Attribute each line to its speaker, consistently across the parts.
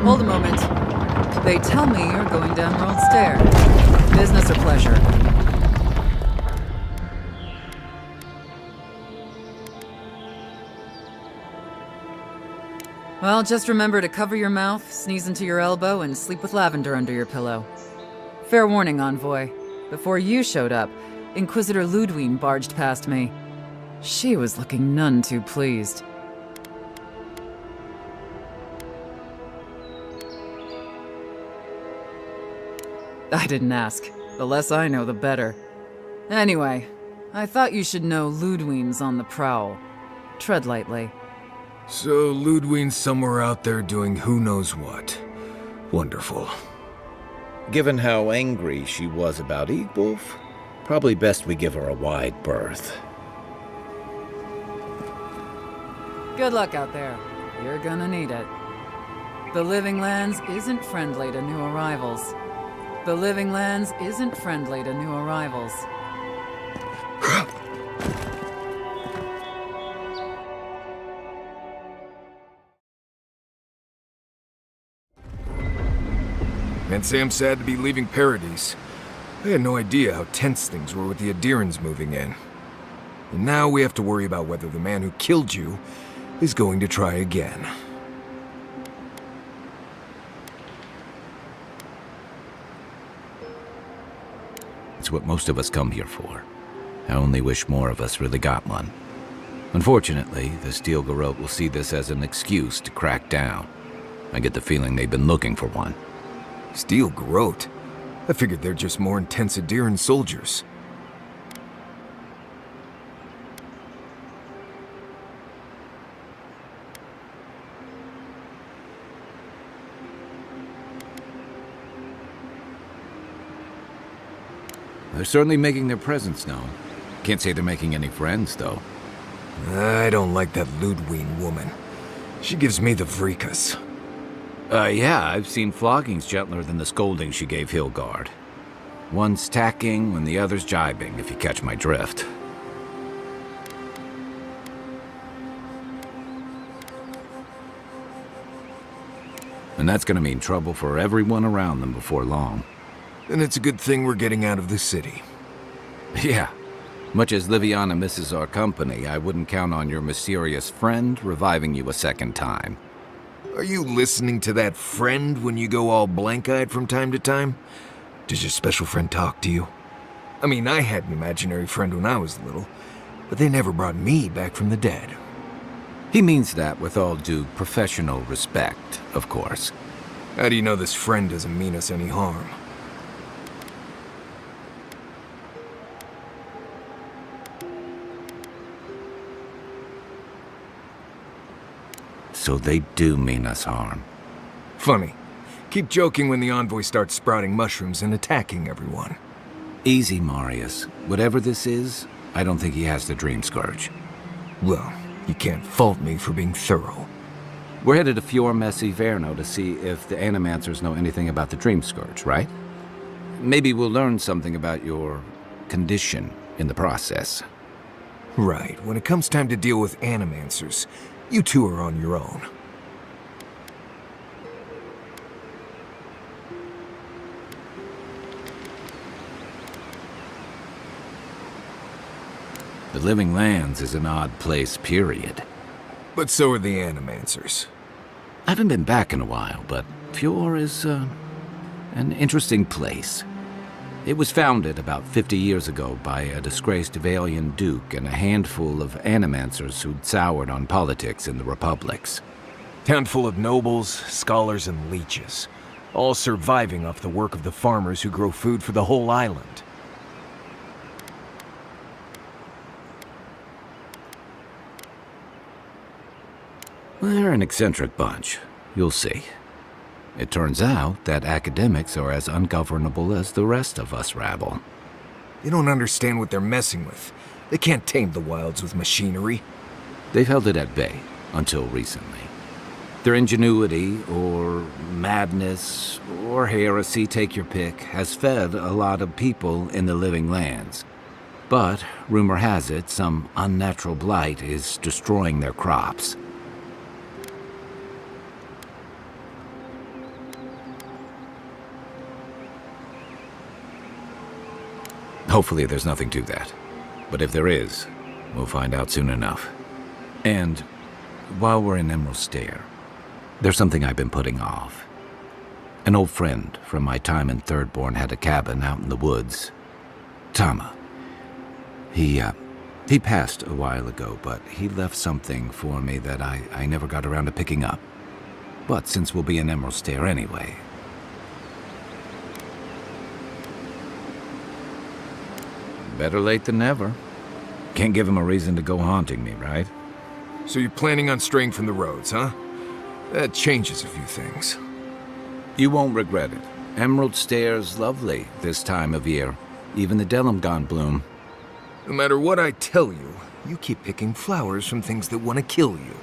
Speaker 1: Hold a moment. They tell me you're going down World Stair. Business or pleasure? Well, just remember to cover your mouth, sneeze into your elbow, and sleep with lavender under your pillow. Fair warning, Envoy. Before you showed up, Inquisitor Ludwig barged past me. She was looking none too pleased. I didn't ask. The less I know, the better. Anyway, I thought you should know Ludwig's on the prowl. Tread lightly.
Speaker 2: So Ludwig's somewhere out there doing who knows what. Wonderful.
Speaker 3: Given how angry she was about Eagwolf, probably best we give her a wide berth.
Speaker 1: Good luck out there. You're gonna need it. The Living Lands isn't friendly to new arrivals. The Living Lands isn't friendly to new arrivals.
Speaker 2: Can't say I'm sad to be leaving Paradise. I had no idea how tense things were with the Adherans moving in. And now we have to worry about whether the man who killed you is going to try again.
Speaker 3: It's what most of us come here for. I only wish more of us really got one. Unfortunately, the Steel Garrote will see this as an excuse to crack down. I get the feeling they've been looking for one.
Speaker 2: Steel Garrote? I figured they're just more intense Adheran soldiers.
Speaker 3: They're certainly making their presence known. Can't say they're making any friends, though.
Speaker 2: I don't like that Ludwig woman. She gives me the vrikas.
Speaker 3: Yeah, I've seen floggings gentler than the scolding she gave Hilgard. One's tacking when the other's jibing, if you catch my drift. And that's gonna mean trouble for everyone around them before long.
Speaker 2: Then it's a good thing we're getting out of the city.
Speaker 3: Yeah. Much as Liviana misses our company, I wouldn't count on your mysterious friend reviving you a second time.
Speaker 2: Are you listening to that friend when you go all blank-eyed from time to time? Does your special friend talk to you? I mean, I had an imaginary friend when I was little, but they never brought me back from the dead.
Speaker 3: He means that with all due professional respect, of course.
Speaker 2: How do you know this friend doesn't mean us any harm?
Speaker 3: So they do mean us harm.
Speaker 2: Funny. Keep joking when the Envoy starts sprouting mushrooms and attacking everyone.
Speaker 3: Easy, Marius. Whatever this is, I don't think he has the Dream Scourge.
Speaker 2: Well, you can't fault me for being thorough.
Speaker 3: We're headed to Fior Messi Verno to see if the Animancers know anything about the Dream Scourge, right? Maybe we'll learn something about your condition in the process.
Speaker 2: Right. When it comes time to deal with Animancers, you two are on your own.
Speaker 3: The Living Lands is an odd place, period.
Speaker 2: But so are the Animancers.
Speaker 3: I haven't been back in a while, but Fior is, an interesting place. It was founded about 50 years ago by a disgraced Valian duke and a handful of Animancers who'd soured on politics in the republics.
Speaker 2: Town full of nobles, scholars, and leeches, all surviving off the work of the farmers who grow food for the whole island.
Speaker 3: They're an eccentric bunch. You'll see. It turns out that academics are as ungovernable as the rest of us rabble.
Speaker 2: They don't understand what they're messing with. They can't tame the wilds with machinery.
Speaker 3: They've held it at bay, until recently. Their ingenuity, or madness, or heresy, take your pick, has fed a lot of people in the Living Lands. But, rumor has it, some unnatural blight is destroying their crops. Hopefully there's nothing to that. But if there is, we'll find out soon enough. And while we're in Emerald Stair, there's something I've been putting off. An old friend from my time in Thirdborn had a cabin out in the woods. Tama. He passed a while ago, but he left something for me that I never got around to picking up. But since we'll be in Emerald Stair anyway... Better late than never. Can't give him a reason to go haunting me, right?
Speaker 2: So you're planning on straying from the roads, huh? That changes a few things.
Speaker 3: You won't regret it. Emerald Stair's lovely this time of year. Even the Delimgon bloom.
Speaker 2: No matter what I tell you, you keep picking flowers from things that want to kill you.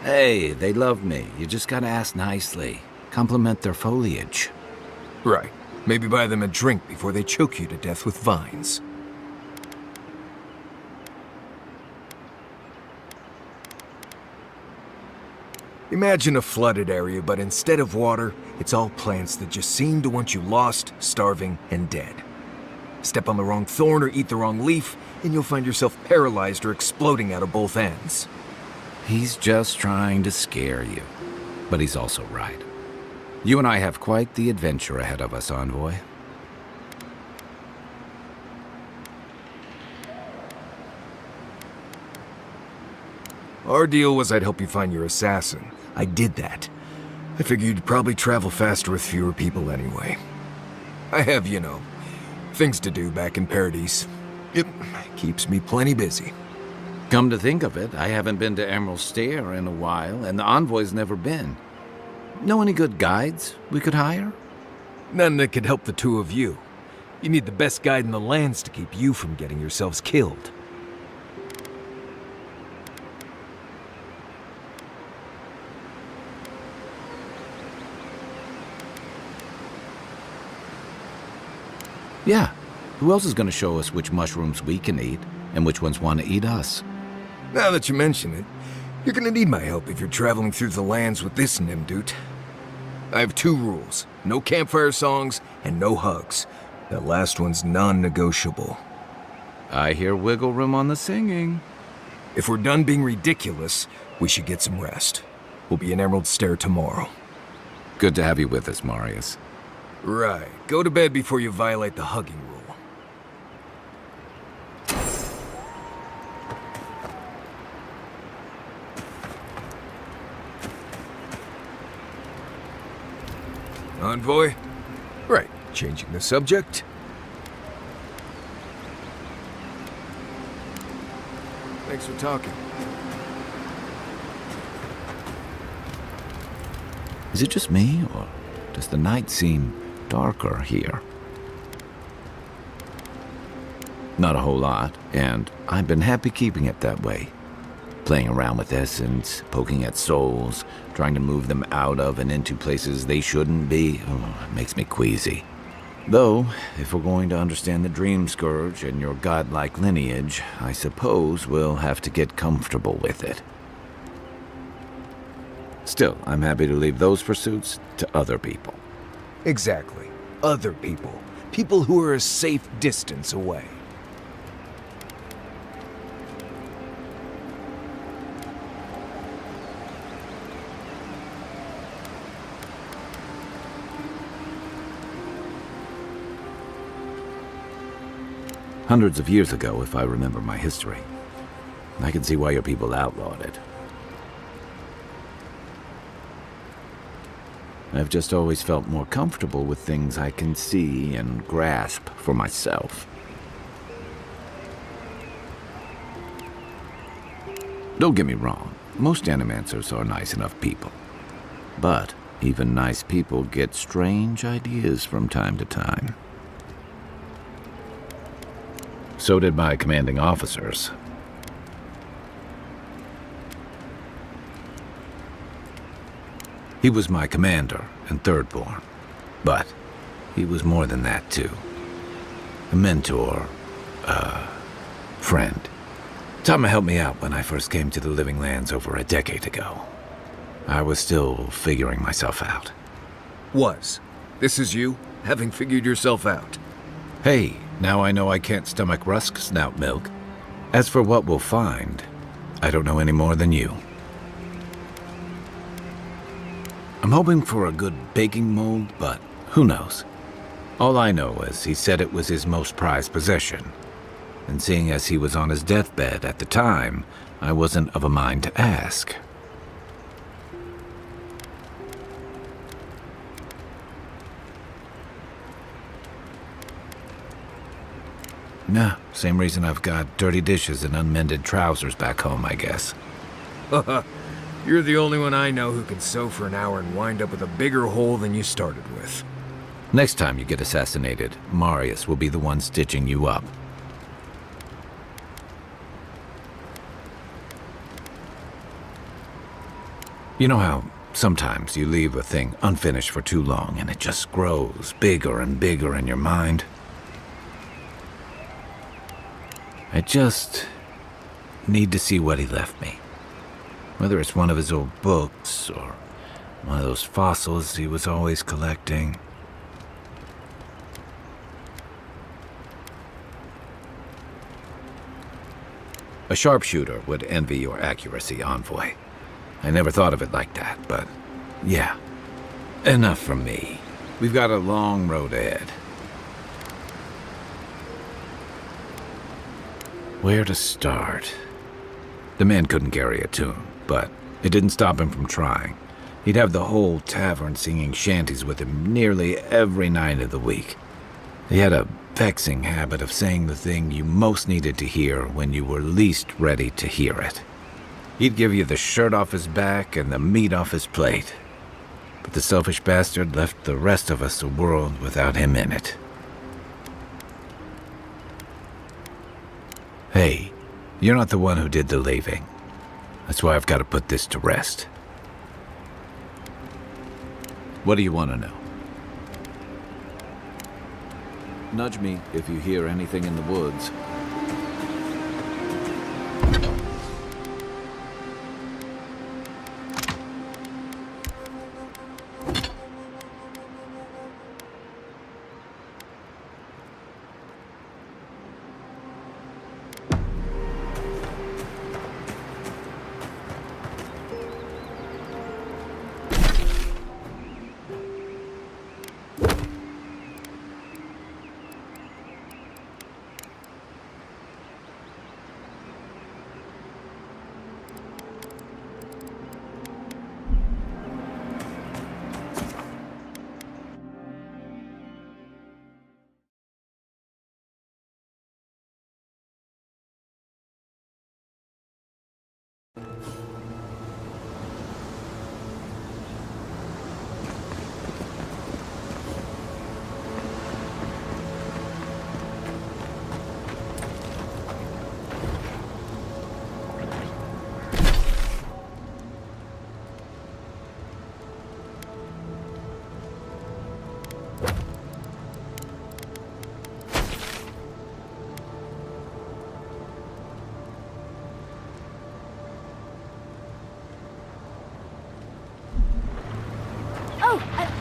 Speaker 3: Hey, they love me. You just gotta ask nicely. Compliment their foliage.
Speaker 2: Right. Maybe buy them a drink before they choke you to death with vines. Imagine a flooded area, but instead of water, it's all plants that just seem to want you lost, starving, and dead. Step on the wrong thorn or eat the wrong leaf, and you'll find yourself paralyzed or exploding out of both ends.
Speaker 3: He's just trying to scare you. But he's also right. You and I have quite the adventure ahead of us, Envoy.
Speaker 2: Our deal was I'd help you find your assassin. I did that. I figured you'd probably travel faster with fewer people anyway. I have, things to do back in Paradise. It keeps me plenty busy.
Speaker 3: Come to think of it, I haven't been to Emerald Stair in a while, and the Envoy's never been. Know any good guides we could hire?
Speaker 2: None that could help the two of you. You need the best guide in the lands to keep you from getting yourselves killed.
Speaker 3: Yeah. Who else is going to show us which mushrooms we can eat and which ones want to eat us?
Speaker 2: Now that you mention it, you're gonna need my help if you're traveling through the lands with this Nimdut. I have 2 rules. No campfire songs and no hugs. That last one's non-negotiable.
Speaker 3: I hear wiggle room on the singing.
Speaker 2: If we're done being ridiculous, we should get some rest. We'll be in Emerald Stair tomorrow.
Speaker 3: Good to have you with us, Marius.
Speaker 2: Right. Go to bed before you violate the hugging rule. Envoy? Right. Changing the subject. Thanks for talking.
Speaker 3: Is it just me, or does the night seem darker here? Not a whole lot, and I've been happy keeping it that way. Playing around with essence, poking at souls, trying to move them out of and into places they shouldn't be. Oh, it makes me queasy. Though, if we're going to understand the Dream Scourge and your godlike lineage, I suppose we'll have to get comfortable with it. Still, I'm happy to leave those pursuits to other people.
Speaker 2: Exactly. Other people. People who are a safe distance away.
Speaker 3: Hundreds of years ago, if I remember my history. I can see why your people outlawed it. I've just always felt more comfortable with things I can see and grasp for myself. Don't get me wrong, most animancers are nice enough people. But even nice people get strange ideas from time to time. So did my commanding officers. He was my commander in Thirdborn, but he was more than that too. A mentor, friend. Tama helped me out when I first came to the Living Lands over a decade ago. I was still figuring myself out.
Speaker 2: Was. This is you, having figured yourself out.
Speaker 3: Hey, Now I know I can't stomach rusk snout milk. As for what we'll find, I don't know any more than you. I'm hoping for a good baking mold, but who knows? All I know is he said it was his most prized possession. And seeing as he was on his deathbed at the time, I wasn't of a mind to ask. Nah, same reason I've got dirty dishes and unmended trousers back home, I guess.
Speaker 2: You're the only one I know who can sew for an hour and wind up with a bigger hole than you started with.
Speaker 3: Next time you get assassinated, Marius will be the one stitching you up. You know how sometimes you leave a thing unfinished for too long and it just grows bigger and bigger in your mind? I just need to see what he left me. Whether it's one of his old books or one of those fossils he was always collecting. A sharpshooter would envy your accuracy, Envoy. I never thought of it like that, but yeah. Enough from me. We've got a long road ahead. Where to start? The man couldn't carry a tune, but it didn't stop him from trying. He'd have the whole tavern singing shanties with him nearly every night of the week. He had a vexing habit of saying the thing you most needed to hear when you were least ready to hear it. He'd give you the shirt off his back and the meat off his plate. But the selfish bastard left the rest of us a world without him in it. Hey, you're not the one who did the leaving. That's why I've got to put this to rest. What do you want to know? Nudge me if you hear anything in the woods.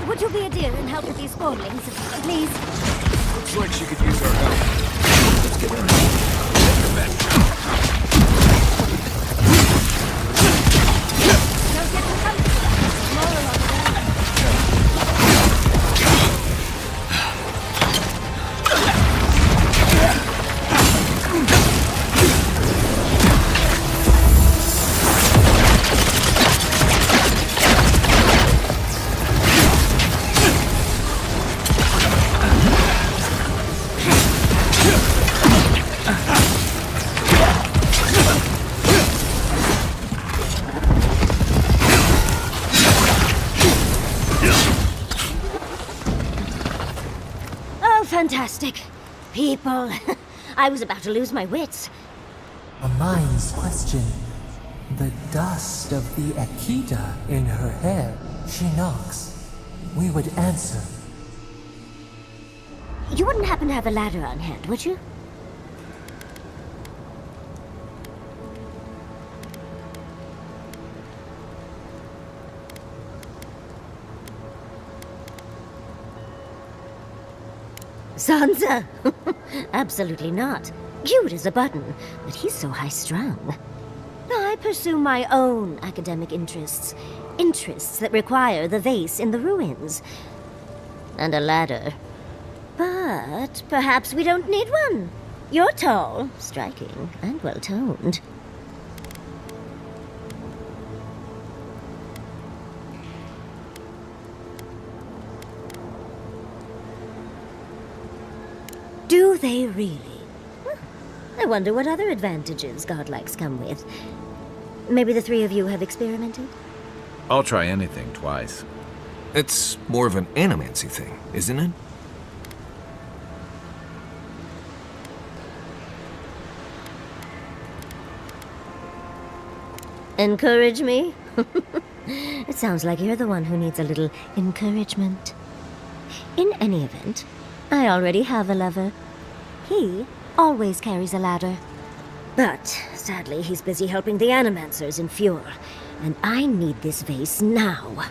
Speaker 4: Would you be a dear and help with these spawnlings, please?
Speaker 2: Looks like she could use our help. Let's get her in.
Speaker 4: Don't get too comfortable. More along the way. Fantastic. People. I was about to lose my wits.
Speaker 5: A mind's question. The dust of the Akita in her hair. She knocks. We would answer.
Speaker 4: You wouldn't happen to have a ladder on hand, would you? Sansa? Absolutely not. Cute as a button, but he's so high-strung. I pursue my own academic interests. Interests that require the vase in the ruins. And a ladder. But perhaps we don't need one. You're tall, striking, and well-toned. Do they really? I wonder what other advantages godlikes come with. Maybe the three of you have experimented?
Speaker 3: I'll try anything twice.
Speaker 2: It's more of an animancy thing, isn't it?
Speaker 4: Encourage me? It sounds like you're the one who needs a little encouragement. In any event, I already have a lover. He always carries a ladder. But, sadly, he's busy helping the Animancers in Fjord, and I need this vase now.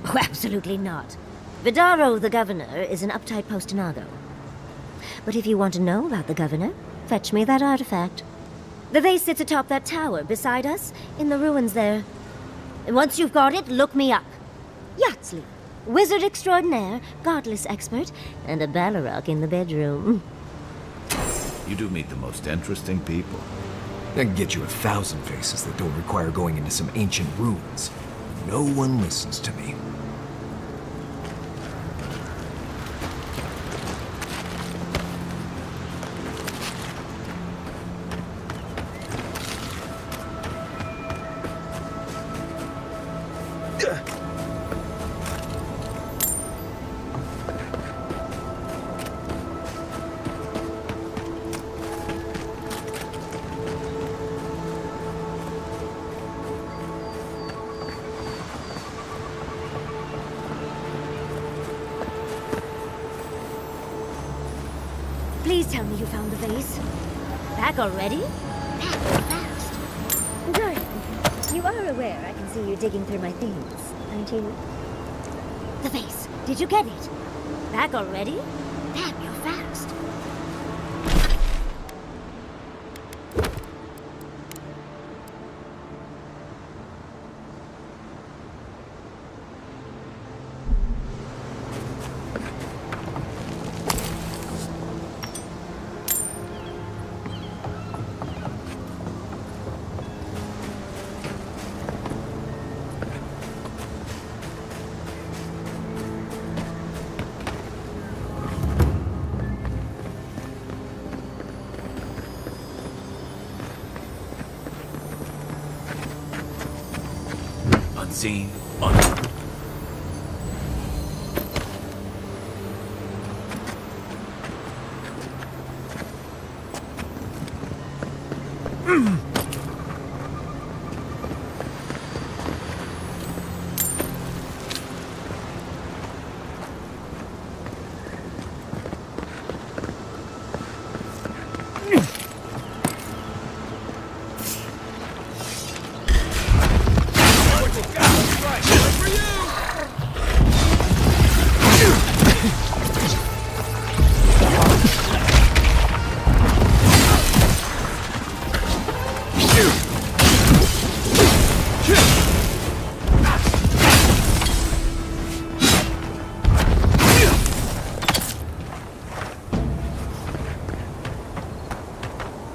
Speaker 4: Oh, absolutely not. Vidaro, the governor, is an uptight postinago. But if you want to know about the governor, fetch me that artifact. The vase sits atop that tower beside us, in the ruins there. And once you've got it, look me up. Yatsley, wizard extraordinaire, godless expert, and a Balrog in the bedroom.
Speaker 3: You do meet the most interesting people.
Speaker 2: I can get you 1,000 faces that don't require going into some ancient ruins. No one listens to me.
Speaker 4: Please tell me you found the vase. Back already? Back fast. Darling, you are aware I can see you digging through my things, aren't you? The vase. Did you get it? Back already? Damn, you're fast.
Speaker 3: Unseen,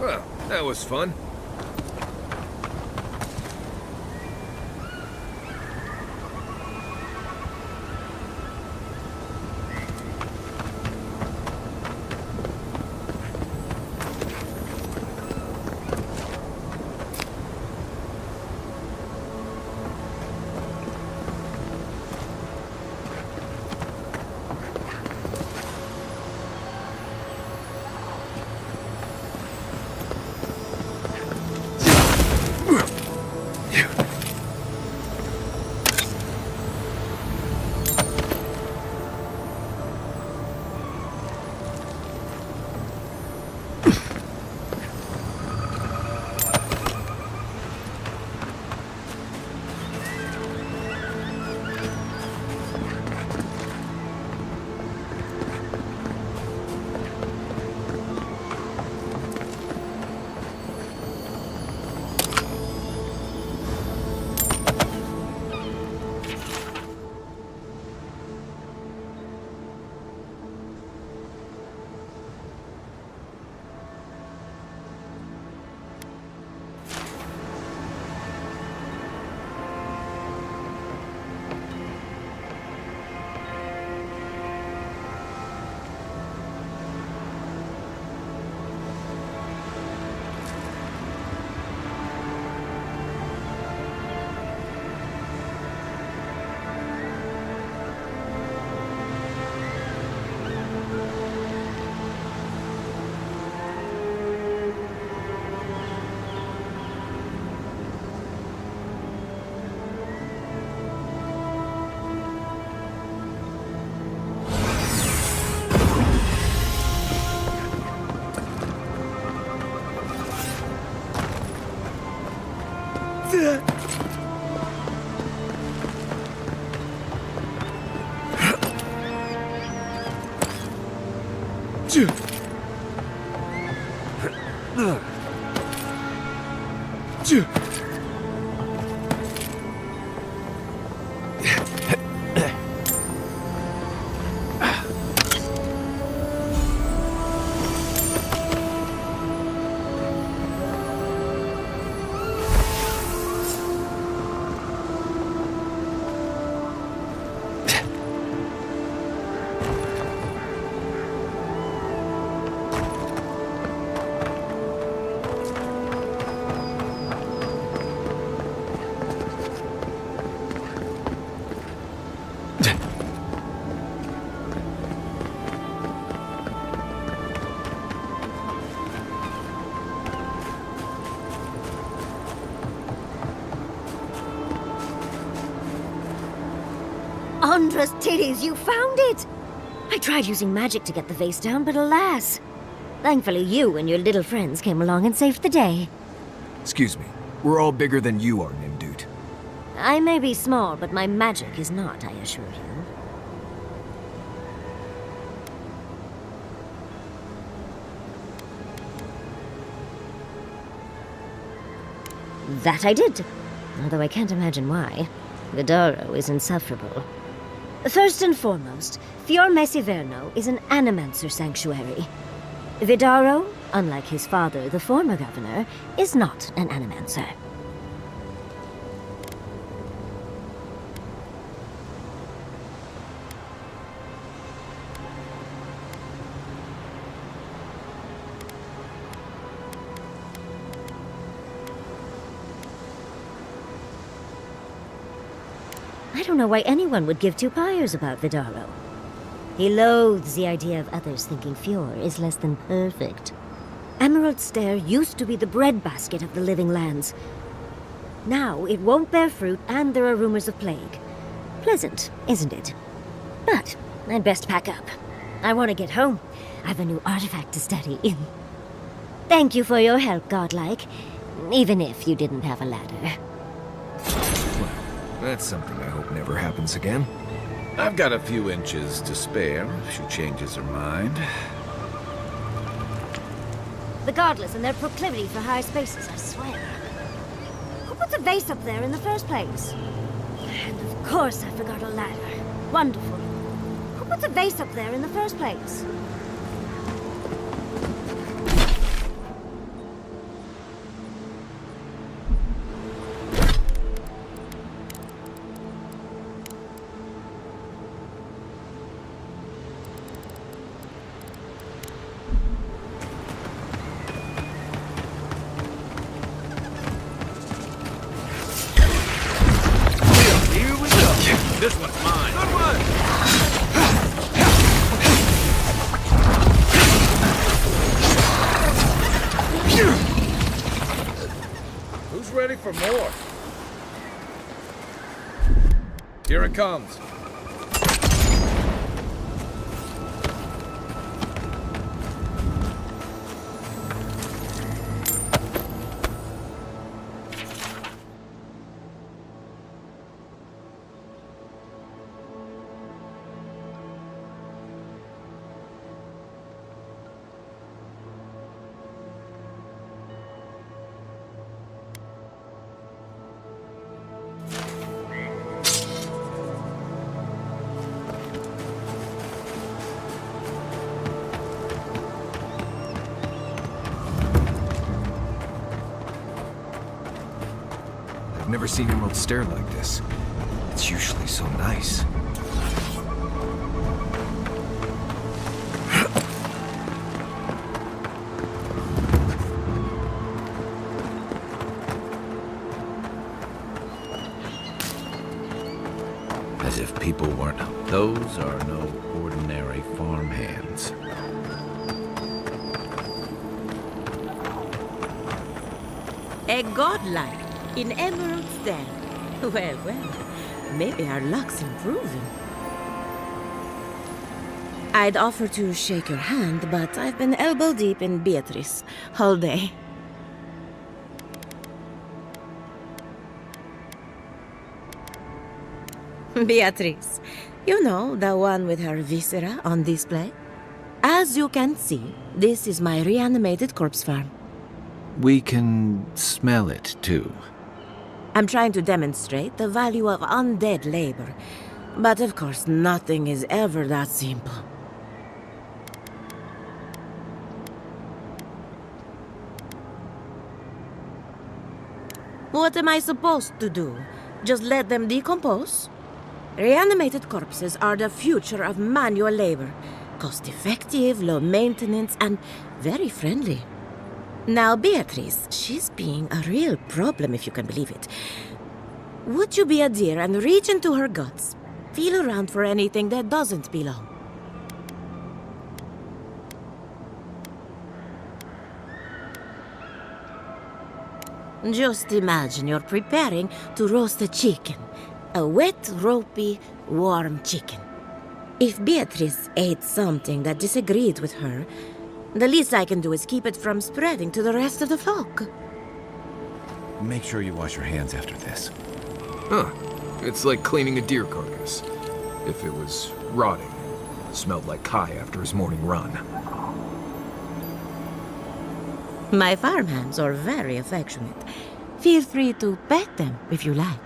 Speaker 2: Well, that was fun.
Speaker 4: Andra's titties, you found it! I tried using magic to get the vase down, but alas. Thankfully you and your little friends came along and saved the day.
Speaker 2: Excuse me. We're all bigger than you are, Nimdude.
Speaker 4: I may be small, but my magic is not, I assure you. That I did. Although I can't imagine why. Vidaro is insufferable. First and foremost, Fior Mesiverno is an animancer sanctuary. Vidaro, unlike his father, the former governor, is not an animancer. I don't know why anyone would give two pyres about Vidaro. He loathes the idea of others thinking Fior is less than perfect. Emerald Stair used to be the breadbasket of the living lands. Now it won't bear fruit, and there are rumors of plague. Pleasant, isn't it? But I'd best pack up. I want to get home. I have a new artifact to study. Thank you for your help, Godlike. Even if you didn't have a ladder.
Speaker 2: That's something I hope never happens again.
Speaker 3: I've got a few inches to spare if she changes her mind.
Speaker 4: The Godless and their proclivity for high spaces, I swear. Who put the vase up there in the first place? And of course I forgot a ladder. Wonderful. Who put the vase up there in the first place?
Speaker 3: This one's mine. Good one. Who's ready for more? Here it comes.
Speaker 2: I've never seen Emerald Stair like this. It's usually so nice.
Speaker 3: As if people weren't. Those are no ordinary farmhands.
Speaker 6: A godlike in Emerald's Den. Well, well, maybe our luck's improving. I'd offer to shake your hand, but I've been elbow deep in Beatrice all day. Beatrice. You know, the one with her viscera on display? As you can see, this is my reanimated corpse farm.
Speaker 3: We can smell it, too.
Speaker 6: I'm trying to demonstrate the value of undead labor. But of course, nothing is ever that simple. What am I supposed to do? Just let them decompose? Reanimated corpses are the future of manual labor. Cost-effective, low maintenance, and very friendly. Now, Beatrice, she's being a real problem, if you can believe it. Would you be a dear and reach into her guts? Feel around for anything that doesn't belong. Just imagine you're preparing to roast a chicken. A wet, ropey, warm chicken. If Beatrice ate something that disagreed with her, the least I can do is keep it from spreading to the rest of the flock.
Speaker 3: Make sure you wash your hands after this.
Speaker 2: Huh. It's like cleaning a deer carcass. If it was rotting and smelled like Kai after his morning run.
Speaker 6: My farmhands are very affectionate. Feel free to pet them if you like.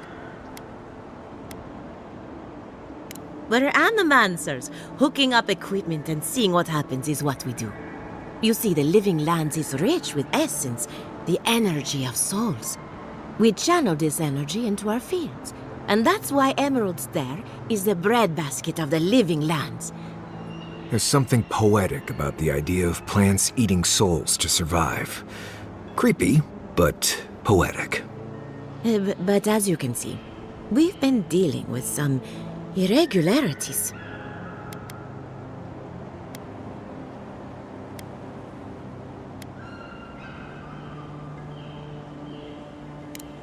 Speaker 6: We're animancers. Hooking up equipment and seeing what happens is what we do. You see, the living lands is rich with essence, the energy of souls. We channel this energy into our fields. And that's why Emerald's there is the breadbasket of the living lands.
Speaker 2: There's something poetic about the idea of plants eating souls to survive. Creepy, but poetic.
Speaker 6: But as you can see, we've been dealing with some irregularities.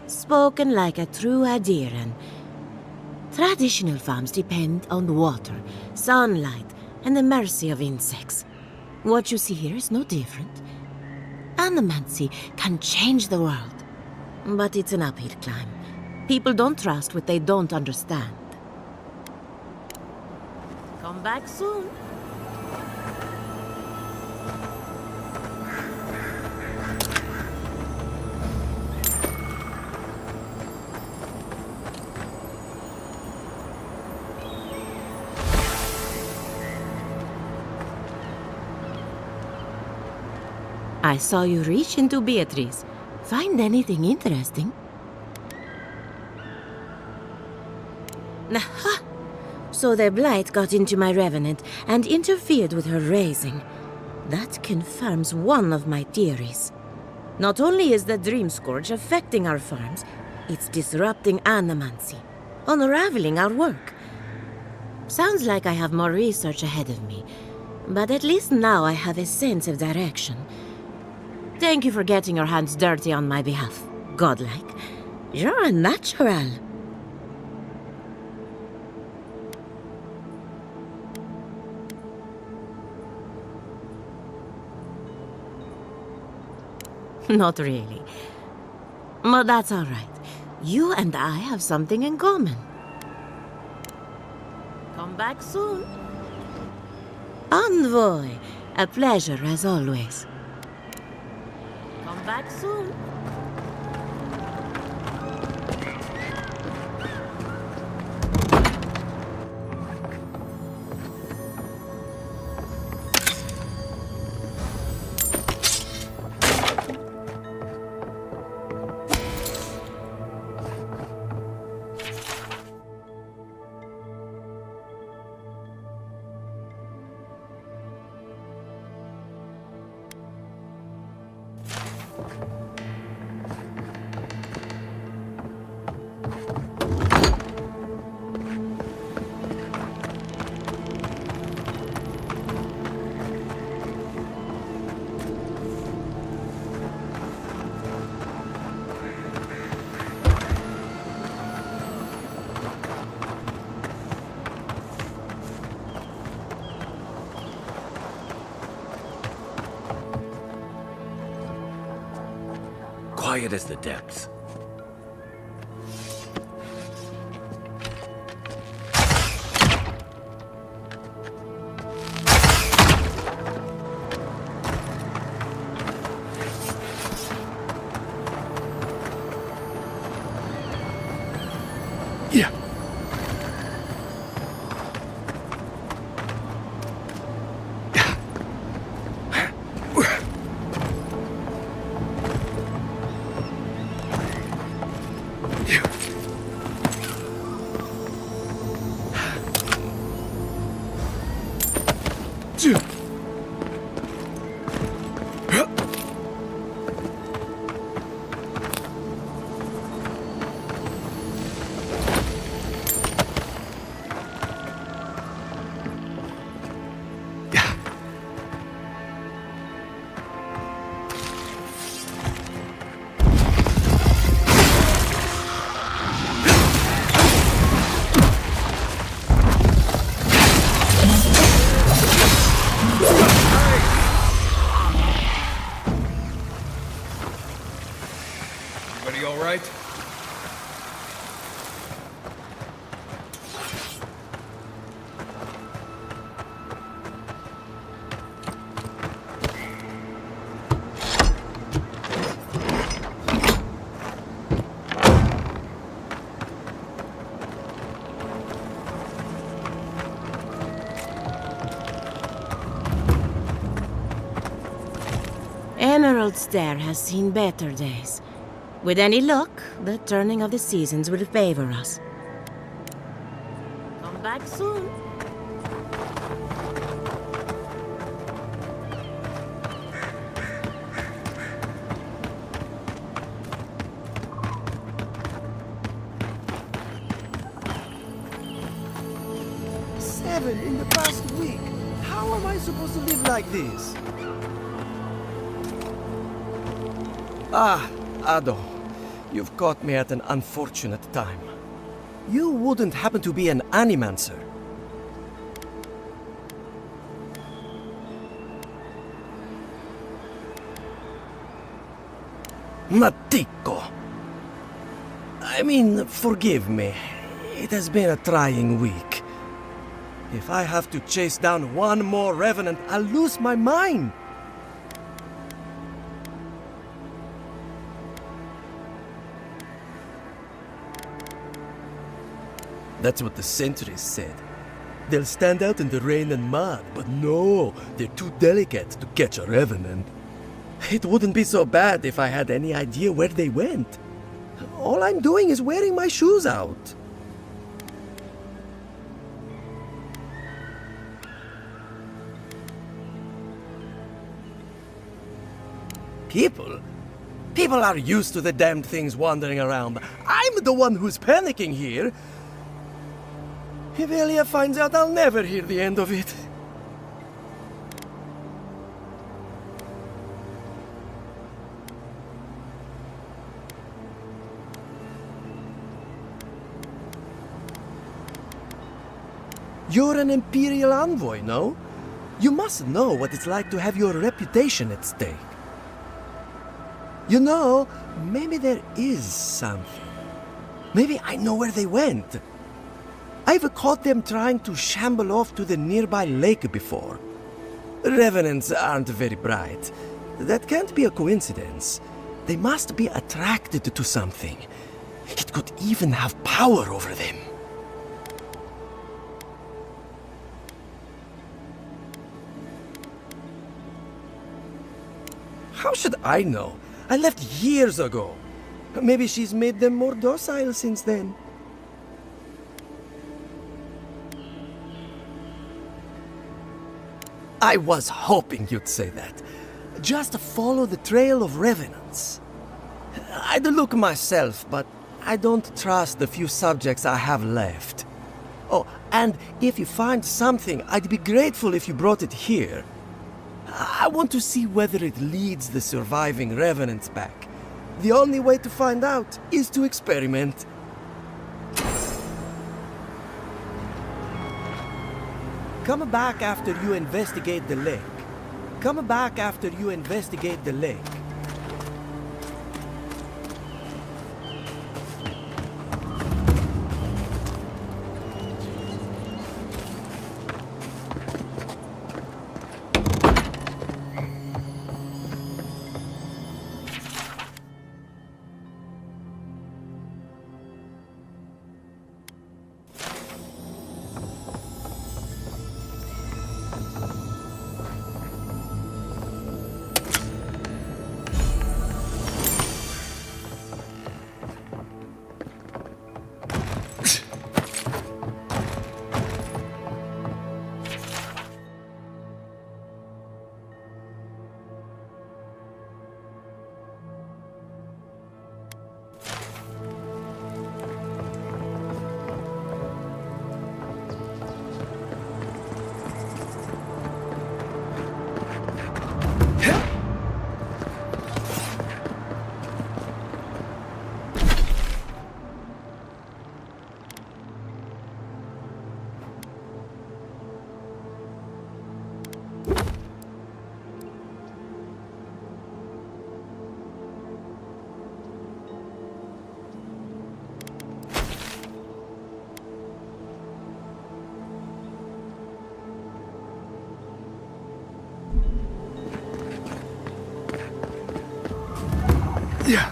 Speaker 6: Spoken like a true Adiran. Traditional farms depend on water, sunlight, and the mercy of insects. What you see here is no different. Animancy can change the world. But it's an uphill climb. People don't trust what they don't understand. Come back soon. I saw you reach into Beatrice. Find anything interesting? Aha! So the blight got into my revenant and interfered with her raising. That confirms one of my theories. Not only is the Dream Scourge affecting our farms, it's disrupting animancy, unraveling our work. Sounds like I have more research ahead of me, but at least now I have a sense of direction. Thank you for getting your hands dirty on my behalf, godlike. You're a natural. Not really. But that's all right. You and I have something in common. Come back soon. Envoy, a pleasure as always. Come back soon.
Speaker 3: Quiet as the depths.
Speaker 2: Everybody all right?
Speaker 6: Emerald Stair has seen better days. With any luck, the turning of the seasons will favor us. Come back soon.
Speaker 7: Seven in the past week. How am I supposed to live like this? Ah, Ado. You've caught me at an unfortunate time. You wouldn't happen to be an animancer? Matiko! I mean, forgive me. It has been a trying week. If I have to chase down one more revenant, I'll lose my mind! That's what the sentries said. They'll stand out in the rain and mud, but no, they're too delicate to catch a revenant. It wouldn't be so bad if I had any idea where they went. All I'm doing is wearing my shoes out. People are used to the damned things wandering around. I'm the one who's panicking here. If Elia finds out, I'll never hear the end of it. You're an Imperial envoy, no? You must know what it's like to have your reputation at stake. You know, maybe there is something. Maybe I know where they went. I've caught them trying to shamble off to the nearby lake before. Revenants aren't very bright. That can't be a coincidence. They must be attracted to something. It could even have power over them. How should I know? I left years ago. Maybe she's made them more docile since then. I was hoping you'd say that. Just follow the trail of revenants. I'd look myself, but I don't trust the few subjects I have left. Oh, and if you find something, I'd be grateful if you brought it here. I want to see whether it leads the surviving revenants back. The only way to find out is to experiment. Come back after you investigate the lake. Come back after you investigate the lake.
Speaker 2: Yeah.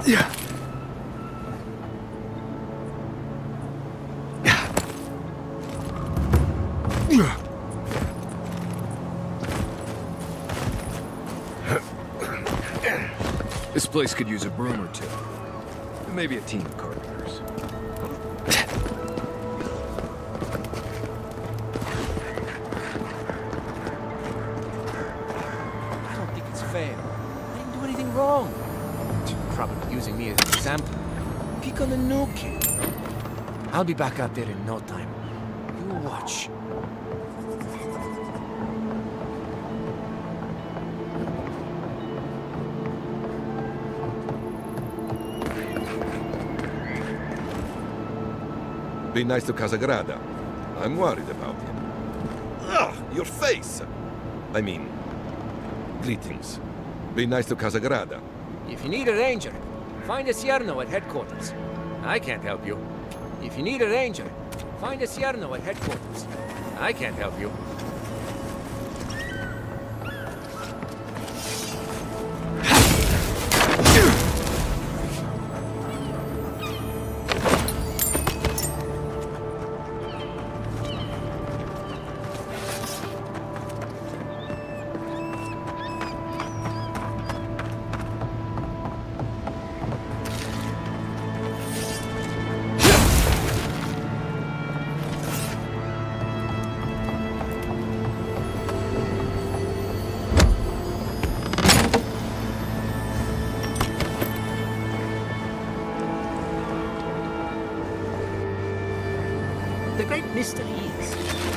Speaker 2: Yeah. Yeah. This place could use a broom or two. Maybe a team of carpenters.
Speaker 8: I don't think it's fair. I didn't do anything wrong. You're probably using me as an example. Pick on the new kid, you know? I'll be back out there in no time. You watch.
Speaker 9: Be nice to Casagrada. I'm worried about him. Ah, your face! I mean, greetings. Be nice to Casagrada.
Speaker 8: If you need a ranger, find a Cierno at headquarters. I can't help you. If you need a ranger, find a Cierno at headquarters. I can't help you.
Speaker 10: The great mystery is,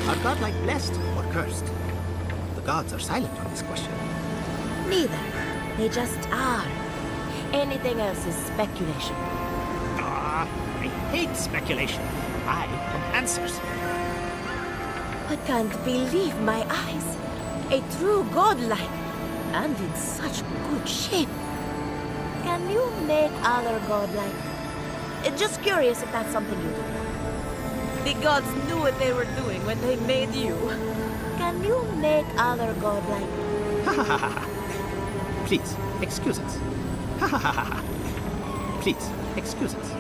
Speaker 10: are godlike blessed or cursed? The gods are silent on this question.
Speaker 6: Neither. They just are. Anything else is speculation.
Speaker 10: Ah, I hate speculation. I want answers.
Speaker 6: I can't believe my eyes. A true godlike. And in such good shape. Can you make other godlike? Just curious if that's something you do. The gods knew what they were doing when they made you. Can you make other godlike?
Speaker 10: Ha ha ha ha. Please, excuse us. Ha ha ha ha. Please, excuse us.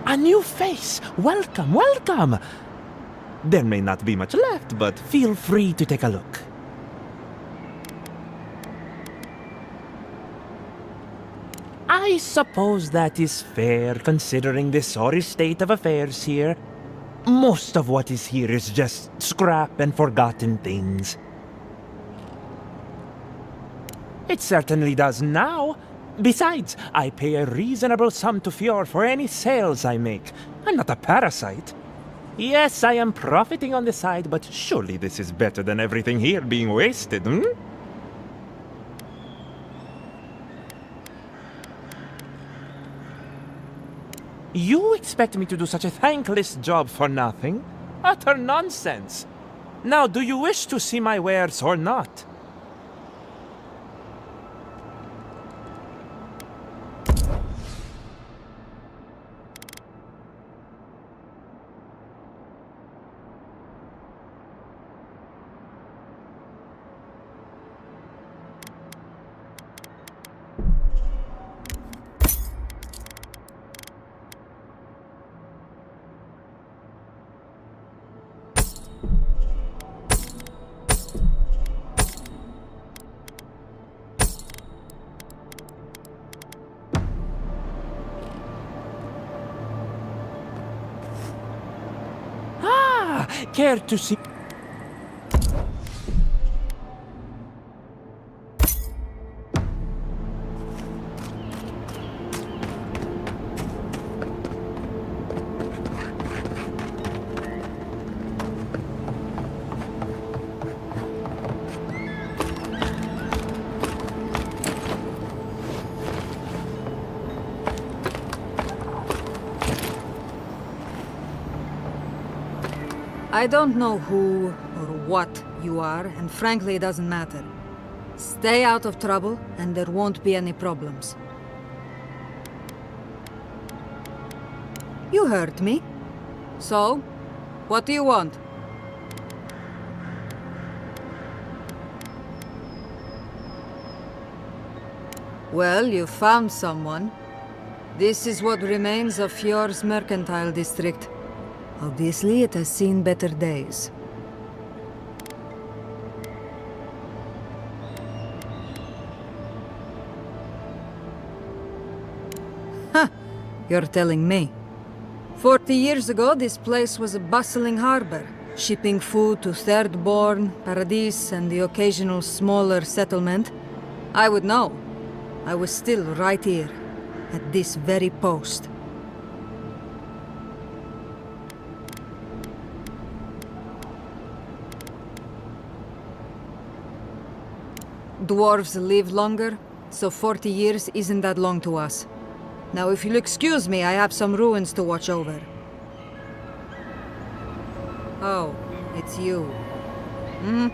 Speaker 11: A new face! Welcome, welcome! There may not be much left, but feel free to take a look. I suppose that is fair, considering the sorry state of affairs here. Most of what is here is just scrap and forgotten things. It certainly does now. Besides, I pay a reasonable sum to Fjord for any sales I make. I'm not a parasite. Yes, I am profiting on the side, but surely this is better than everything here being wasted, hmm? You expect me to do such a thankless job for nothing? Utter nonsense! Now, do you wish to see my wares or not? Care to see?
Speaker 12: I don't know who or what you are, and frankly, it doesn't matter. Stay out of trouble, and there won't be any problems. You heard me. So, what do you want? Well, you found someone. This is what remains of Fjord's mercantile district. Obviously, it has seen better days. Ha! You're telling me. 40 years ago, this place was a bustling harbor, shipping food to Thirdborn, Paradis, and the occasional smaller settlement. I would know. I was still right here, at this very post. Dwarves live longer, so 40 years isn't that long to us. Now, if you'll excuse me, I have some ruins to watch over. Oh, it's you. Hmm?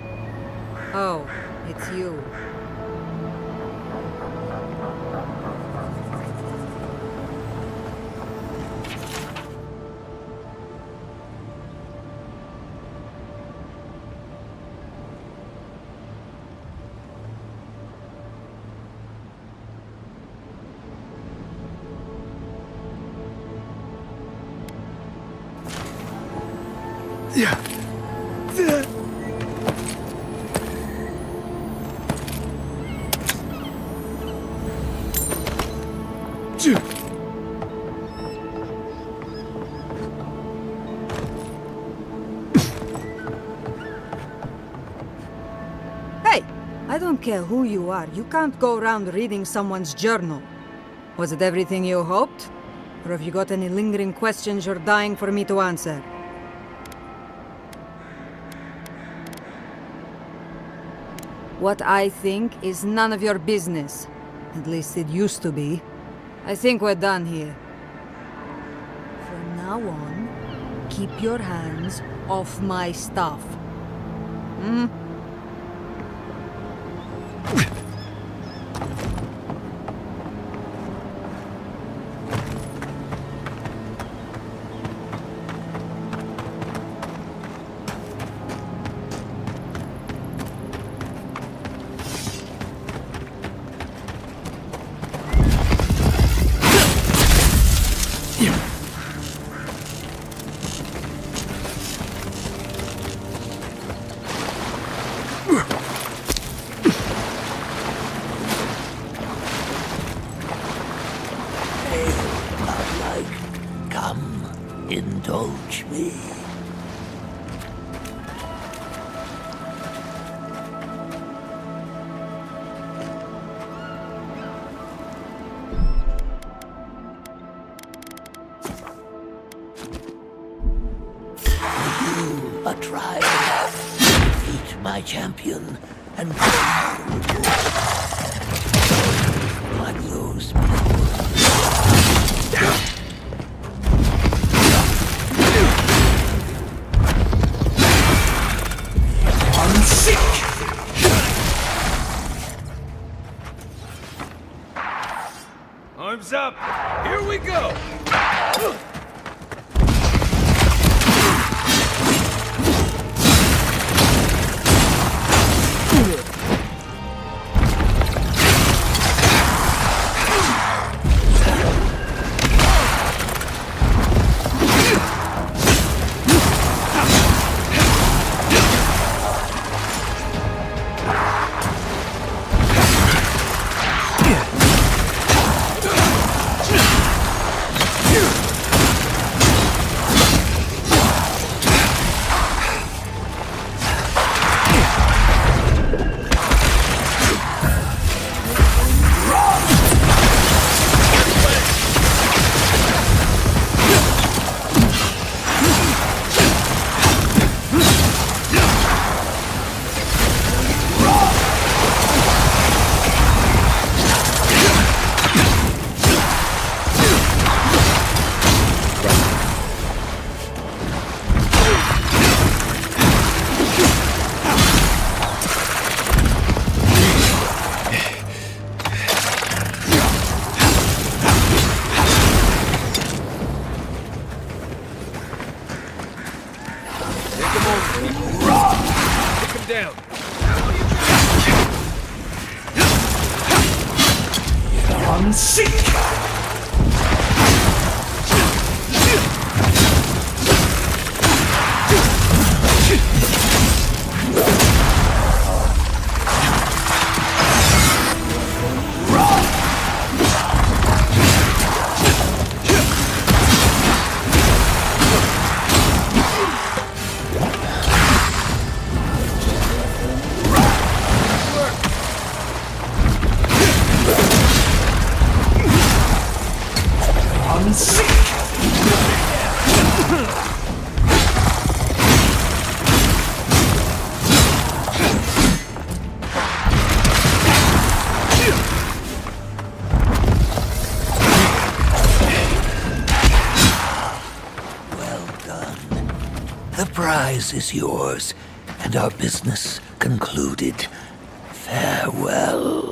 Speaker 12: Oh, it's you. Hey! I don't care who you are. You can't go around reading someone's journal. Was it everything you hoped? Or have you got any lingering questions you're dying for me to answer? What I think is none of your business. At least it used to be. I think we're done here. From now on, keep your hands off my stuff. Hmm?
Speaker 13: Indulge me. You, a trial, defeat my champion and like those people.
Speaker 9: Arms up! Here we go!
Speaker 13: The prize is yours, and our business concluded. Farewell.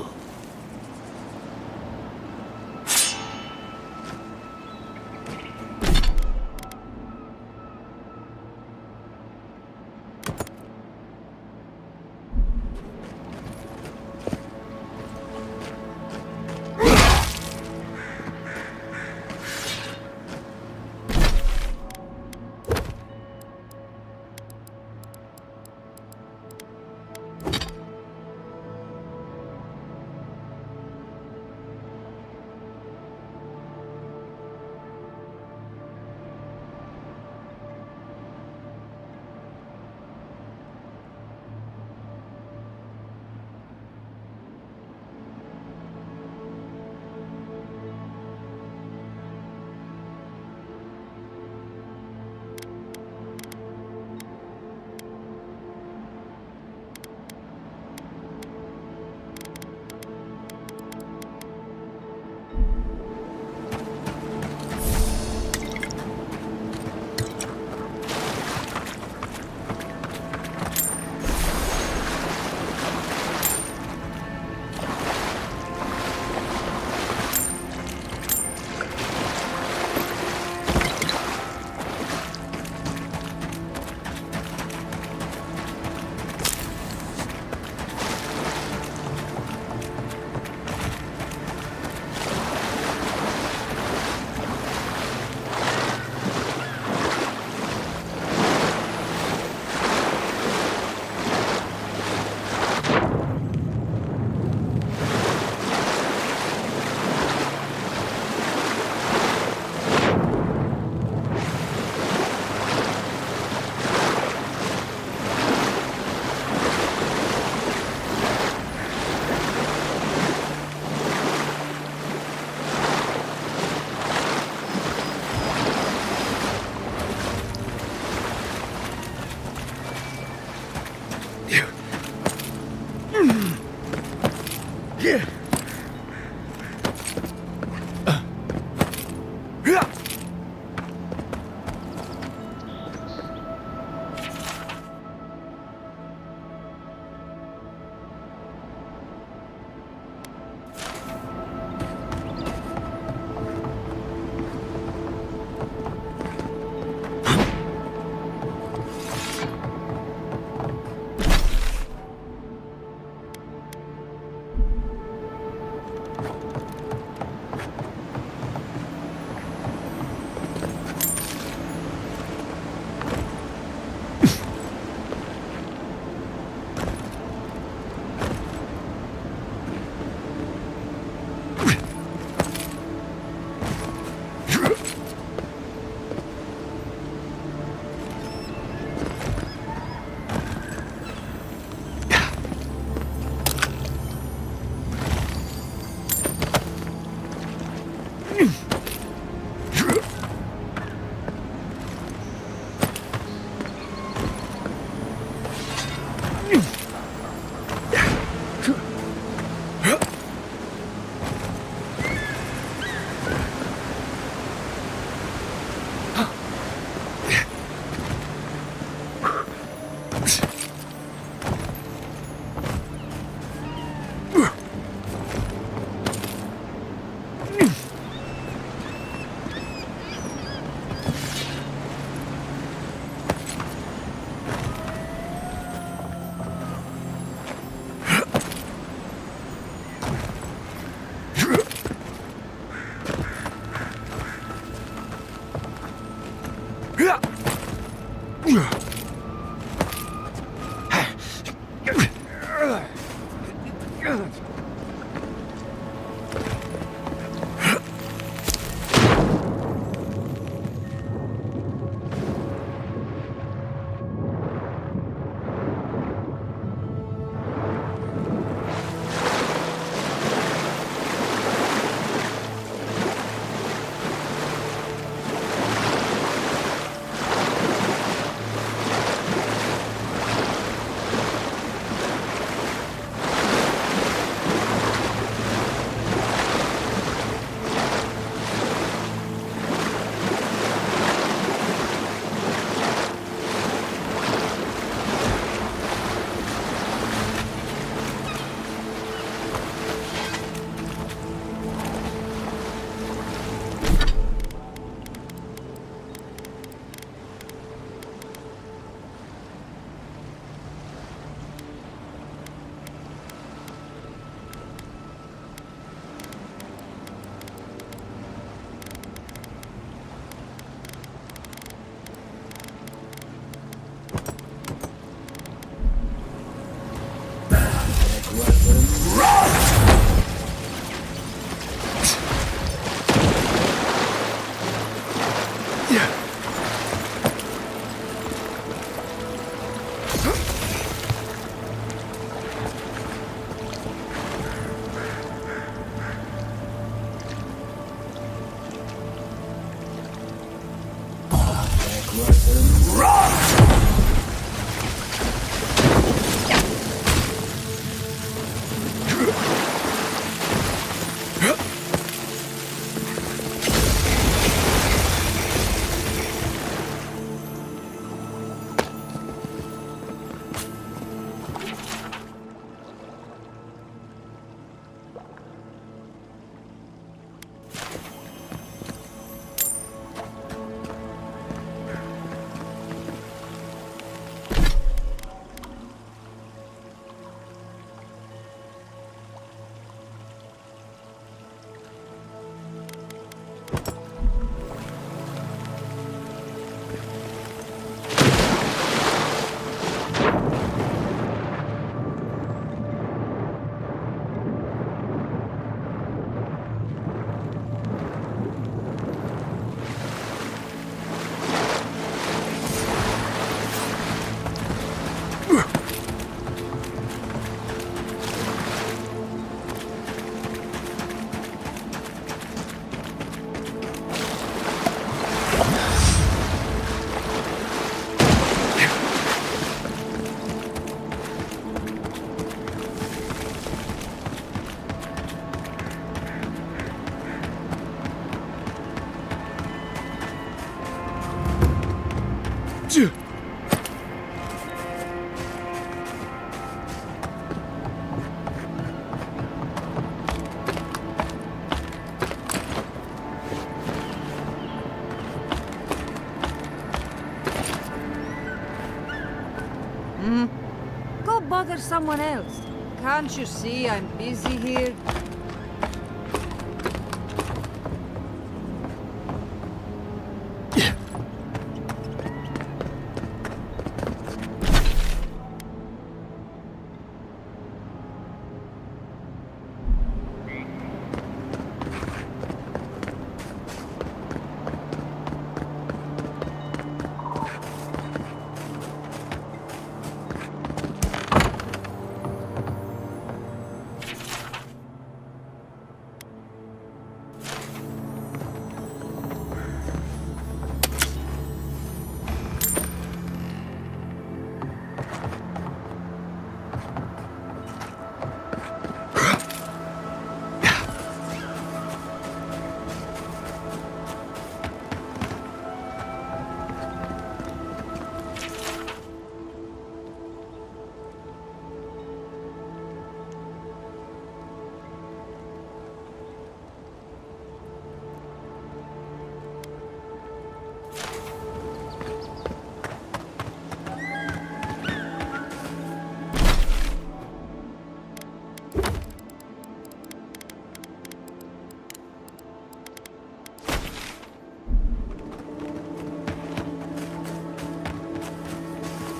Speaker 12: Go bother someone else. Can't you see I'm busy here?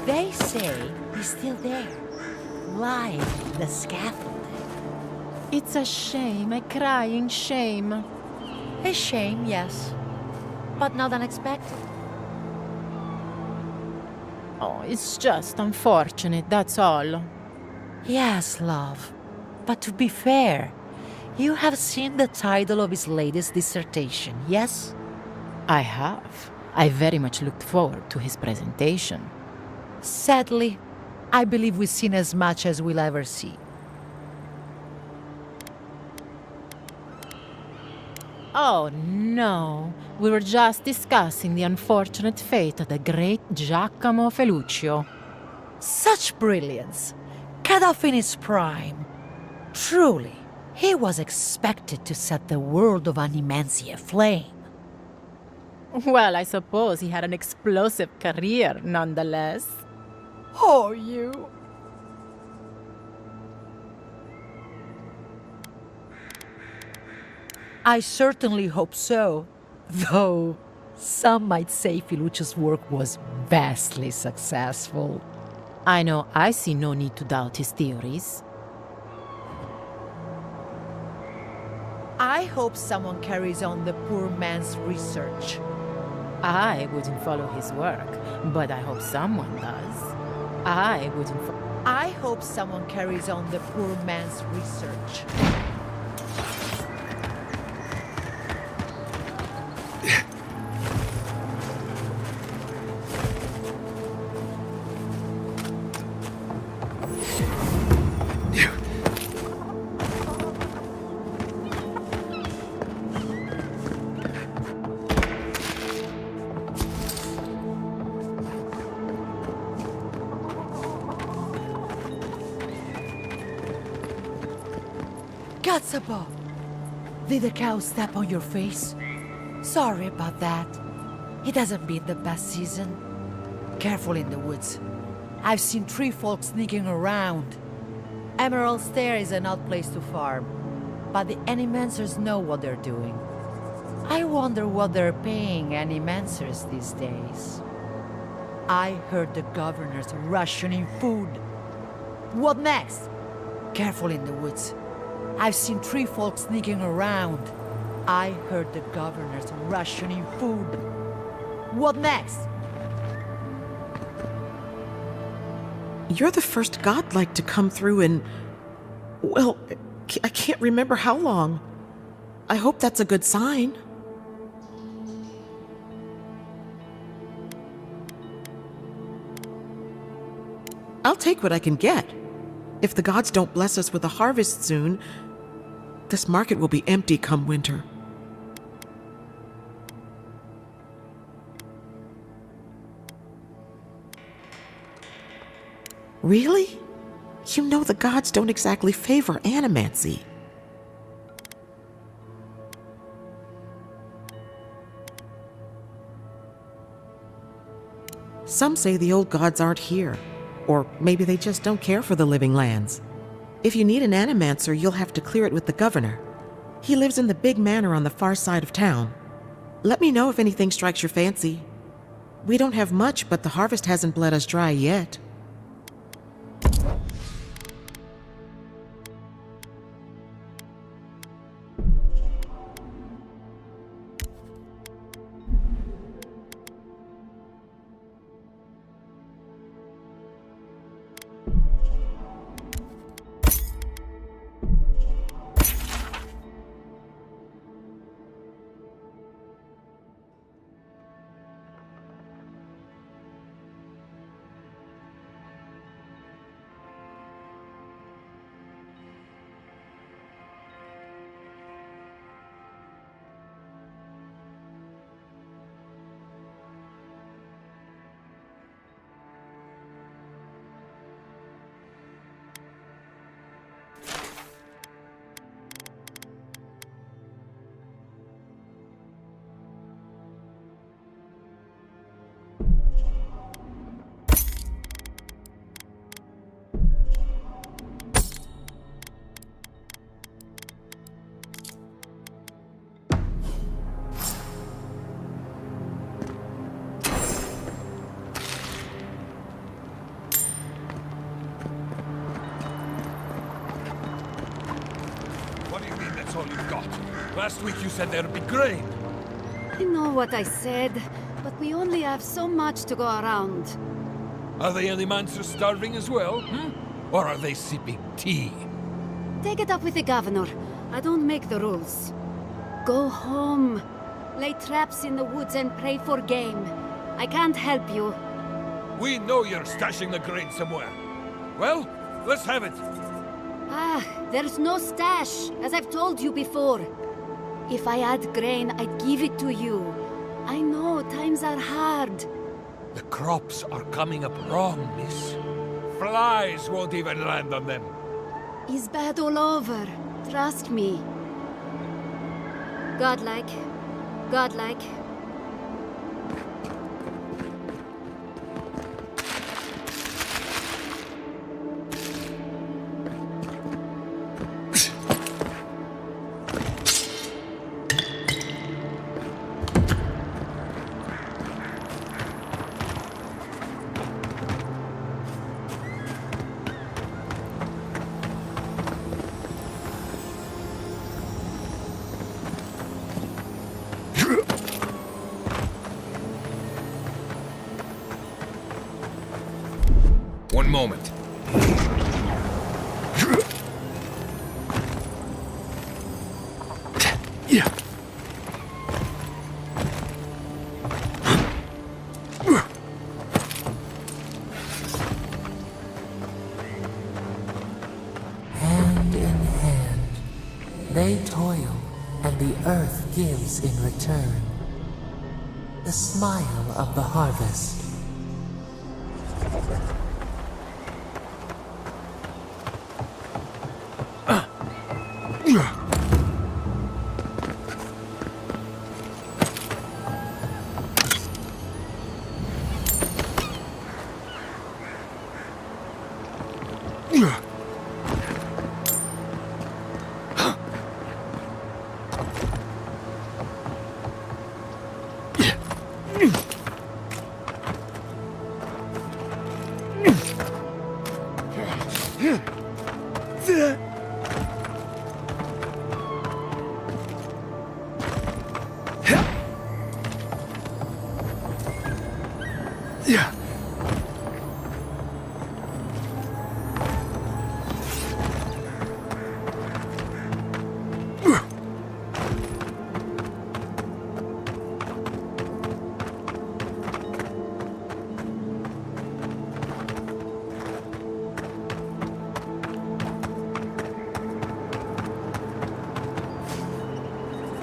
Speaker 6: They say he's still there, lying on the scaffolding.
Speaker 14: It's a shame, a crying shame.
Speaker 15: A shame, yes, but not unexpected.
Speaker 14: Oh, it's just unfortunate, that's all.
Speaker 15: Yes, love. But to be fair, you have seen the title of his latest dissertation, yes?
Speaker 14: I have. I very much looked forward to his presentation.
Speaker 15: Sadly, I believe we've seen as much as we'll ever see.
Speaker 14: Oh no, we were just discussing the unfortunate fate of the great Giacomo Feluccio.
Speaker 15: Such brilliance! Cut off in his prime. Truly, he was expected to set the world of Animancy aflame.
Speaker 14: Well, I suppose he had an explosive career, nonetheless. Oh, you.
Speaker 15: I certainly hope so, though some might say Filuccio's work was vastly successful.
Speaker 14: I know I see no need to doubt his theories.
Speaker 15: I hope someone carries on the poor man's research.
Speaker 14: I wouldn't follow his work, but I hope someone does. I
Speaker 15: hope someone carries on the poor man's research. Gatsabo! Did the cow step on your face? Sorry about that. It hasn't been the best season. Careful in the woods. I've seen tree folk sneaking around. Emerald Stair is an odd place to farm, but the Animancers know what they're doing. I wonder what they're paying Animancers these days. I heard the governor's rationing food. What next? Careful in the woods. I've seen tree folk sneaking around. I heard the governor's rationing food. What next?
Speaker 16: You're the first godlike to come through in... well, I can't remember how long. I hope that's a good sign. I'll take what I can get. If the gods don't bless us with a harvest soon, this market will be empty come winter. Really? You know the gods don't exactly favor animancy. Some say the old gods aren't here, or maybe they just don't care for the living lands. If you need an animancer, you'll have to clear it with the governor. He lives in the big manor on the far side of town. Let me know if anything strikes your fancy. We don't have much, but the harvest hasn't bled us dry yet.
Speaker 17: that's all you've got. Last week you said there'd be grain.
Speaker 18: I know what I said, but we only have so much to go around.
Speaker 17: Are the animals starving as well, Or are they sipping tea?
Speaker 18: Take it up with the governor. I don't make the rules. Go home. Lay traps in the woods and pray for game. I can't help you.
Speaker 17: We know you're stashing the grain somewhere. Well, let's have it.
Speaker 18: Ah, there's no stash, as I've told you before. If I had grain, I'd give it to you. I know, times are hard.
Speaker 17: The crops are coming up wrong, miss. Flies won't even land on them.
Speaker 18: It's bad all over. Trust me. Godlike. Godlike.
Speaker 2: One moment.
Speaker 5: Hand in hand, they toil, and the earth gives in return. The smile of the harvest.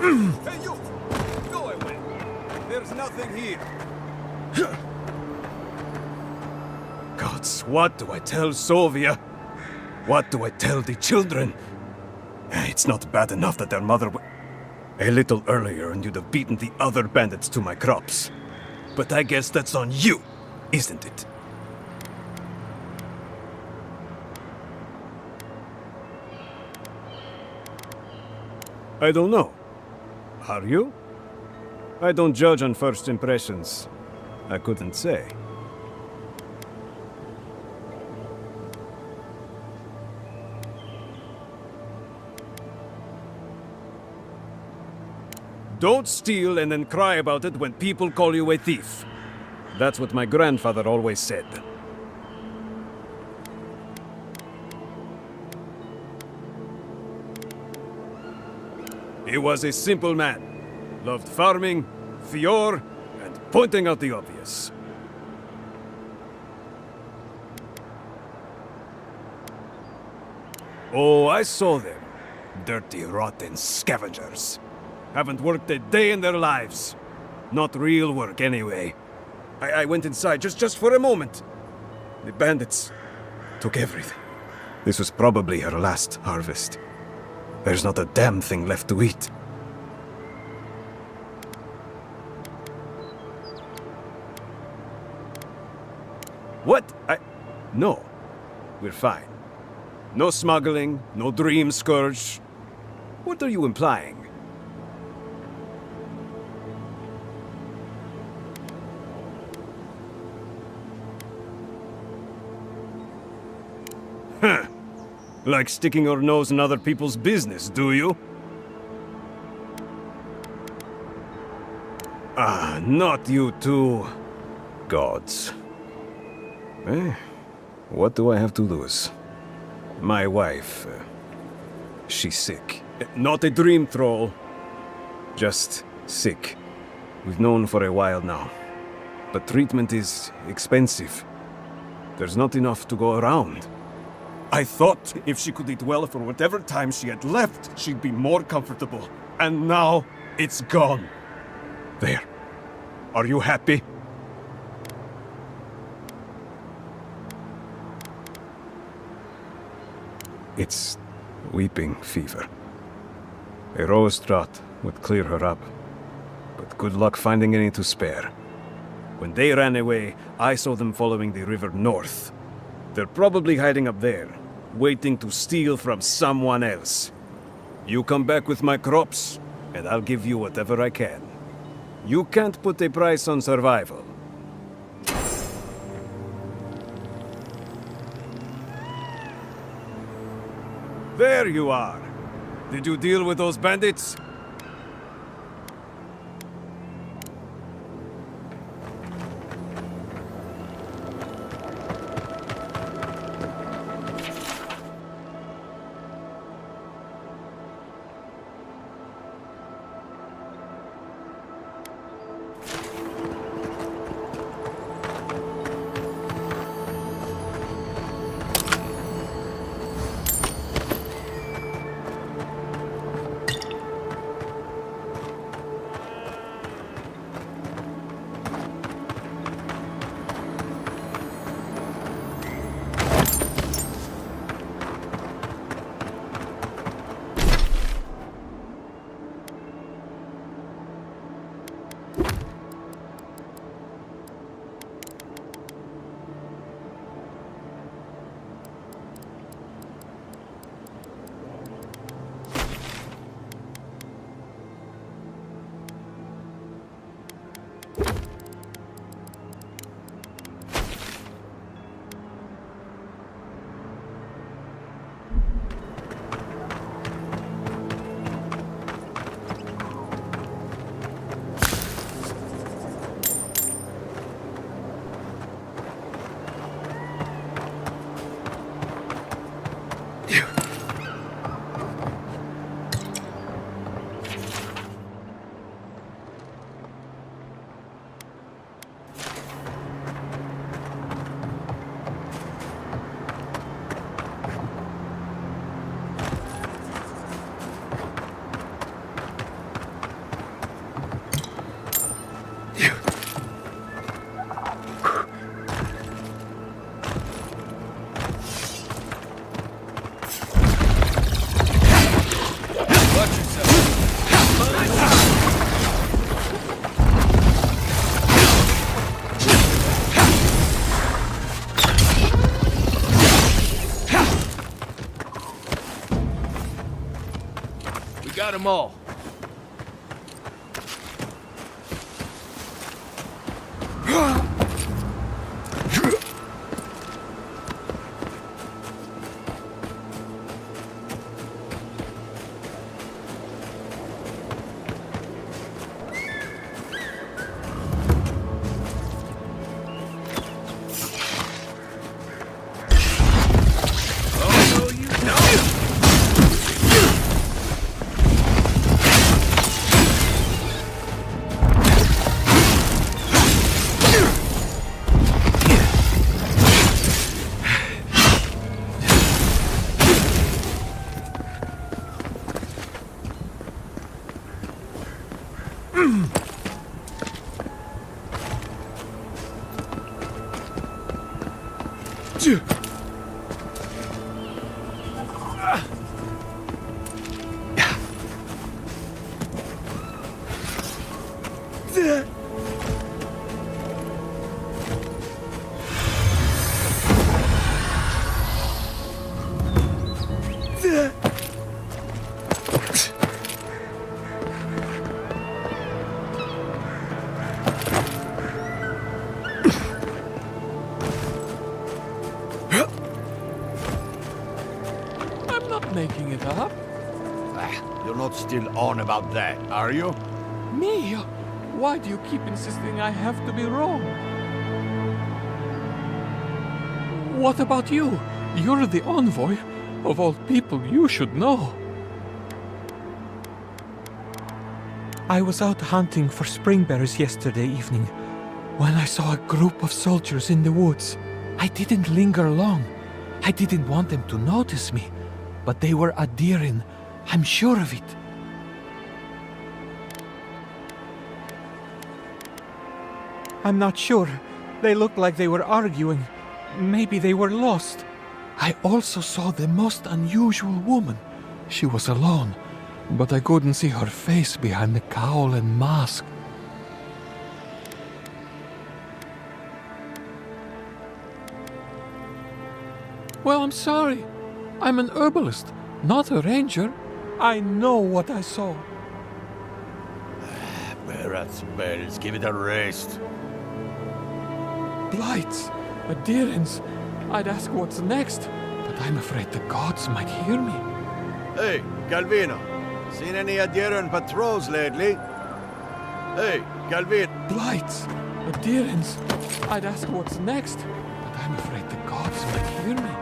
Speaker 19: Hey, you! Go away! There's nothing here!
Speaker 7: Gods, what do I tell Sovia? What do I tell the children? It's not bad enough that their mother a little earlier and you'd have beaten the other bandits to my crops. But I guess that's on you, isn't it? I don't know. Are you? I don't judge on first impressions. I couldn't say. Don't steal and then cry about it when people call you a thief. That's what my grandfather always said. He was a simple man. Loved farming, Fior, and pointing out the obvious. Oh, I saw them. Dirty, rotten scavengers. Haven't worked a day in their lives. Not real work, anyway. I went inside just for a moment. The bandits took everything. This was probably her last harvest. There's not a damn thing left to eat. What? No. We're fine. No smuggling, no dream scourge. What are you implying? Huh. Like sticking your nose in other people's business, do you?
Speaker 20: Ah, not you too. Gods. Eh, what do I have to lose? My wife, she's sick. Not a dream troll, just sick. We've known for a while now. But treatment is expensive. There's not enough to go around. I thought if she could eat well for whatever time she had left, she'd be more comfortable. And now, it's gone. There. Are you happy? It's weeping fever. A rose draught would clear her up. But good luck finding any to spare. When they ran away, I saw them following the river north. They're probably hiding up there, waiting to steal from someone else. You come back with my crops, and I'll give you whatever I can. You can't put a price on survival. There you are. Did you deal with those bandits?
Speaker 8: Got them all.
Speaker 17: Making it up?
Speaker 19: You're not still on about that, are you?
Speaker 17: Me? Why do you keep insisting I have to be wrong? What about you? You're the envoy. Of all people, you should know. I was out hunting for spring berries yesterday evening when I saw a group of soldiers in the woods. I didn't linger long. I didn't want them to notice me, but they were adhering. I'm sure of it. I'm not sure. They looked like they were arguing. Maybe they were lost. I also saw the most unusual woman. She was alone, but I couldn't see her face behind the cowl and mask. Well, I'm sorry. I'm an herbalist, not a ranger. I know what I saw.
Speaker 19: Berat's bells, give it a rest.
Speaker 17: Blights, adherents. I'd ask what's next, but I'm afraid the gods might hear me.
Speaker 19: Hey, Calvino. Seen any adherent patrols lately? Hey, Calvino.
Speaker 17: Blights, adherents. I'd ask what's next, but I'm afraid the gods might hear me.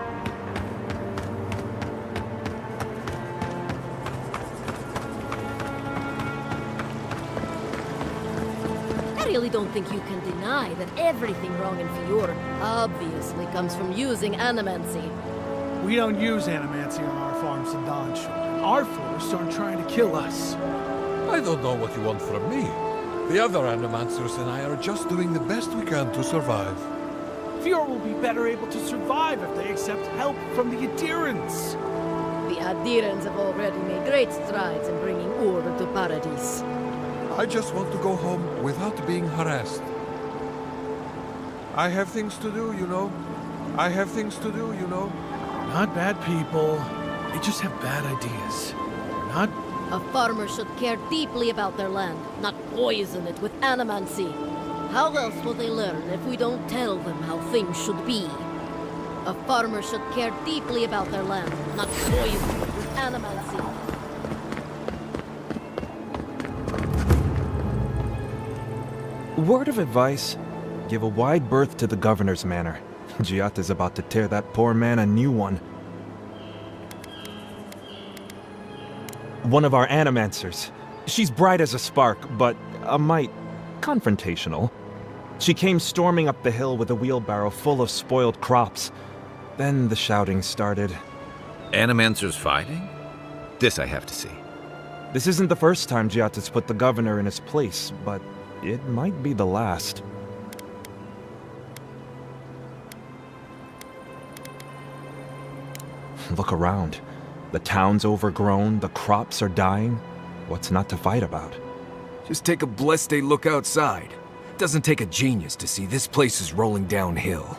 Speaker 21: I really don't think you can deny that everything wrong in Fior obviously comes from using animancy.
Speaker 22: We don't use animancy on our farms in Dawnshore. Our forests aren't trying to kill us.
Speaker 17: I don't know what you want from me. The other animancers and I are just doing the best we can to survive.
Speaker 22: Fior will be better able to survive if they accept help from the adherents.
Speaker 21: The adherents have already made great strides in bringing order to Paradise.
Speaker 17: I just want to go home without being harassed. I have things to do, you know. I have things to do, you know.
Speaker 22: Not bad people. They just have bad ideas. Not...
Speaker 21: A farmer should care deeply about their land, not poison it with animancy. How else will they learn if we don't tell them how things should be? A farmer should care deeply about their land, not poison it with animancy.
Speaker 23: Word of advice, give a wide berth to the governor's manor. Giatta's about to tear that poor man a new one. One of our animancers. She's bright as a spark, but a mite confrontational. She came storming up the hill with a wheelbarrow full of spoiled crops. Then the shouting started.
Speaker 3: Animancers fighting? This I have to see.
Speaker 23: This isn't the first time Giatta's put the governor in his place, but it might be the last. Look around. The town's overgrown, the crops are dying. What's not to fight about?
Speaker 2: Just take a blessed day look outside. Doesn't take a genius to see this place is rolling downhill.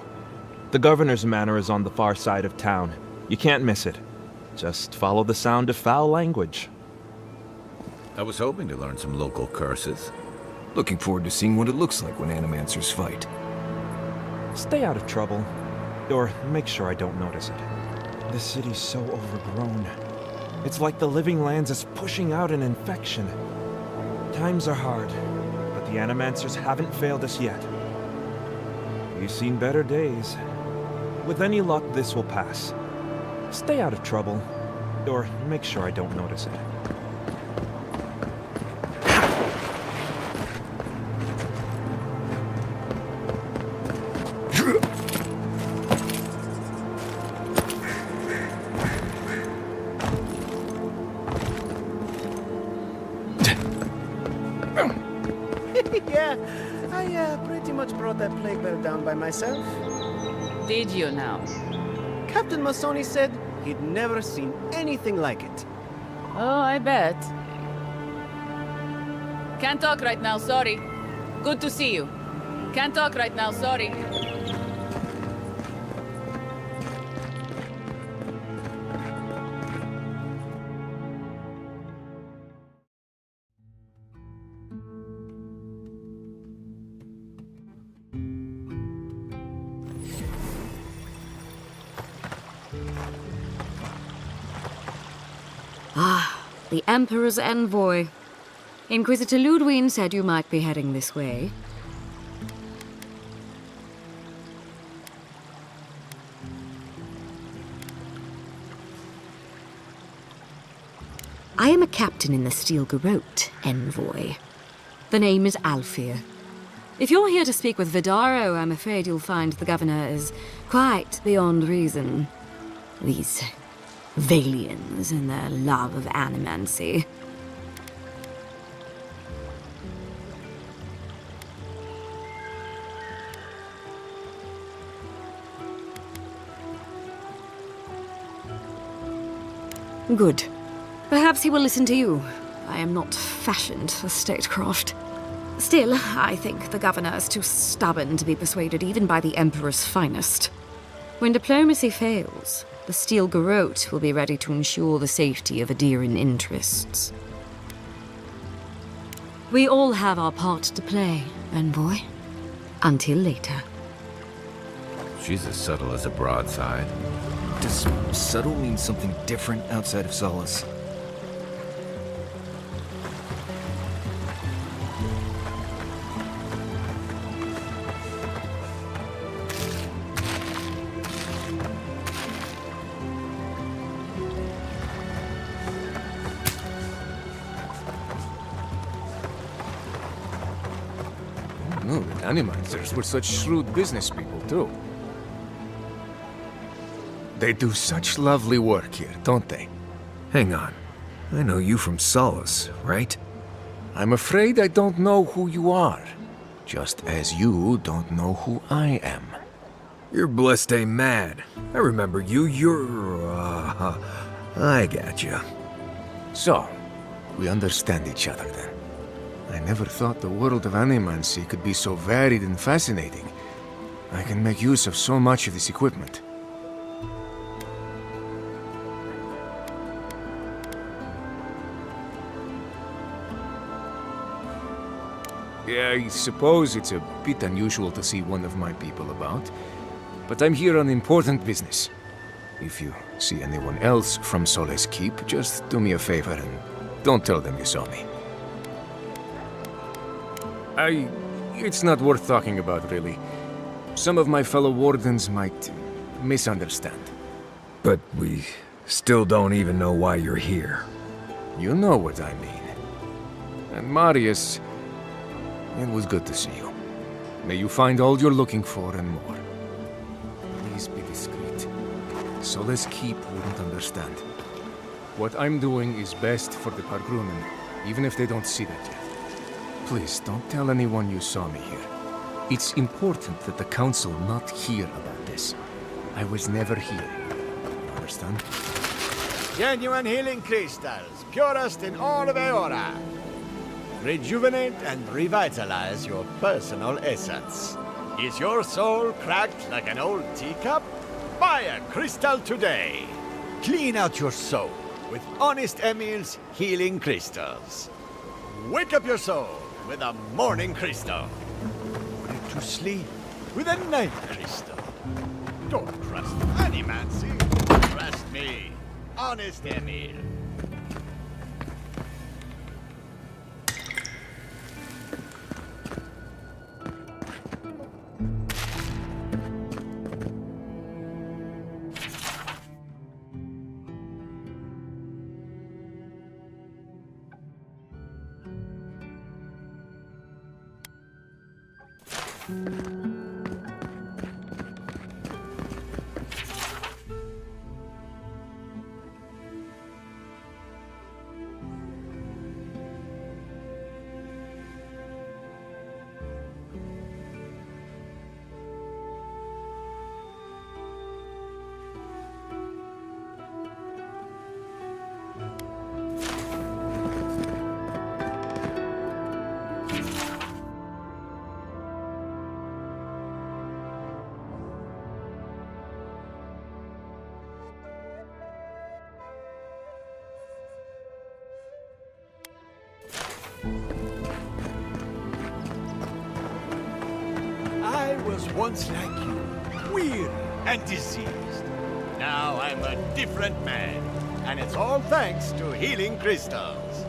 Speaker 23: The governor's manor is on the far side of town. You can't miss it. Just follow the sound of foul language.
Speaker 3: I was hoping to learn some local curses.
Speaker 2: Looking forward to seeing what it looks like when animancers fight.
Speaker 23: Stay out of trouble. Or make sure I don't notice it. This city's so overgrown. It's like the living lands is pushing out an infection. Times are hard, but the animancers haven't failed us yet. We've seen better days. With any luck, this will pass. Stay out of trouble. Or make sure I don't notice it.
Speaker 10: Yeah, I pretty much brought that plague bear down by myself.
Speaker 1: Did you now?
Speaker 10: Captain Masoni said he'd never seen anything like it.
Speaker 1: Oh, I bet. Can't talk right now, sorry. Good to see you. Can't talk right now, sorry.
Speaker 24: Ah, the Emperor's envoy.
Speaker 4: Inquisitor Ludwig said you might be heading this way. I am a captain in the Steel Garrote, envoy. The name is Alfir. If you're here to speak with Vidaro, I'm afraid you'll find the governor is quite beyond reason. These Valians and their love of animancy. Good. Perhaps he will listen to you. I am not fashioned for statecraft. Still, I think the governor is too stubborn to be persuaded even by the Emperor's finest. When diplomacy fails, the Steel Garrote will be ready to ensure the safety of Adiran interests. We all have our part to play, envoy. Until later.
Speaker 3: She's as subtle as a broadside.
Speaker 2: Does subtle mean something different outside of Solace?
Speaker 8: No, the Animancers were such shrewd business people, too. They do such lovely work here, don't they?
Speaker 2: Hang on. I know you from Solace, right?
Speaker 8: I'm afraid I don't know who you are. Just as you don't know who I am.
Speaker 2: You're Blessed Mad. I remember you. I gotcha.
Speaker 8: So, we understand each other then. I never thought the world of animancy could be so varied and fascinating. I can make use of so much of this equipment. Yeah, I suppose it's a bit unusual to see one of my people about, but I'm here on important business. If you see anyone else from Solace Keep, just do me a favor and don't tell them you saw me. It's not worth talking about, really. Some of my fellow wardens might misunderstand.
Speaker 2: But we still don't even know why you're here.
Speaker 8: You know what I mean. And Marius, it was good to see you. May you find all you're looking for and more. Please be discreet. Solace Keep wouldn't understand. What I'm doing is best for the Pargrunen, even if they don't see that yet. Please, don't tell anyone you saw me here. It's important that the Council not hear about this. I was never here. Understand?
Speaker 19: Genuine healing crystals, purest in all of Eora. Rejuvenate and revitalize your personal essence. Is your soul cracked like an old teacup? Buy a crystal today. Clean out your soul with Honest Emil's healing crystals. Wake up your soul with a morning crystal. Put it to sleep with a night crystal. Don't trust Animancy. Trust me, Honest Emil. I was once like you, weary and diseased. Now I'm a different man, and it's all thanks to healing crystals.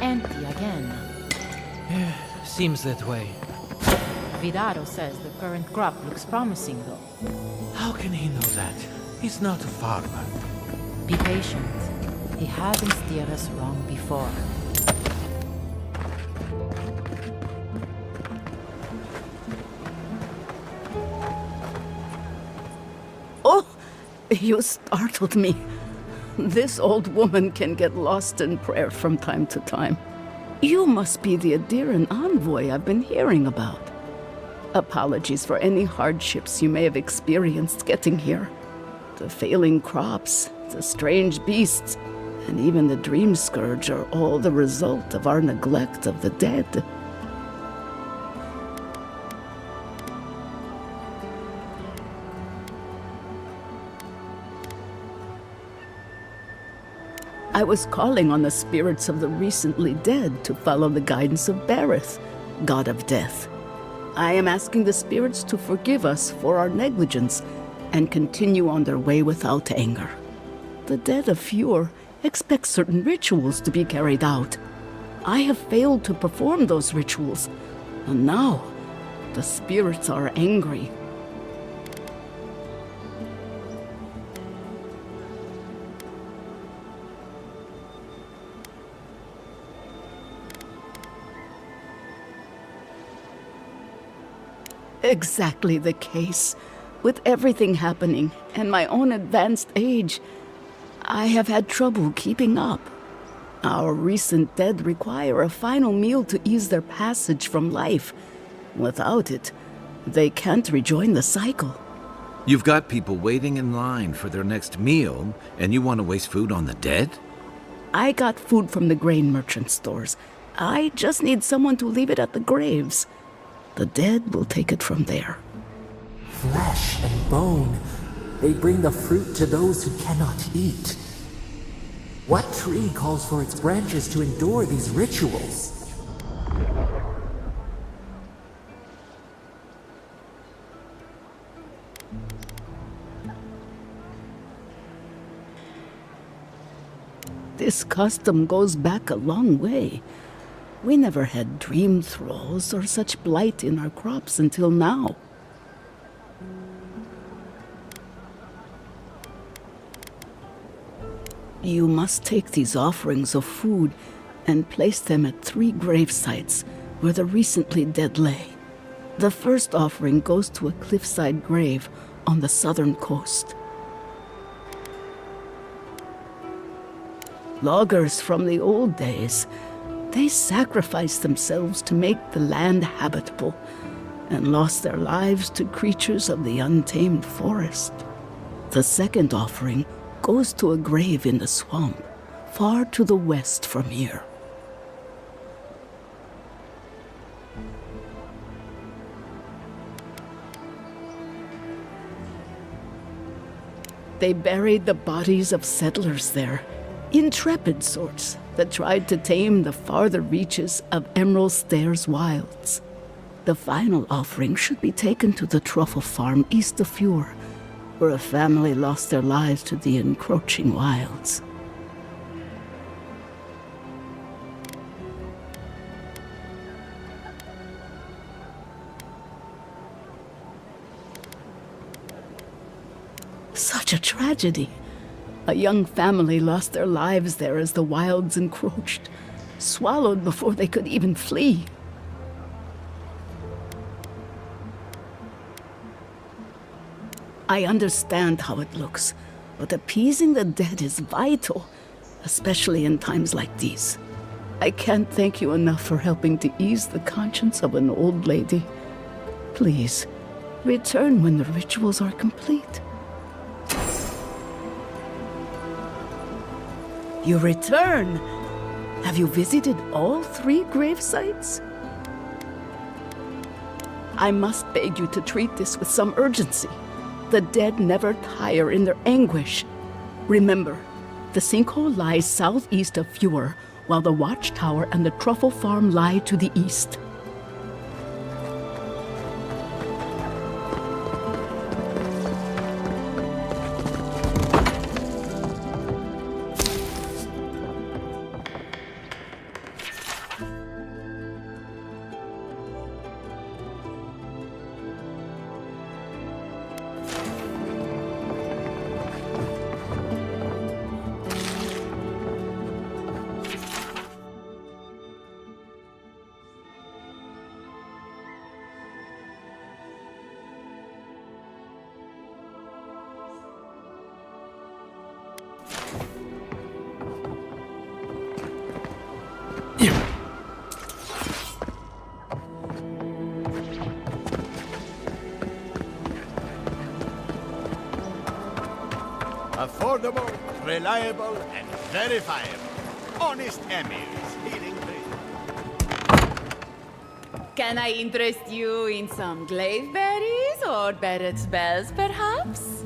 Speaker 14: empty again.
Speaker 8: Seems that way.
Speaker 14: Vidaro says the current crop looks promising, though.
Speaker 17: How can he know that? He's not a farmer.
Speaker 14: Be patient. He hasn't steered us wrong before.
Speaker 9: Oh, you startled me. This old woman can get lost in prayer from time to time. You must be the Adiran envoy I've been hearing about. Apologies for any hardships you may have experienced getting here. The failing crops, the strange beasts, and even the dream scourge are all the result of our neglect of the dead. I was calling on the spirits of the recently dead to follow the guidance of Bareth, god of death. I am asking the spirits to forgive us for our negligence and continue on their way without anger. The dead of Fjord expect certain rituals to be carried out. I have failed to perform those rituals, and now the spirits are angry. Exactly the case. With everything happening and my own advanced age, I have had trouble keeping up. Our recent dead require a final meal to ease their passage from life. Without it, they can't rejoin the cycle.
Speaker 3: You've got people waiting in line for their next meal, and you want to waste food on the dead?
Speaker 9: I got food from the grain merchant stores. I just need someone to leave it at the graves. The dead will take it from there.
Speaker 5: Flesh and bone, they bring the fruit to those who cannot eat. What tree calls for its branches to endure these rituals?
Speaker 9: This custom goes back a long way. We never had dream thralls or such blight in our crops until now. You must take these offerings of food and place them at 3 grave sites where the recently dead lay. The first offering goes to a cliffside grave on the southern coast. Loggers from the old days, they sacrificed themselves to make the land habitable and lost their lives to creatures of the untamed forest. The second offering goes to a grave in the swamp, far to the west from here. They buried the bodies of settlers there, intrepid sorts that tried to tame the farther reaches of Emerald Stairs wilds. The final offering should be taken to the truffle farm east of Fjord, where a family lost their lives to the encroaching wilds. Such a tragedy. A young family lost their lives there as the wilds encroached, swallowed before they could even flee. I understand how it looks, but appeasing the dead is vital, especially in times like these. I can't thank you enough for helping to ease the conscience of an old lady. Please, return when the rituals are complete. You return? Have you visited all 3 grave sites? I must beg you to treat this with some urgency. The dead never tire in their anguish. Remember, the sinkhole lies southeast of Fjord, while the watchtower and the truffle farm lie to the east.
Speaker 19: Affordable, reliable, and verifiable. Honest Emmys, healing trade.
Speaker 11: Can I interest you in some glaveberries or Barrett's bells, perhaps?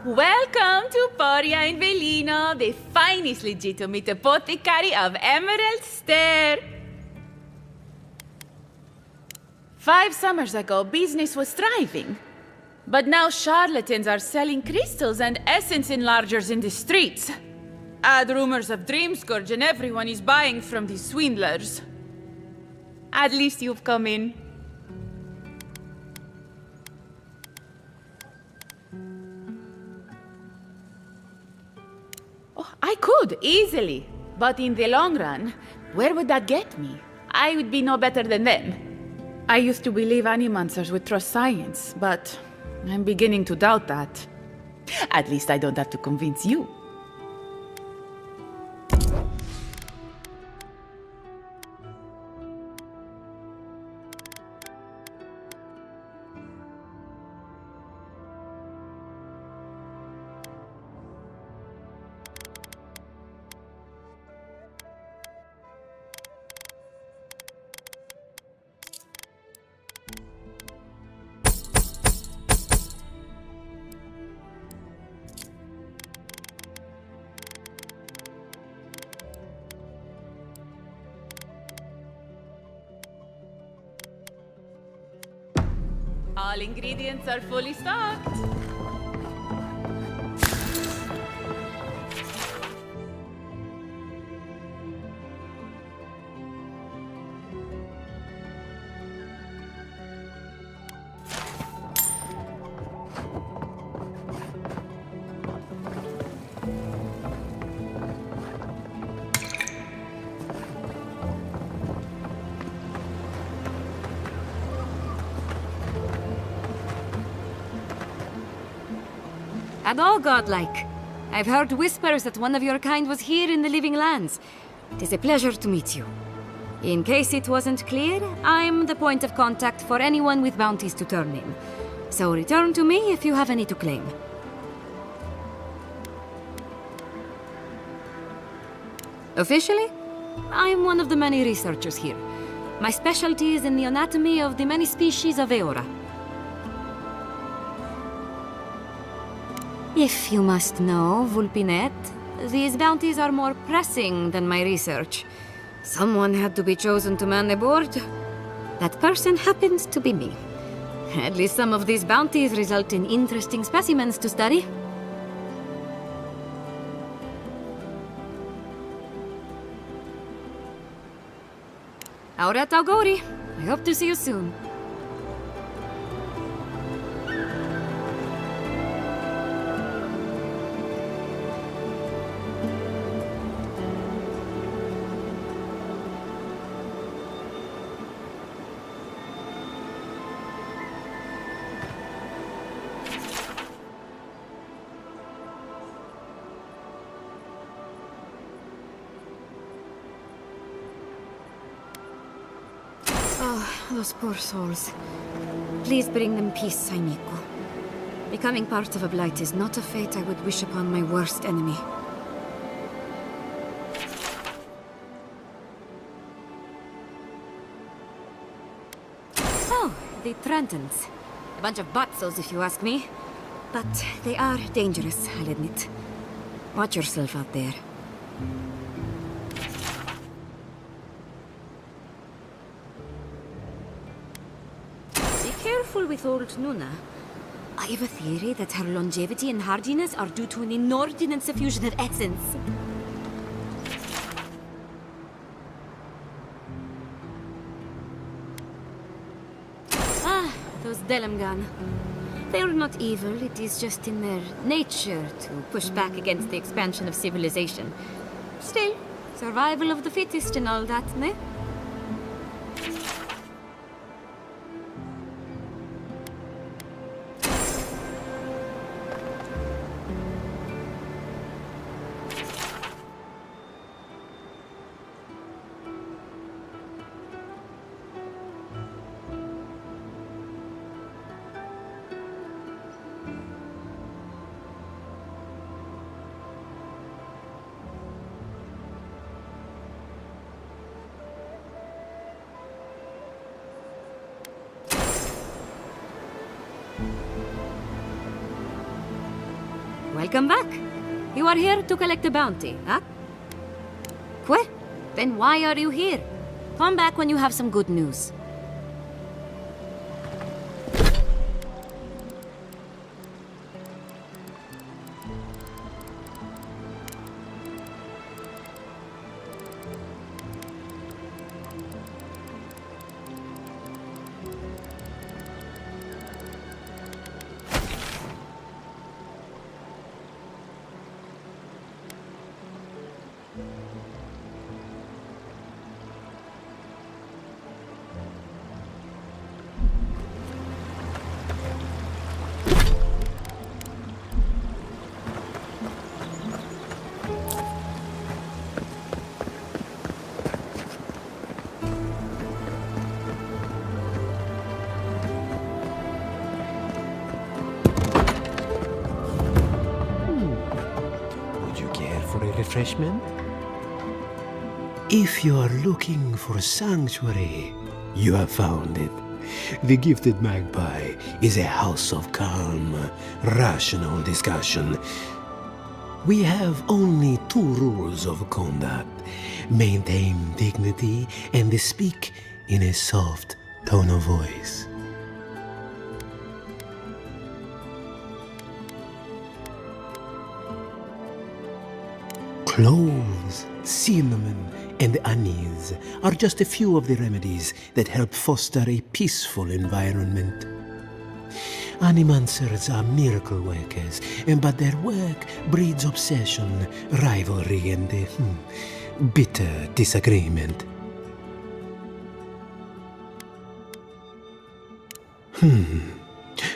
Speaker 11: Welcome to Poria in Velino, the finest legitimate apothecary of Emerald Stair. 5 summers ago, business was thriving. But now charlatans are selling crystals and essence enlargers in the streets. Add rumors of Dreamscourge and everyone is buying from these swindlers. At least you've come in. Oh, I could, easily. But in the long run, where would that get me? I would be no better than them. I used to believe animancers would trust science, but I'm beginning to doubt that. At least I don't have to convince you. All ingredients are fully stocked.
Speaker 18: And all godlike. I've heard whispers that one of your kind was here in the Living Lands. It is a pleasure to meet you. In case it wasn't clear, I'm the point of contact for anyone with bounties to turn in. So return to me if you have any to claim. Officially, I'm one of the many researchers here. My specialty is in the anatomy of the many species of Eora. If you must know, Vulpinet, these bounties are more pressing than my research. Someone had to be chosen to man the board. That person happens to be me. At least some of these bounties result in interesting specimens to study. Auret Auguri. I hope to see you soon. Those poor souls. Please bring them peace, Saimiko. Becoming part of a blight is not a fate I would wish upon my worst enemy. Oh, the Trentons. A bunch of butzos, if you ask me. But they are dangerous, I'll admit. Watch yourself out there. Careful with old Nuna. I have a theory that her longevity and hardiness are due to an inordinate suffusion of essence. Ah, those Delamgan. They're not evil, it is just in their nature to push back against the expansion of civilization. Still, survival of the fittest and all that, ne? Welcome back. You are here to collect a bounty, huh? Well, then why are you here? Come back when you have some good news.
Speaker 6: For a refreshment? If you are looking for sanctuary, you have found it. The Gifted Magpie is a house of calm, rational discussion. We have only 2 rules of conduct: maintain dignity and speak in a soft tone of voice. Cloves, cinnamon, and anise are just a few of the remedies that help foster a peaceful environment. Animancers are miracle workers, but their work breeds obsession, rivalry, and bitter disagreement.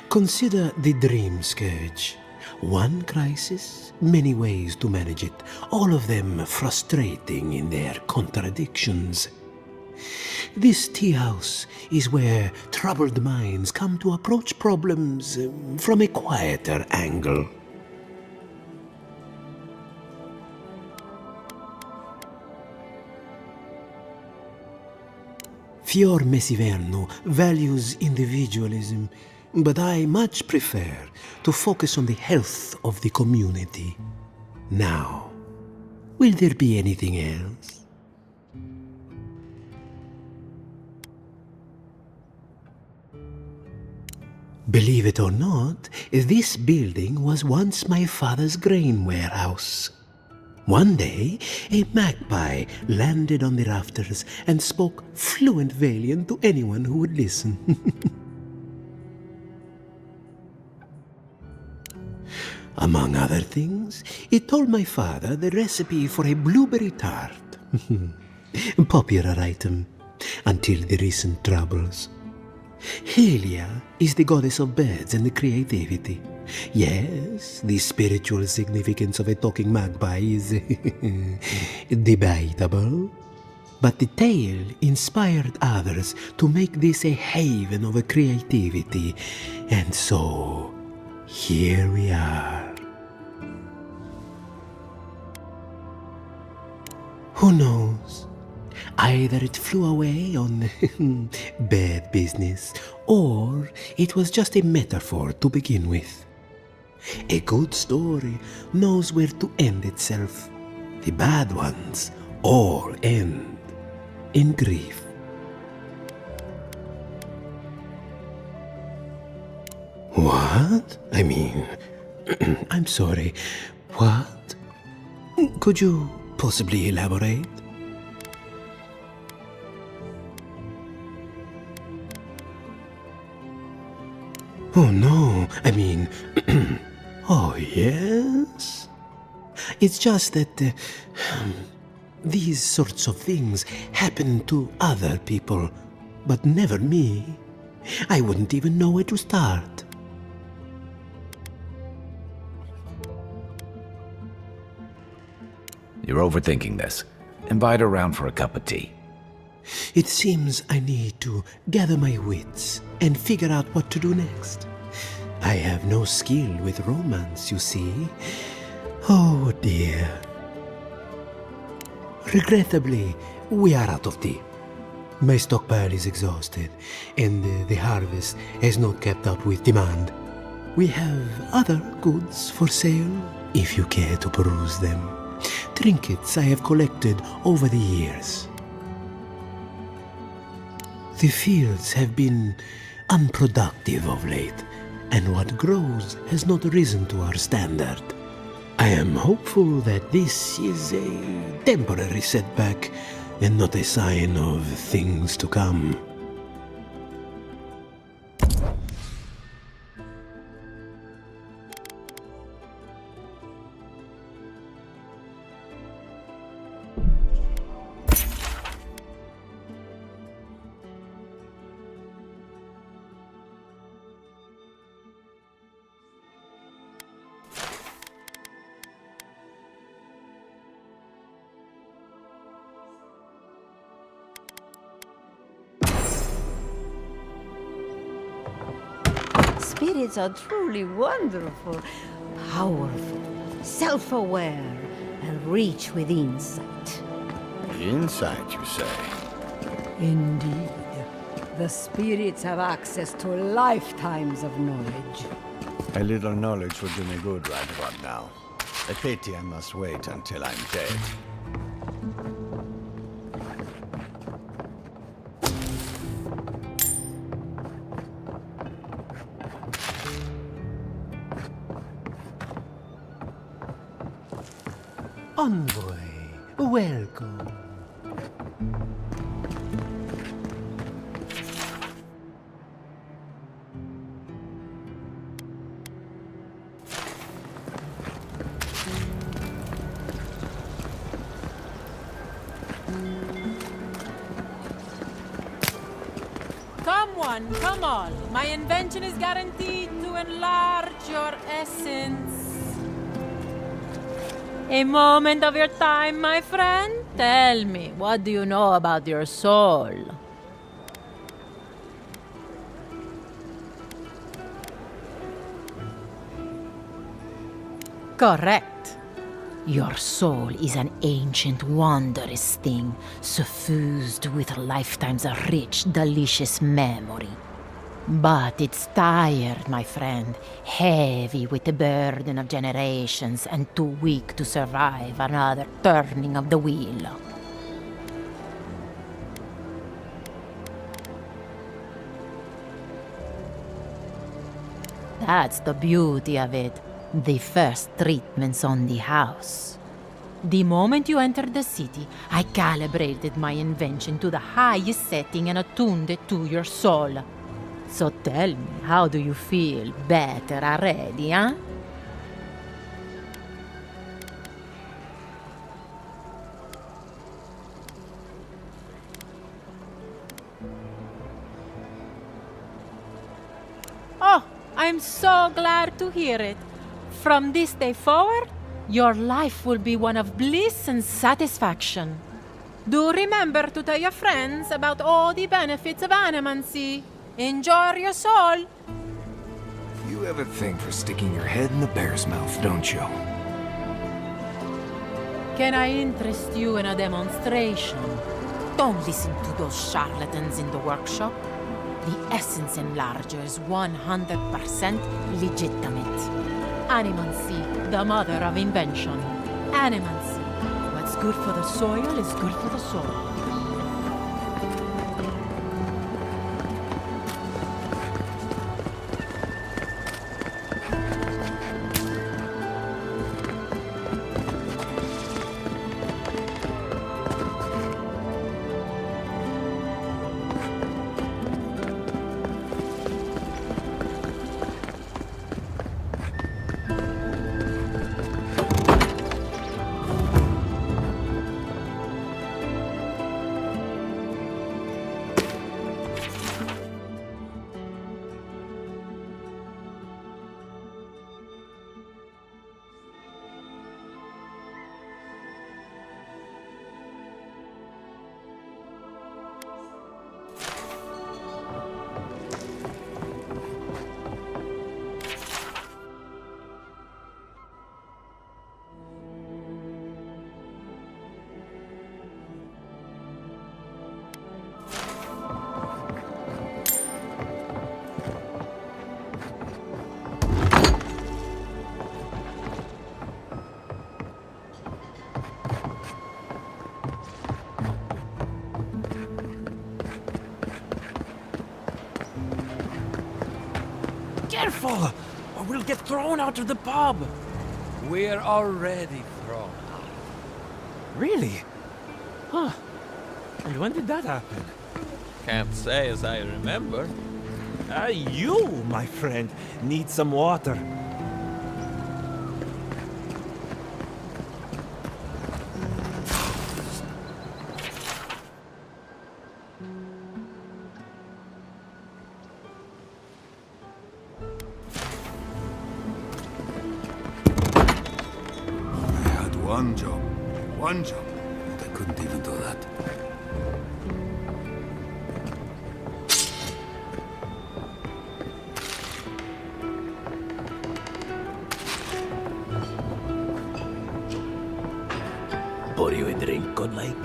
Speaker 6: Consider the Dream Scourge. One crisis, many ways to manage it, all of them frustrating in their contradictions. This tea house is where troubled minds come to approach problems from a quieter angle. Fior Mesiverno values individualism, but I much prefer to focus on the health of the community. Now, will there be anything else? Believe it or not, this building was once my father's grain warehouse. One day, a magpie landed on the rafters and spoke fluent Valian to anyone who would listen. Among other things, it told my father the recipe for a blueberry tart. Popular item until the recent troubles. Helia is the goddess of birds and creativity. Yes, the spiritual significance of a talking magpie is debatable. But the tale inspired others to make this a haven of creativity. And so, here we are. Who knows? Either it flew away on bad business, or it was just a metaphor to begin with. A good story knows where to end itself. The bad ones all end in grief. What? I mean, I'm sorry. What? Could you possibly elaborate? Oh no, I mean, oh yes? It's just that these sorts of things happen to other people, but never me. I wouldn't even know where to start.
Speaker 3: You're overthinking this. Invite her around for a cup of tea.
Speaker 6: It seems I need to gather my wits and figure out what to do next. I have no skill with romance, you see. Oh dear. Regrettably, we are out of tea. My stockpile is exhausted, and the harvest has not kept up with demand. We have other goods for sale, if you care to peruse them. Trinkets I have collected over the years. The fields have been unproductive of late, and what grows has not risen to our standard. I am hopeful that this is a temporary setback and not a sign of things to come.
Speaker 12: Spirits are truly wonderful, powerful, self-aware, and rich with insight.
Speaker 19: Insight, you say?
Speaker 12: Indeed. The spirits have access to lifetimes of knowledge.
Speaker 19: A little knowledge would do me good right about now. A pity I must wait until I'm dead.
Speaker 6: Envoy, welcome.
Speaker 14: Come all. My invention is guaranteed to enlarge your essence. A moment of your time, my friend. Tell me, what do you know about your soul? Correct. Your soul is an ancient, wondrous thing, suffused with lifetimes of rich, delicious memory. But it's tired, my friend, heavy with the burden of generations and too weak to survive another turning of the wheel. That's the beauty of it. The first treatments on the house. The moment you entered the city, I calibrated my invention to the highest setting and attuned it to your soul. So tell me, how do you feel? Better already, huh? Oh, I'm so glad to hear it. From this day forward, your life will be one of bliss and satisfaction. Do remember to tell your friends about all the benefits of animancy. Enjoy your soul.
Speaker 2: You have a thing for sticking your head in the bear's mouth, don't you?
Speaker 14: Can I interest you in a demonstration? Don't listen to those charlatans in the workshop. The essence enlarger is 100% legitimate. Animancy, the mother of invention. Animancy. What's good for the soil is good for the soul.
Speaker 3: careful, or we'll get thrown out of the pub.
Speaker 8: We're already thrown out.
Speaker 3: Really? Huh. And when did that happen?
Speaker 8: Can't say as I remember.
Speaker 3: You, my friend, need some water.
Speaker 13: One job, but I couldn't even do that.
Speaker 6: Pour you a drink, godlike?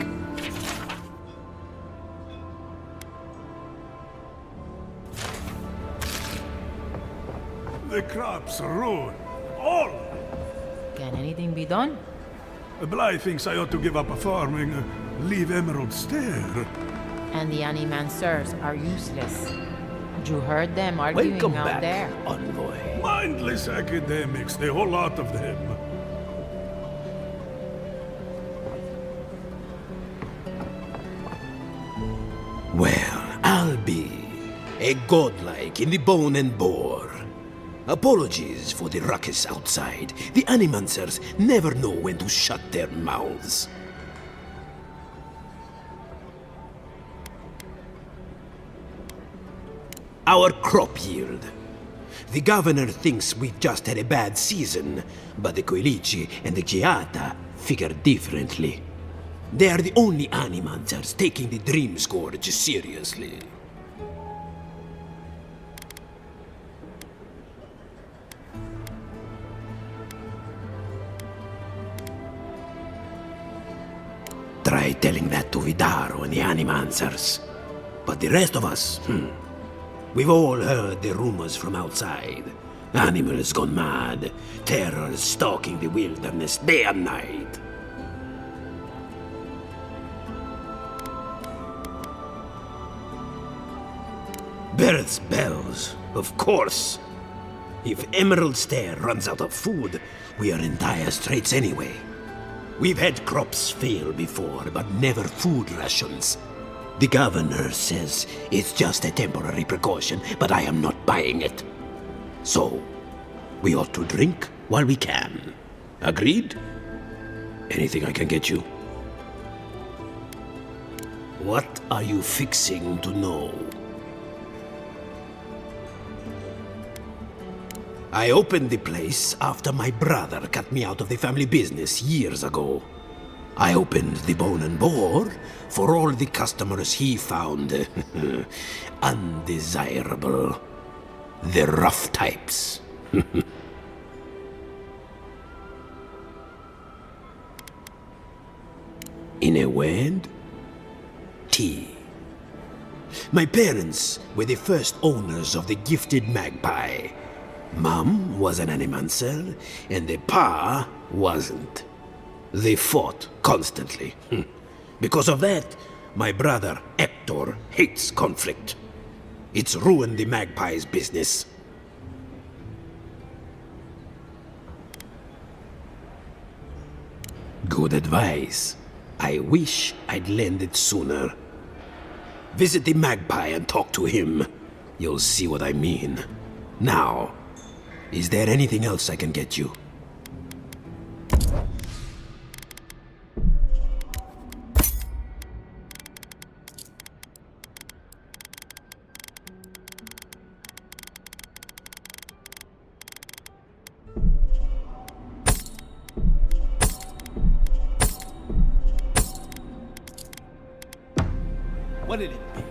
Speaker 13: The crops ruined. All!
Speaker 14: Can anything be done?
Speaker 13: Bly thinks I ought to give up farming, leave Emerald Stair.
Speaker 14: And the animancers are useless. You heard them arguing
Speaker 13: Welcome
Speaker 14: out
Speaker 13: back,
Speaker 14: there.
Speaker 6: Envoy.
Speaker 13: Mindless academics, the whole lot of them.
Speaker 6: Well, I'll be a godlike in the bone and bore. Apologies for the ruckus outside. The animancers never know when to shut their mouths. Our crop yield. The governor thinks we've just had a bad season, but the Koilichi and the Giata figure differently. They are the only animancers taking the Dream Scourge seriously. Try telling that to Vidaro and the Animancers. But the rest of us, we've all heard the rumors from outside. Animals gone mad, terror stalking the wilderness day and night. Birds' bells, of course. If Emerald Stair runs out of food, we are in dire straits anyway. We've had crops fail before, but never food rations. The governor says it's just a temporary precaution, but I am not buying it. So, we ought to drink while we can. Agreed? Anything I can get you? What are you fixing to know? I opened the place after my brother cut me out of the family business years ago. I opened the Bone and Boar for all the customers he found undesirable. The rough types. In a word, tea. My parents were the first owners of the gifted magpie. Mom was an animancer, and the pa wasn't. They fought constantly. Because of that, my brother Hector hates conflict. It's ruined the magpie's business. Good advice. I wish I'd learned it sooner. Visit the magpie and talk to him. You'll see what I mean. Now, is there anything else I can get you?
Speaker 10: What did it be?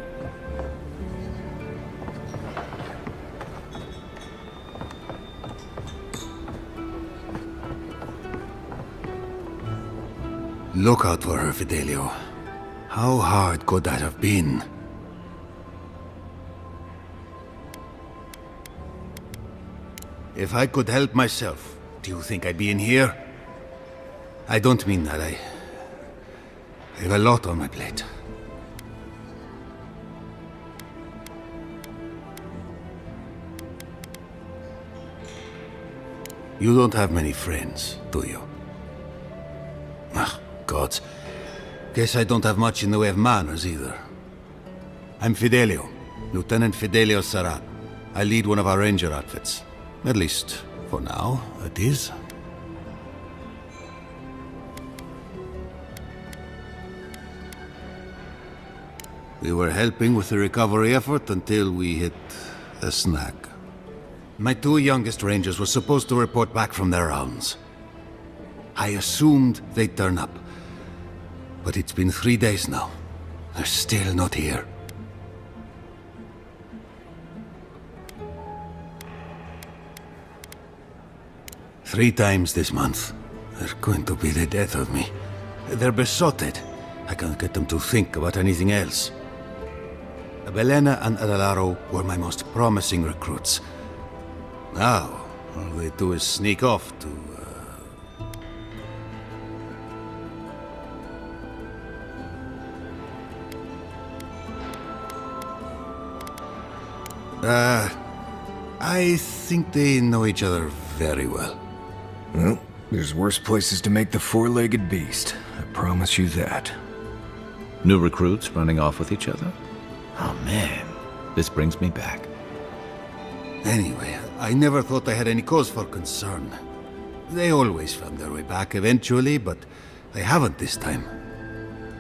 Speaker 13: Look out for her, Fidelio. How hard could that have been? If I could help myself, do you think I'd be in here? I don't mean that. I have a lot on my plate. You don't have many friends, do you? Ah, gods. Guess I don't have much in the way of manners either. I'm Fidelio, Lieutenant Fidelio Sarat. I lead one of our ranger outfits. At least, for now, it is. We were helping with the recovery effort until we hit a snag. My two youngest rangers were supposed to report back from their rounds. I assumed they'd turn up. But it's been 3 days now. They're still not here. Three times this month. They're going to be the death of me. They're besotted. I can't get them to think about anything else. Belena and Adelaro were my most promising recruits. Now, all they do is sneak off to... I think they know each other very well.
Speaker 2: Well, there's worse places to make the four-legged beast. I promise you that.
Speaker 3: New recruits running off with each other? Oh man, this brings me back.
Speaker 13: Anyway, I never thought I had any cause for concern. They always found their way back eventually, but they haven't this time.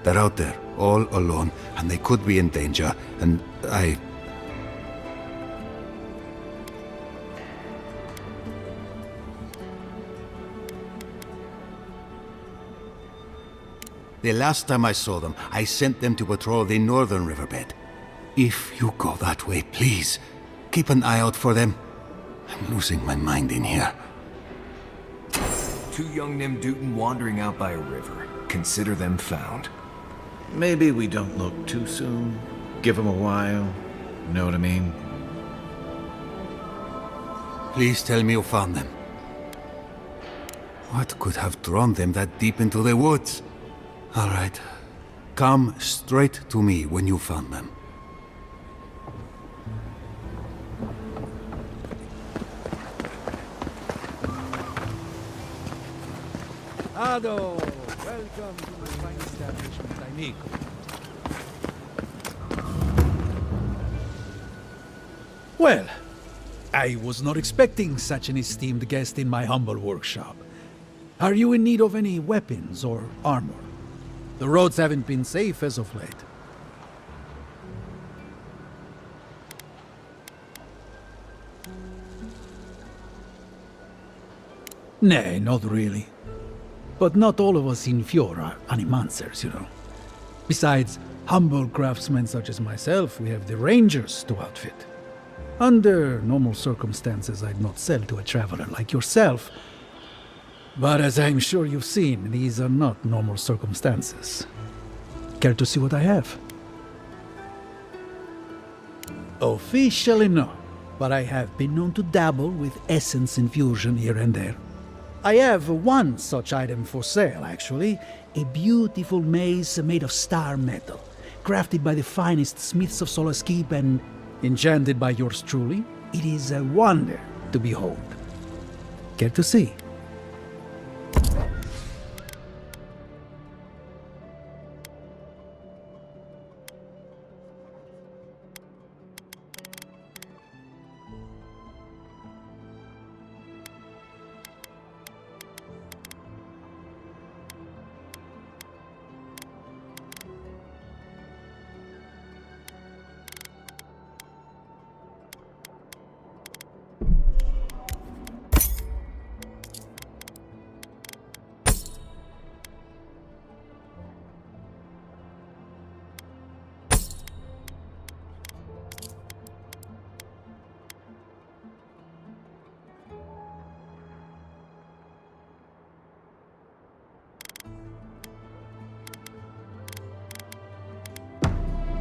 Speaker 13: They're out there, all alone, and they could be in danger, and The last time I saw them, I sent them to patrol the northern riverbed. If you go that way, please, keep an eye out for them. I'm losing my mind in here.
Speaker 2: Two young Nimdutin wandering out by a river. Consider them found.
Speaker 3: Maybe we don't look too soon. Give them a while. Know what I mean?
Speaker 13: Please tell me you found them. What could have drawn them that deep into the woods? All right. Come straight to me when you found them.
Speaker 22: Ado, welcome to my fine establishment, amigo. Well, I was not expecting such an esteemed guest in my humble workshop. Are you in need of any weapons or armor? The roads haven't been safe as of late. Nay, not really. But not all of us in Fjord are animancers, you know. Besides, humble craftsmen such as myself, we have the rangers to outfit. Under normal circumstances, I'd not sell to a traveler like yourself. But as I'm sure you've seen, these are not normal circumstances. Care to see what I have? Officially no, but I have been known to dabble with essence infusion here and there. I have one such item for sale, actually. A beautiful mace made of star metal, crafted by the finest smiths of Solace Keep and enchanted by yours truly. It is a wonder to behold. Care to see?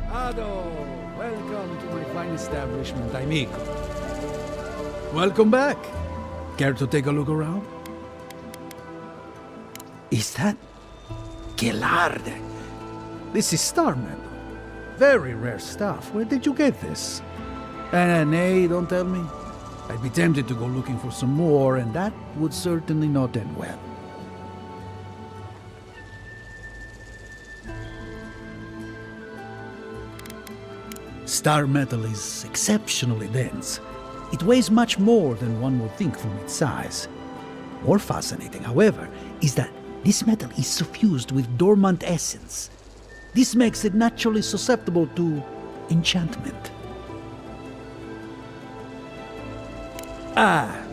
Speaker 22: Ado, welcome to my fine establishment, amigo. Welcome back. Care to take a look around? Is that Gelarde? This is star metal. Very rare stuff. Where did you get this? Nay, don't tell me. I'd be tempted to go looking for some more, and that would certainly not end well. Star metal is exceptionally dense. It weighs much more than one would think from its size. More fascinating, however, is that this metal is suffused with dormant essence. This makes it naturally susceptible to enchantment.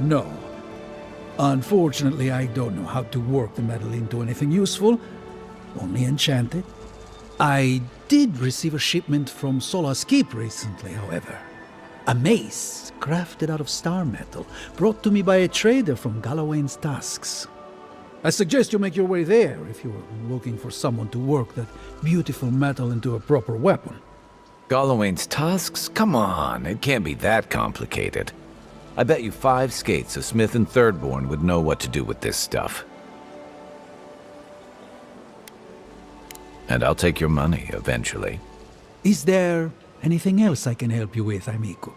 Speaker 22: No. Unfortunately, I don't know how to work the metal into anything useful, only enchant it. I did receive a shipment from Solace Keep recently, however. A mace crafted out of star metal, brought to me by a trader from Gallowayne's Tusks. I suggest you make your way there if you're looking for someone to work that beautiful metal into a proper weapon.
Speaker 3: Gallowayne's Tusks? Come on, it can't be that complicated. I bet you 5 skates a Smith and Thirdborn would know what to do with this stuff. And I'll take your money eventually.
Speaker 22: Is there anything else I can help you with, amico?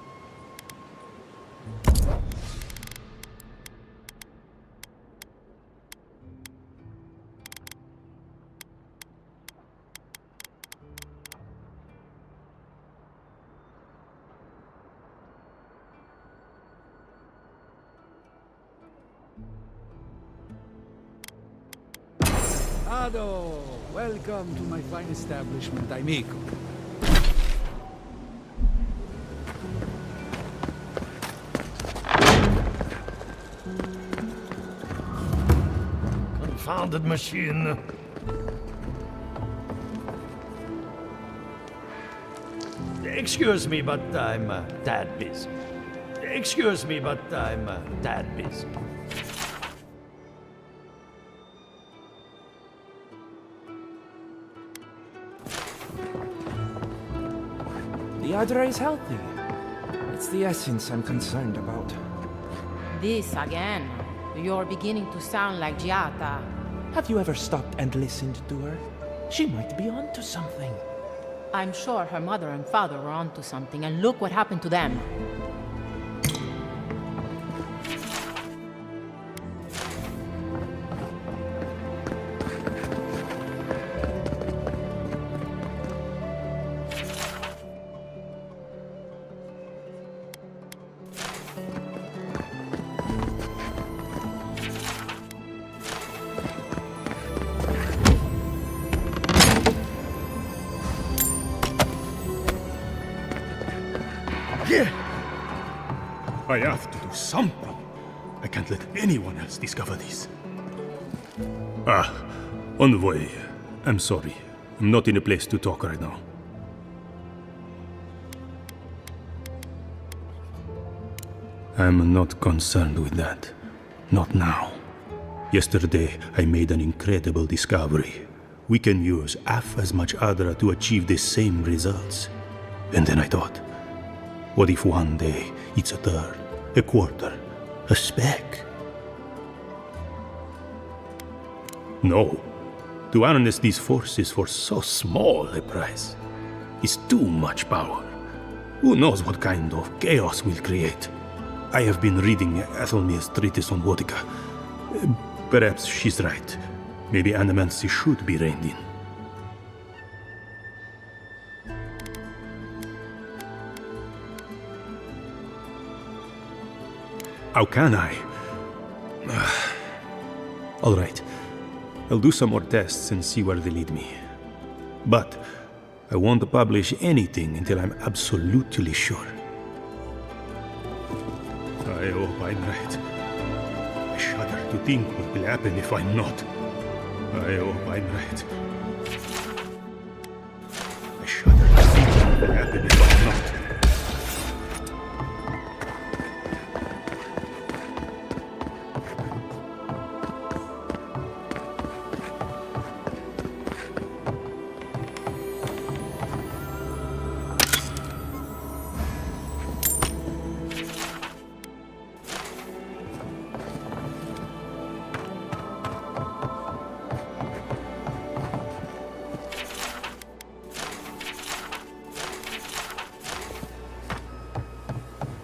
Speaker 22: Ado, welcome to my fine establishment, amico.
Speaker 7: Confounded machine. Excuse me, but I'm tad busy. Excuse me, but I'm tad busy.
Speaker 8: The Adra is healthy. It's the essence I'm concerned about.
Speaker 14: This again. You're beginning to sound like Giata.
Speaker 8: Have you ever stopped and listened to her? She might be onto something.
Speaker 14: I'm sure her mother and father were onto something, and look what happened to them.
Speaker 6: I have to do something. I can't let anyone else discover this. Envoy. I'm sorry. I'm not in a place to talk right now. I'm not concerned with that. Not now. Yesterday, I made an incredible discovery. We can use half as much Adra to achieve the same results. And then I thought, what if one day it's a third, a quarter, a speck? No. To harness these forces for so small a price is too much power. Who knows what kind of chaos we'll create? I have been reading Athelmir's treatise on Wotica. Perhaps she's right. Maybe animancy should be reined in. How can I? All right. I'll do some more tests and see where they lead me. But I won't publish anything until I'm absolutely sure. I hope I'm right. I shudder to think what will happen if I'm not. I hope I'm right. I shudder to think what will happen if I'm not.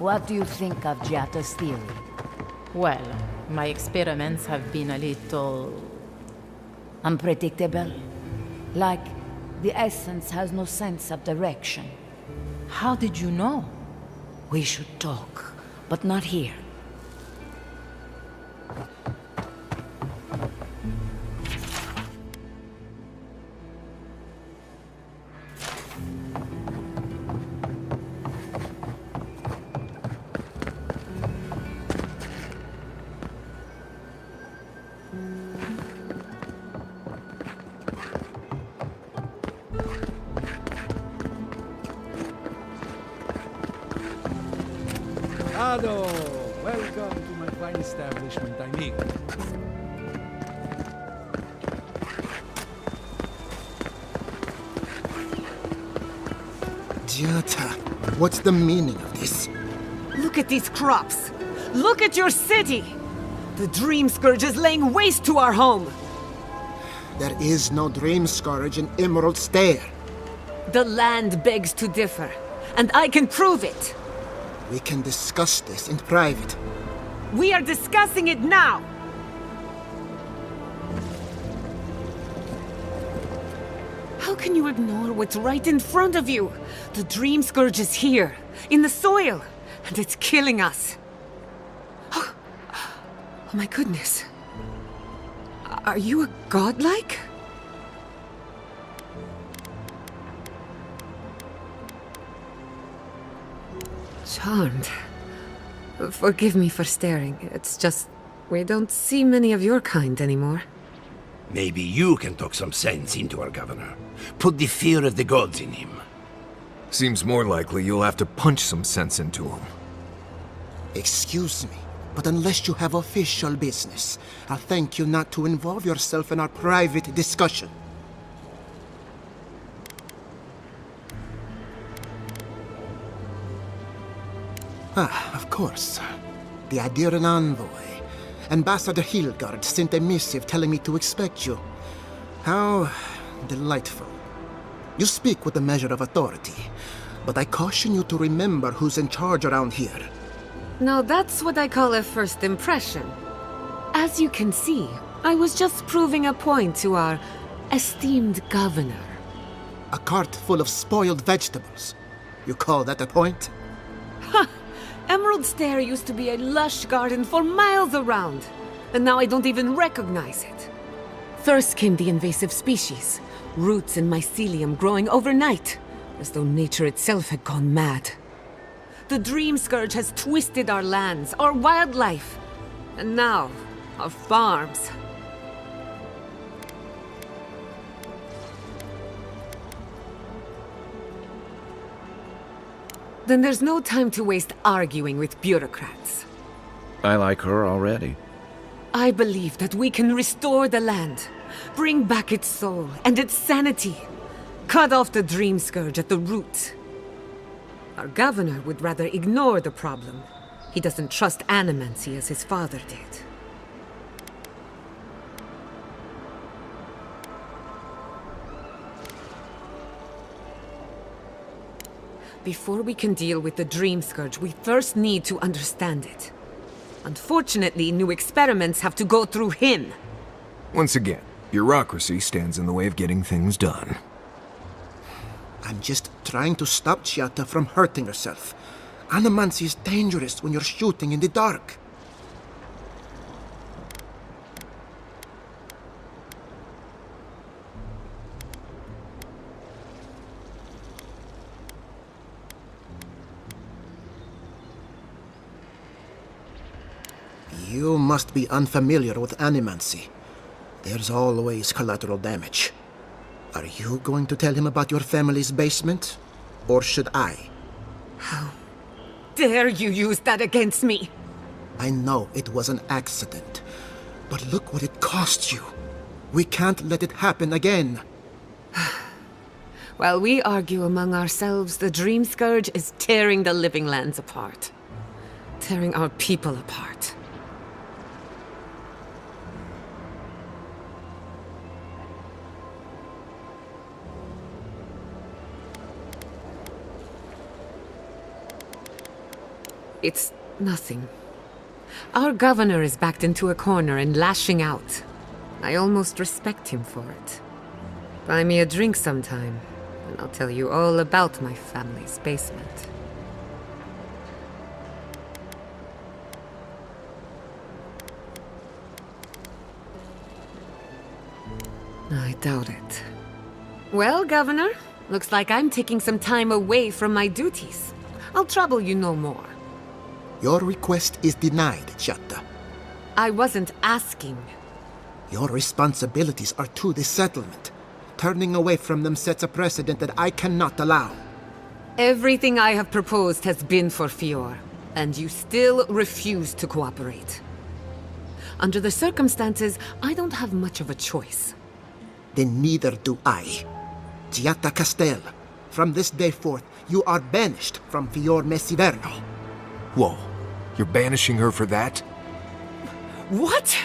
Speaker 14: What do you think of Giatta's theory?
Speaker 15: Well, my experiments have been a little...
Speaker 14: unpredictable. Like, the essence has no sense of direction.
Speaker 15: How did you know?
Speaker 14: We should talk, but not here.
Speaker 22: Ado! Welcome to my fine establishment, I mean.
Speaker 16: Giatta, what's the meaning of this?
Speaker 20: Look at these crops! Look at your city! The Dream Scourge is laying waste to our home!
Speaker 16: There is no Dream Scourge in Emerald Stair.
Speaker 20: The land begs to differ, and I can prove it!
Speaker 16: We can discuss this in private.
Speaker 20: We are discussing it now! How can you ignore what's right in front of you? The Dream Scourge is here, in the soil, and it's killing us. Oh my goodness. Are you a godlike? Charmed. Forgive me for staring. It's just, we don't see many of your kind anymore.
Speaker 24: Maybe you can talk some sense into our governor. Put the fear of the gods in him.
Speaker 2: Seems more likely you'll have to punch some sense into him.
Speaker 16: Excuse me, but unless you have official business, I'll thank you not to involve yourself in our private discussion. Of course. The Adiran envoy. Ambassador Hilgard sent a missive telling me to expect you. How delightful. You speak with a measure of authority, but I caution you to remember who's in charge around here.
Speaker 20: Now that's what I call a first impression. As you can see, I was just proving a point to our esteemed governor.
Speaker 16: A cart full of spoiled vegetables. You call that a point?
Speaker 20: Ha! Emerald Stair used to be a lush garden for miles around, and now I don't even recognize it. First came the invasive species, roots and mycelium growing overnight, as though nature itself had gone mad. The Dream Scourge has twisted our lands, our wildlife, and now, our farms. Then there's no time to waste arguing with bureaucrats.
Speaker 3: I like her already.
Speaker 20: I believe that we can restore the land, bring back its soul and its sanity, cut off the Dream Scourge at the root. Our governor would rather ignore the problem. He doesn't trust animancy as his father did. Before we can deal with the Dream Scourge, we first need to understand it. Unfortunately, new experiments have to go through him.
Speaker 2: Once again, bureaucracy stands in the way of getting things done.
Speaker 16: I'm just trying to stop Giatta from hurting herself. Animancy is dangerous when you're shooting in the dark. You must be unfamiliar with animancy. There's always collateral damage. Are you going to tell him about your family's basement? Or should I?
Speaker 20: How dare you use that against me?
Speaker 16: I know it was an accident, but look what it cost you. We can't let it happen again.
Speaker 20: While we argue among ourselves, the Dream Scourge is tearing the living lands apart. Tearing our people apart. It's nothing. Our governor is backed into a corner and lashing out. I almost respect him for it. Buy me a drink sometime, and I'll tell you all about my family's basement. I doubt it. Well, Governor, looks like I'm taking some time away from my duties. I'll trouble you no more.
Speaker 16: Your request is denied, Chatta.
Speaker 20: I wasn't asking.
Speaker 16: Your responsibilities are to the settlement. Turning away from them sets a precedent that I cannot allow.
Speaker 20: Everything I have proposed has been for Fior, and you still refuse to cooperate. Under the circumstances, I don't have much of a choice.
Speaker 16: Then neither do I. Giatta Castel, from this day forth, you are banished from Fior Messiverno.
Speaker 2: Whoa, you're banishing her for that?
Speaker 20: What?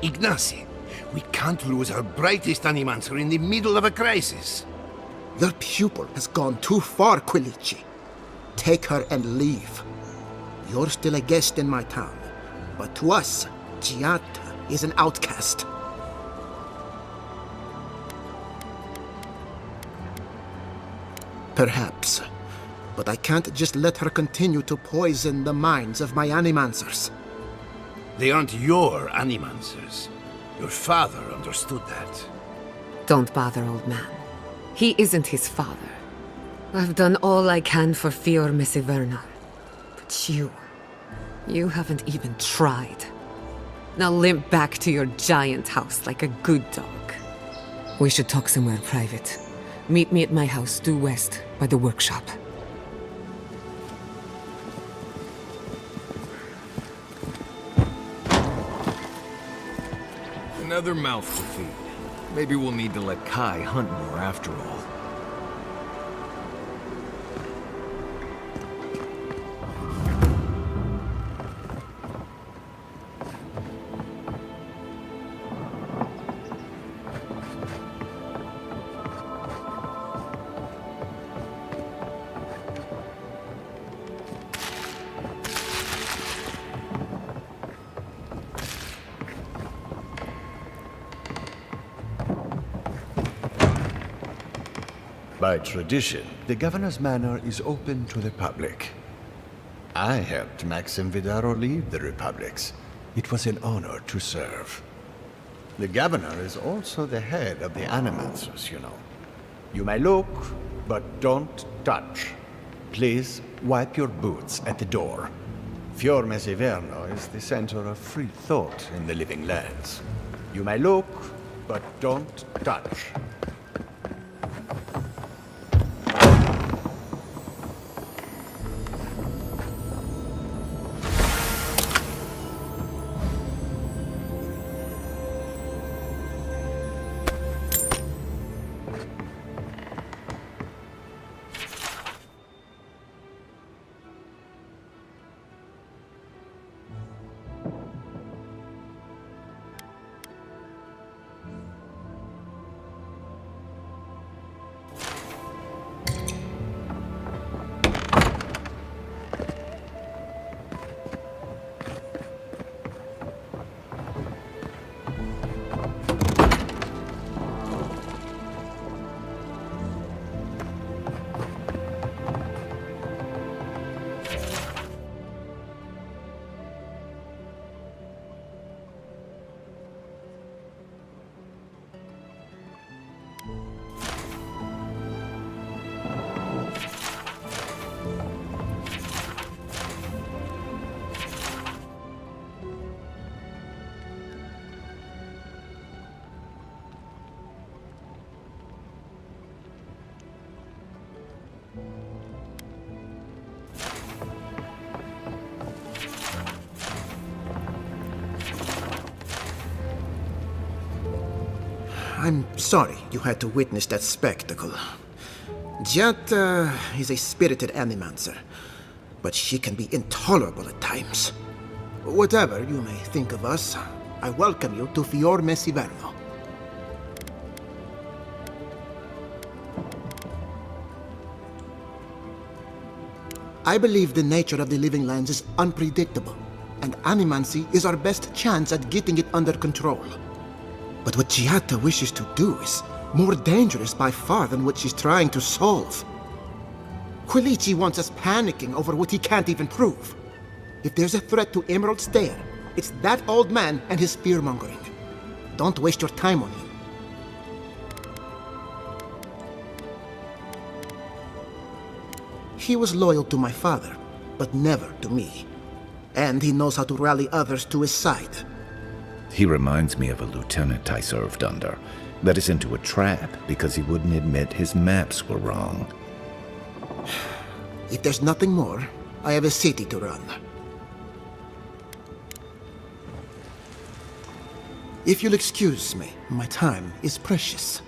Speaker 24: Ignacy, we can't lose our brightest animancer in the middle of a crisis.
Speaker 16: Your pupil has gone too far, Quilici. Take her and leave. You're still a guest in my town, but to us, Giatta is an outcast. Perhaps, but I can't just let her continue to poison the minds of my animancers.
Speaker 24: They aren't your animancers. Your father understood that.
Speaker 20: Don't bother, old man. He isn't his father. I've done all I can for Fior Messiverno. But you haven't even tried. Now limp back to your giant house like a good dog. We should talk somewhere private. Meet me at my house due west by the workshop.
Speaker 2: Another mouth to feed. Maybe we'll need to let Kai hunt more after all.
Speaker 19: By tradition, the governor's manor is open to the public. I helped Maxim Vidaro lead the Republics. It was an honor to serve. The governor is also the head of the Animancers, you know. You may look, but don't touch. Please wipe your boots at the door. Fior Messiverno is the center of free thought in the Living Lands. You may look, but don't touch.
Speaker 16: I'm sorry you had to witness that spectacle. Giatta is a spirited animancer, but she can be intolerable at times. Whatever you may think of us, I welcome you to Fior Messiverno. I believe the nature of the living lands is unpredictable, and animancy is our best chance at getting it under control. But what Giata wishes to do is more dangerous by far than what she's trying to solve. Quilici wants us panicking over what he can't even prove. If there's a threat to Emerald Stair, it's that old man and his fear-mongering. Don't waste your time on him. He was loyal to my father, but never to me. And he knows how to rally others to his side.
Speaker 3: He reminds me of a lieutenant I served under. Led us into a trap because he wouldn't admit his maps were wrong.
Speaker 16: If there's nothing more, I have a city to run. If you'll excuse me, my time is precious.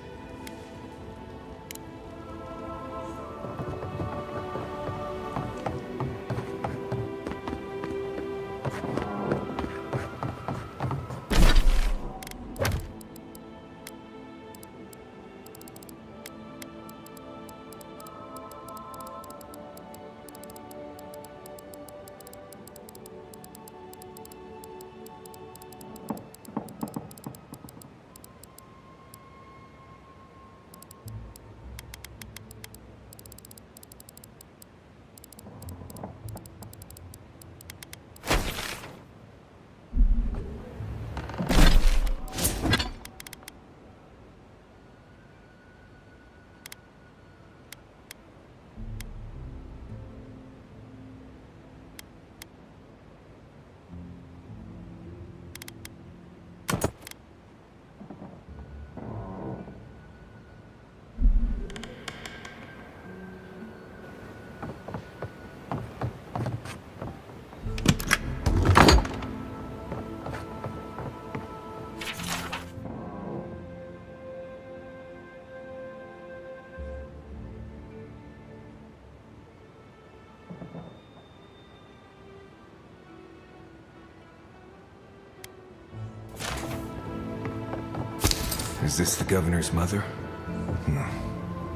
Speaker 2: Is this the governor's mother?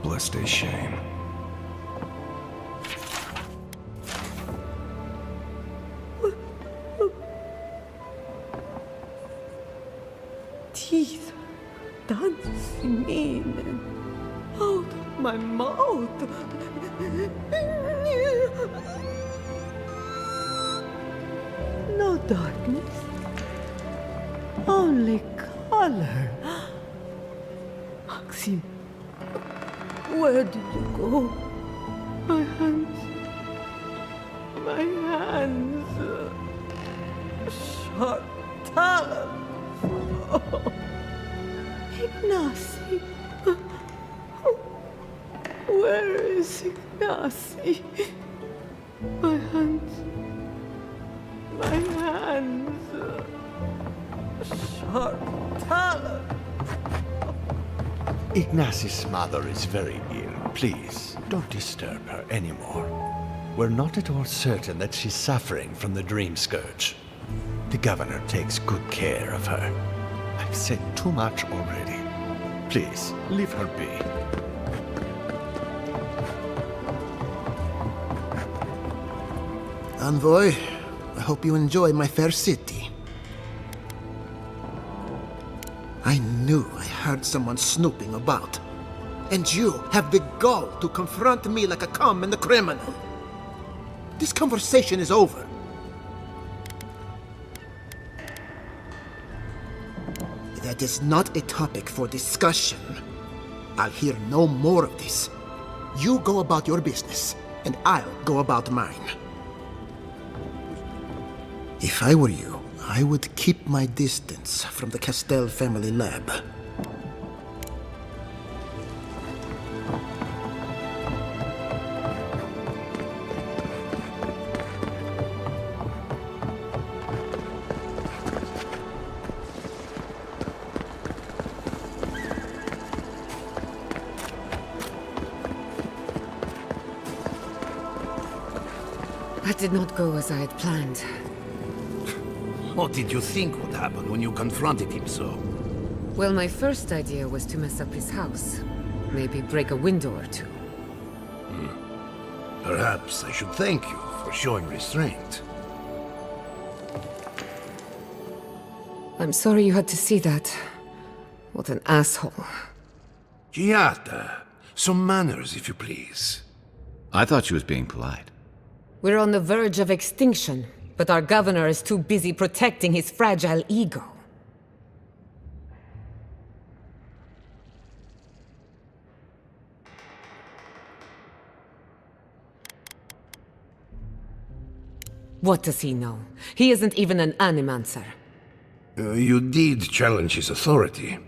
Speaker 2: Blessed a shame.
Speaker 20: Teeth dancing in and out of my mouth. No darkness, only color. Maxim, where did you go? My hands. My hands. Sharp talons. Oh. Ignacy. Where is Ignacy? My hands. My hands. Sharp talons.
Speaker 19: Ignacy's mother is very ill. Please, don't disturb her anymore. We're not at all certain that she's suffering from the dream scourge. The governor takes good care of her. I've said too much already. Please, leave her be.
Speaker 16: Envoy, I hope you enjoy my fair city. I knew I heard someone snooping about. And you have the gall to confront me like a common criminal. This conversation is over. That is not a topic for discussion. I'll hear no more of this. You go about your business, and I'll go about mine. If I were you, I would keep my distance from the Castell family lab.
Speaker 20: That did not go as I had planned.
Speaker 24: What did you think would happen when you confronted him so?
Speaker 20: Well, my first idea was to mess up his house. Maybe break a window or two.
Speaker 24: Perhaps I should thank you for showing restraint.
Speaker 20: I'm sorry you had to see that. What an asshole.
Speaker 24: Giata, some manners, if you please.
Speaker 3: I thought she was being polite.
Speaker 20: We're on the verge of extinction, but our governor is too busy protecting his fragile ego. What does he know? He isn't even an animancer.
Speaker 24: You did challenge his authority.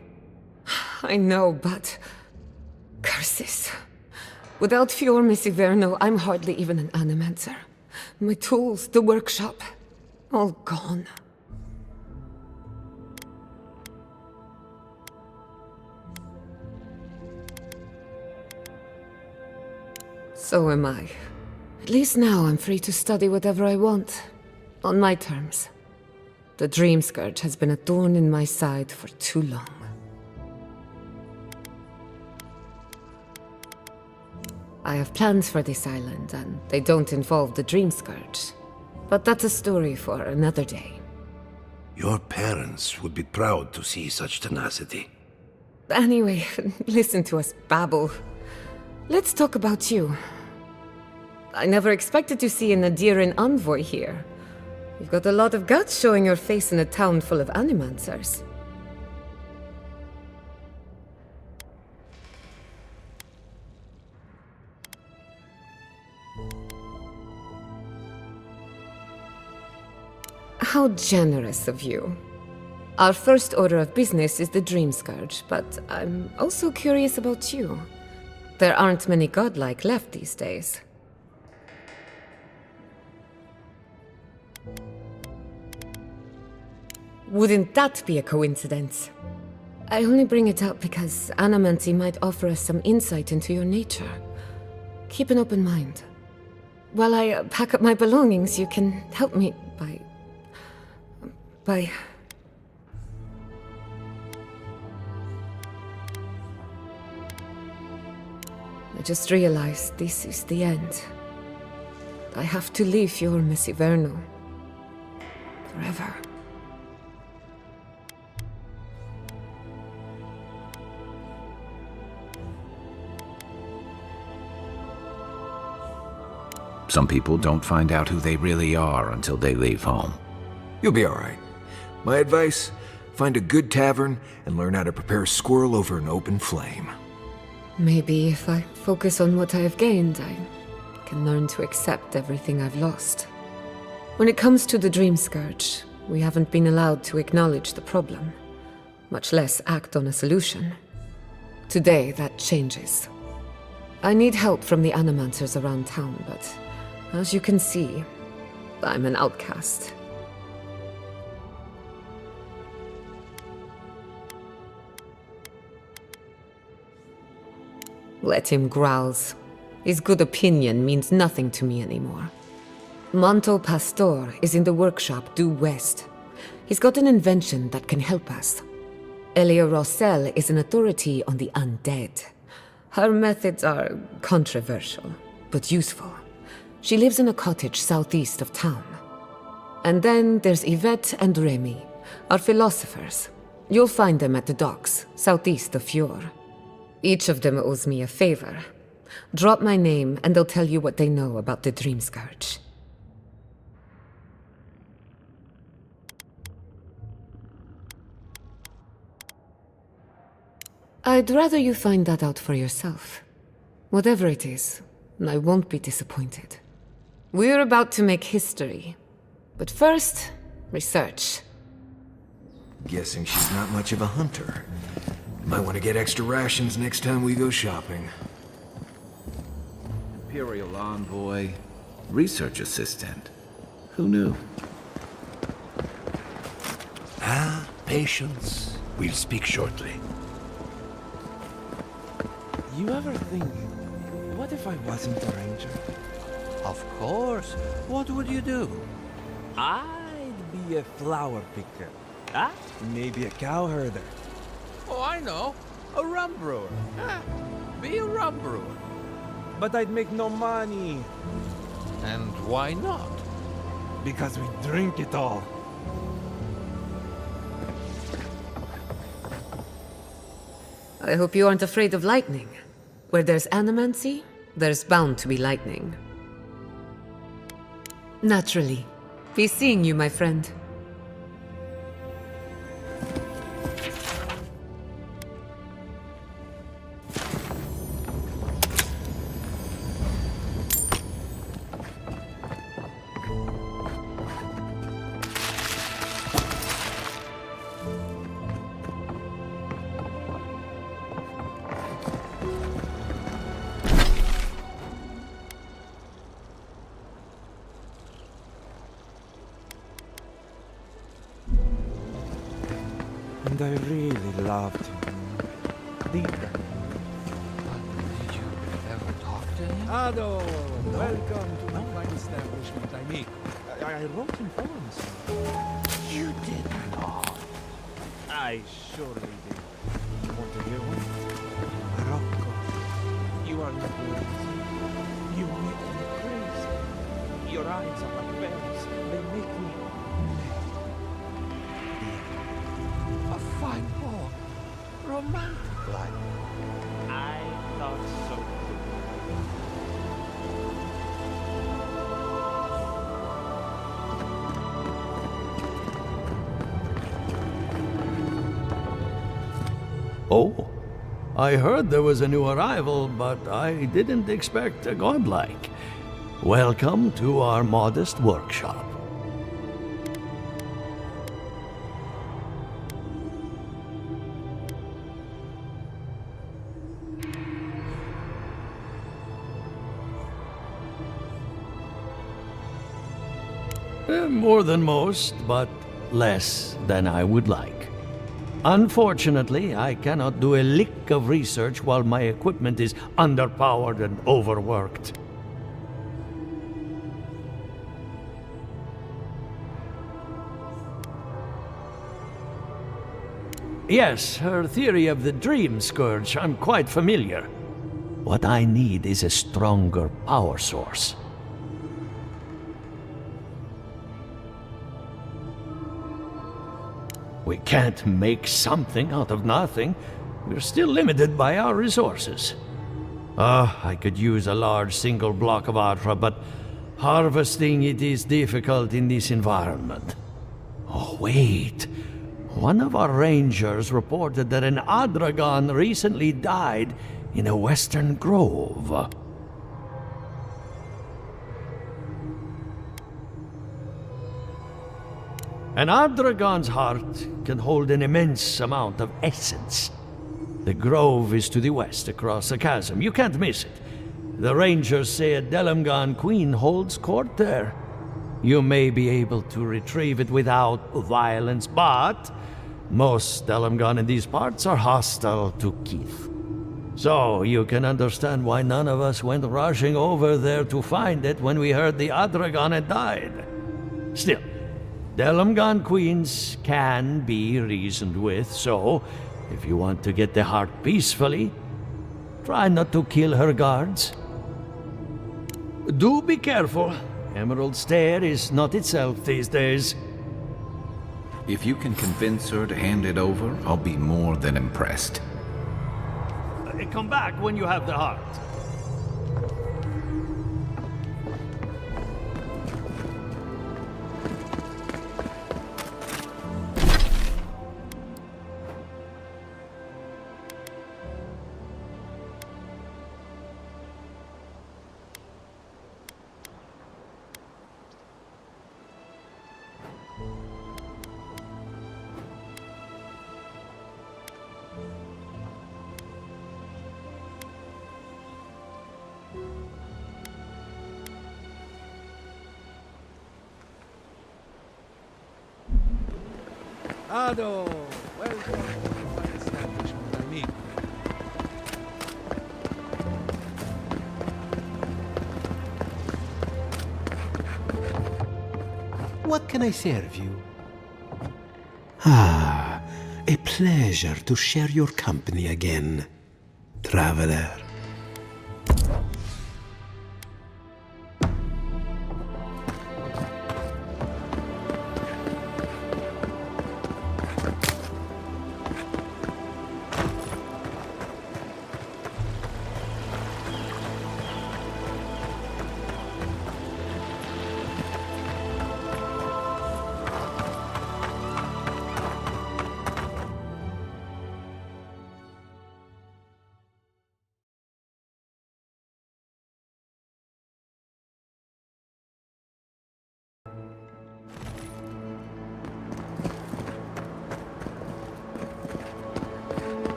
Speaker 20: I know, but... curses. Without Fior Messiverno, I'm hardly even an animancer. My tools, the workshop, all gone. So am I. At least now I'm free to study whatever I want. On my terms. The Dream Scourge has been a thorn in my side for too long. I have plans for this island, and they don't involve the Dream Scourge. But that's a story for another day.
Speaker 24: Your parents would be proud to see such tenacity.
Speaker 20: Anyway, listen to us babble. Let's talk about you. I never expected to see an Adiran envoy here. You've got a lot of guts showing your face in a town full of animancers. How generous of you. Our first order of business is the Dream Scourge, but I'm also curious about you. There aren't many godlike left these days. Wouldn't that be a coincidence? I only bring it up because Animancy might offer us some insight into your nature. Keep an open mind. While I pack up my belongings, you can help me by... I just realized this is the end. I have to leave Fior Messiverno. Forever.
Speaker 3: Some people don't find out who they really are until they leave home.
Speaker 2: You'll be all right. My advice, find a good tavern and learn how to prepare a squirrel over an open flame.
Speaker 20: Maybe if I focus on what I have gained, I can learn to accept everything I've lost. When it comes to the Dream Scourge, we haven't been allowed to acknowledge the problem, much less act on a solution. Today, that changes. I need help from the animancers around town, but as you can see, I'm an outcast. Let him growls. His good opinion means nothing to me anymore. Manto Pastor is in the workshop due west. He's got an invention that can help us. Elia Rossell is an authority on the undead. Her methods are controversial, but useful. She lives in a cottage southeast of town. And then there's Yvette and Remy, our philosophers. You'll find them at the docks, southeast of Fior. Each of them owes me a favor. Drop my name and they'll tell you what they know about the Dream Scourge. I'd rather you find that out for yourself. Whatever it is, I won't be disappointed. We're about to make history. But first, research.
Speaker 2: Guessing she's not much of a hunter. Might want to get extra rations next time we go shopping.
Speaker 3: Imperial envoy, research assistant. Who knew?
Speaker 24: Patience. We'll speak shortly.
Speaker 17: You ever think, what if I wasn't a ranger?
Speaker 10: Of course. What would you do?
Speaker 17: I'd be a flower picker. Ah, maybe a cow herder.
Speaker 10: Oh, I know. A rum brewer. Be a rum brewer.
Speaker 17: But I'd make no money.
Speaker 8: And why not?
Speaker 17: Because we drink it all.
Speaker 20: I hope you aren't afraid of lightning. Where there's animancy, there's bound to be lightning. Naturally. Be seeing you, my friend.
Speaker 17: And I really loved him. Deeper.
Speaker 3: Did you ever talk to him?
Speaker 22: Ado, welcome to my fine establishment, amigo.
Speaker 17: I wrote him poems.
Speaker 22: You did not.
Speaker 17: I surely did. Want to hear one? Morocco, you are like words. You make me crazy. Your eyes are like bells. They make me a fine poem. Romantic like. I thought so.
Speaker 7: Oh, I heard there was a new arrival, but I didn't expect a godlike. Welcome to our modest workshop. More than most, but less than I would like. Unfortunately, I cannot do a lick of research while my equipment is underpowered and overworked. Yes, her theory of the dream scourge, I'm quite familiar. What I need is a stronger power source. We can't make something out of nothing. We're still limited by our resources. I could use a large single block of Atra, but harvesting it is difficult in this environment. Oh, wait. One of our rangers reported that an Adragon recently died in a western grove. An Adragon's heart can hold an immense amount of essence. The grove is to the west, across the chasm. You can't miss it. The rangers say a Delamgan queen holds court there. You may be able to retrieve it without violence, but most Delamgan in these parts are hostile to Keith. So you can understand why none of us went rushing over there to find it when we heard the Adragon had died. Still, Delamgan queens can be reasoned with, so if you want to get the heart peacefully, try not to kill her guards. Do be careful. Emerald Stair is not itself these days.
Speaker 3: If you can convince her to hand it over, I'll be more than impressed.
Speaker 7: Come back when you have the heart.
Speaker 22: Ado, welcome to my establishment, amigo.
Speaker 6: What can I serve you? Ah, a pleasure to share your company again, traveler.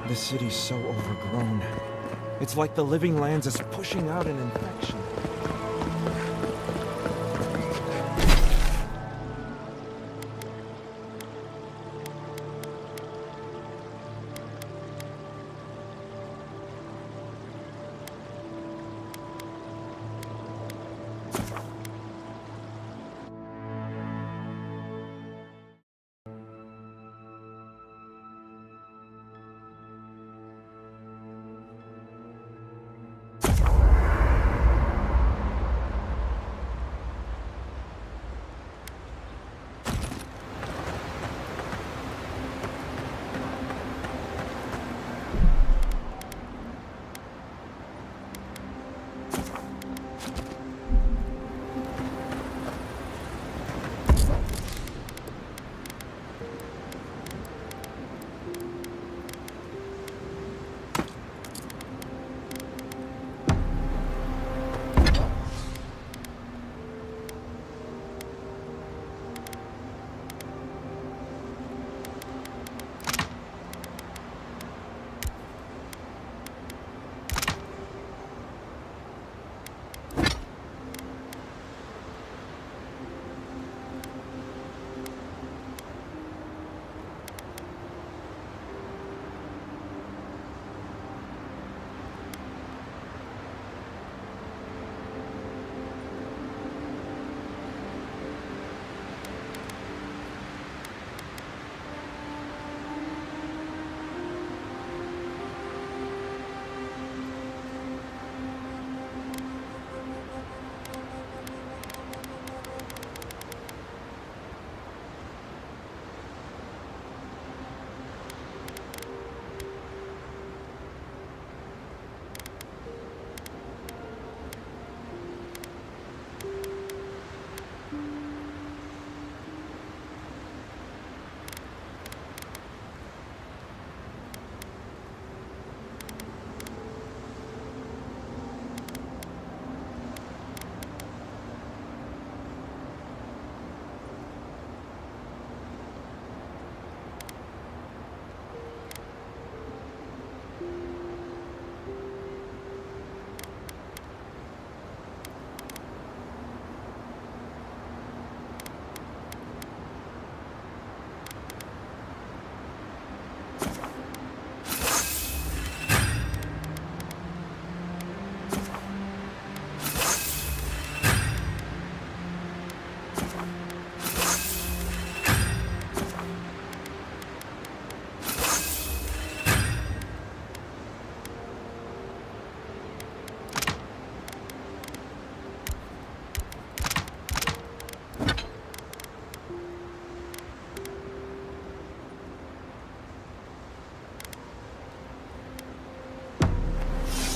Speaker 1: The city's so overgrown. It's like the living lands is pushing out an infection.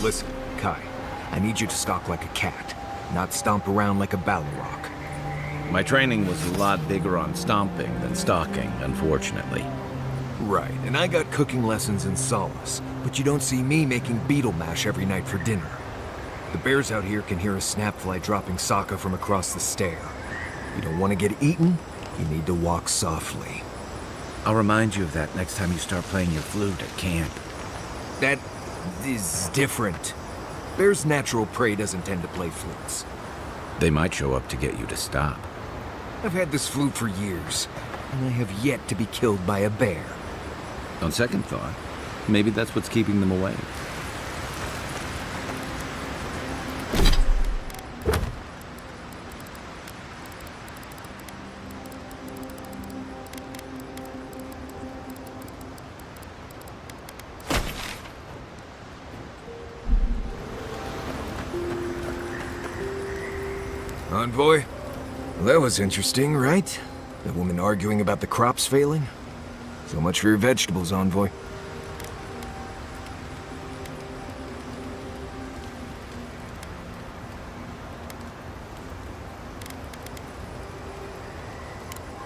Speaker 2: Listen, Kai, I need you to stalk like a cat, not stomp around like a Balrog.
Speaker 3: My training was a lot bigger on stomping than stalking, unfortunately.
Speaker 2: Right, and I got cooking lessons in Solace, but you don't see me making beetle mash every night for dinner. The bears out here can hear a snapfly dropping Sokka from across the stair. You don't want to get eaten, you need to walk softly.
Speaker 3: I'll remind you of that next time you start playing your flute at camp.
Speaker 2: That is different. Bear's natural prey doesn't tend to play flutes.
Speaker 3: They might show up to get you to stop.
Speaker 2: I've had this flute for years, and I have yet to be killed by a bear.
Speaker 3: On second thought, maybe that's what's keeping them away.
Speaker 2: Envoy? Well, that was interesting, right? The woman arguing about the crops failing? So much for your vegetables, Envoy.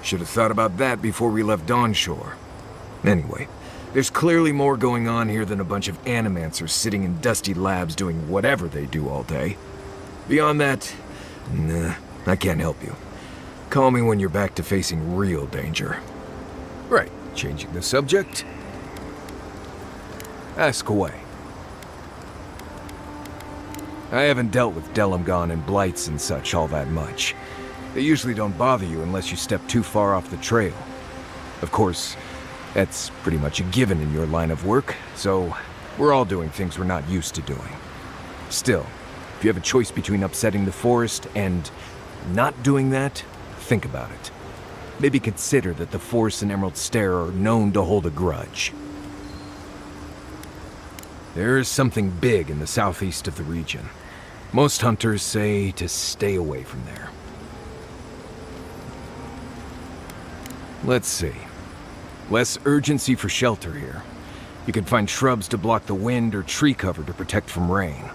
Speaker 2: Should have thought about that before we left Dawnshore. Anyway, there's clearly more going on here than a bunch of animancers sitting in dusty labs doing whatever they do all day. Beyond that, nah, I can't help you. Call me when you're back to facing real danger. Right, changing the subject. Ask away. I haven't dealt with Delimgon and blights and such all that much. They usually don't bother you unless you step too far off the trail. Of course, that's pretty much a given in your line of work, so we're all doing things we're not used to doing. Still, if you have a choice between upsetting the forest and not doing that, think about it. Maybe consider that the Forest and Emerald Stair are known to hold a grudge. There is something big in the southeast of the region. Most hunters say to stay away from there. Let's see. Less urgency for shelter here. You can find shrubs to block the wind or tree cover to protect from rain.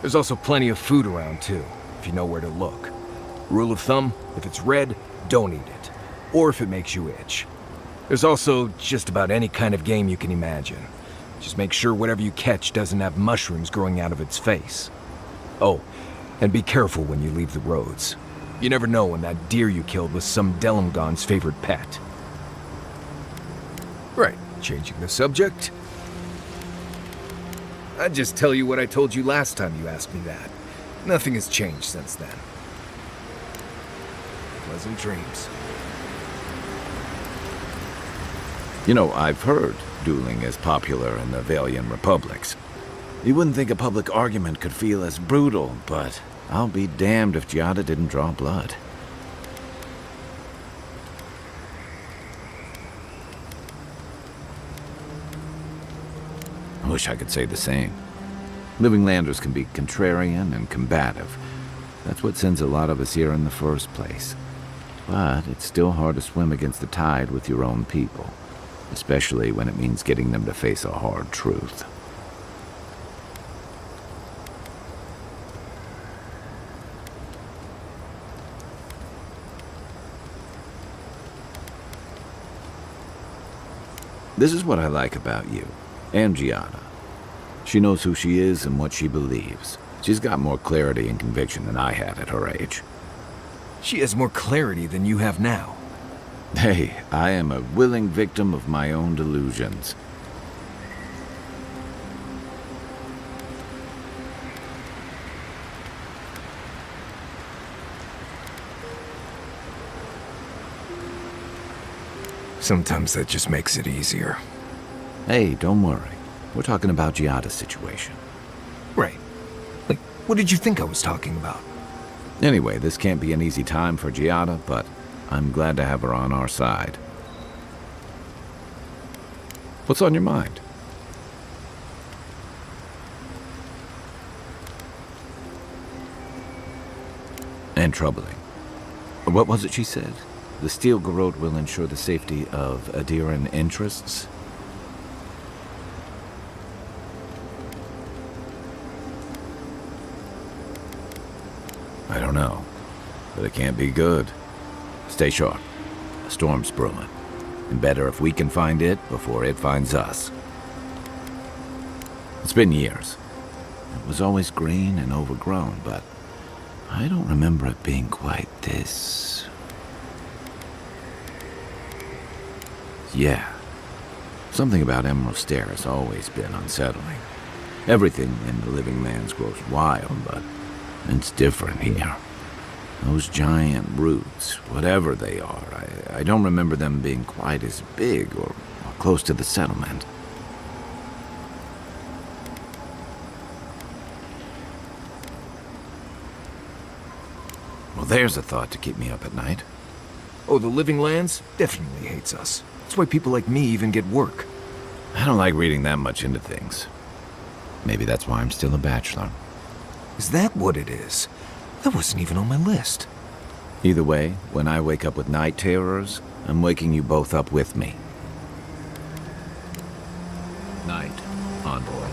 Speaker 2: There's also plenty of food around too, if you know where to look. Rule of thumb, if it's red, don't eat it. Or if it makes you itch. There's also just about any kind of game you can imagine. Just make sure whatever you catch doesn't have mushrooms growing out of its face. Oh, and be careful when you leave the roads. You never know when that deer you killed was some Delimgon's favorite pet. Right, changing the subject. I'd just tell you what I told you last time you asked me that. Nothing has changed since then. Pleasant dreams.
Speaker 3: You know, I've heard dueling is popular in the Valian republics. You wouldn't think a public argument could feel as brutal, but I'll be damned if Giada didn't draw blood. I wish I could say the same. Living Landers can be contrarian and combative. That's what sends a lot of us here in the first place. But it's still hard to swim against the tide with your own people, especially when it means getting them to face a hard truth. This is what I like about you, and Giada. She knows who she is and what she believes. She's got more clarity and conviction than I had at her age.
Speaker 2: She has more clarity than you have now.
Speaker 3: Hey, I am a willing victim of my own delusions.
Speaker 2: Sometimes that just makes it easier.
Speaker 3: Hey, don't worry. We're talking about Giada's situation.
Speaker 2: Right. Like, what did you think I was talking about?
Speaker 3: Anyway, this can't be an easy time for Giada, but I'm glad to have her on our side. What's on your mind? And troubling. What was it she said? The Steel Garrote will ensure the safety of Adiran interests? I don't know, but it can't be good. Stay sharp. A storm's brewing. And better if we can find it before it finds us. It's been years. It was always green and overgrown, but I don't remember it being quite this. Yeah. Something about Emerald Stair has always been unsettling. Everything in the Living Lands grows wild, but it's different here. Those giant roots, whatever they are, I don't remember them being quite as big or close to the settlement. Well, there's a thought to keep me up at night.
Speaker 2: Oh, the Living Lands definitely hates us. That's why people like me even get work.
Speaker 3: I don't like reading that much into things. Maybe that's why I'm still a bachelor.
Speaker 2: Is that what it is? That wasn't even on my list.
Speaker 3: Either way, when I wake up with night terrors, I'm waking you both up with me. Night, Envoy.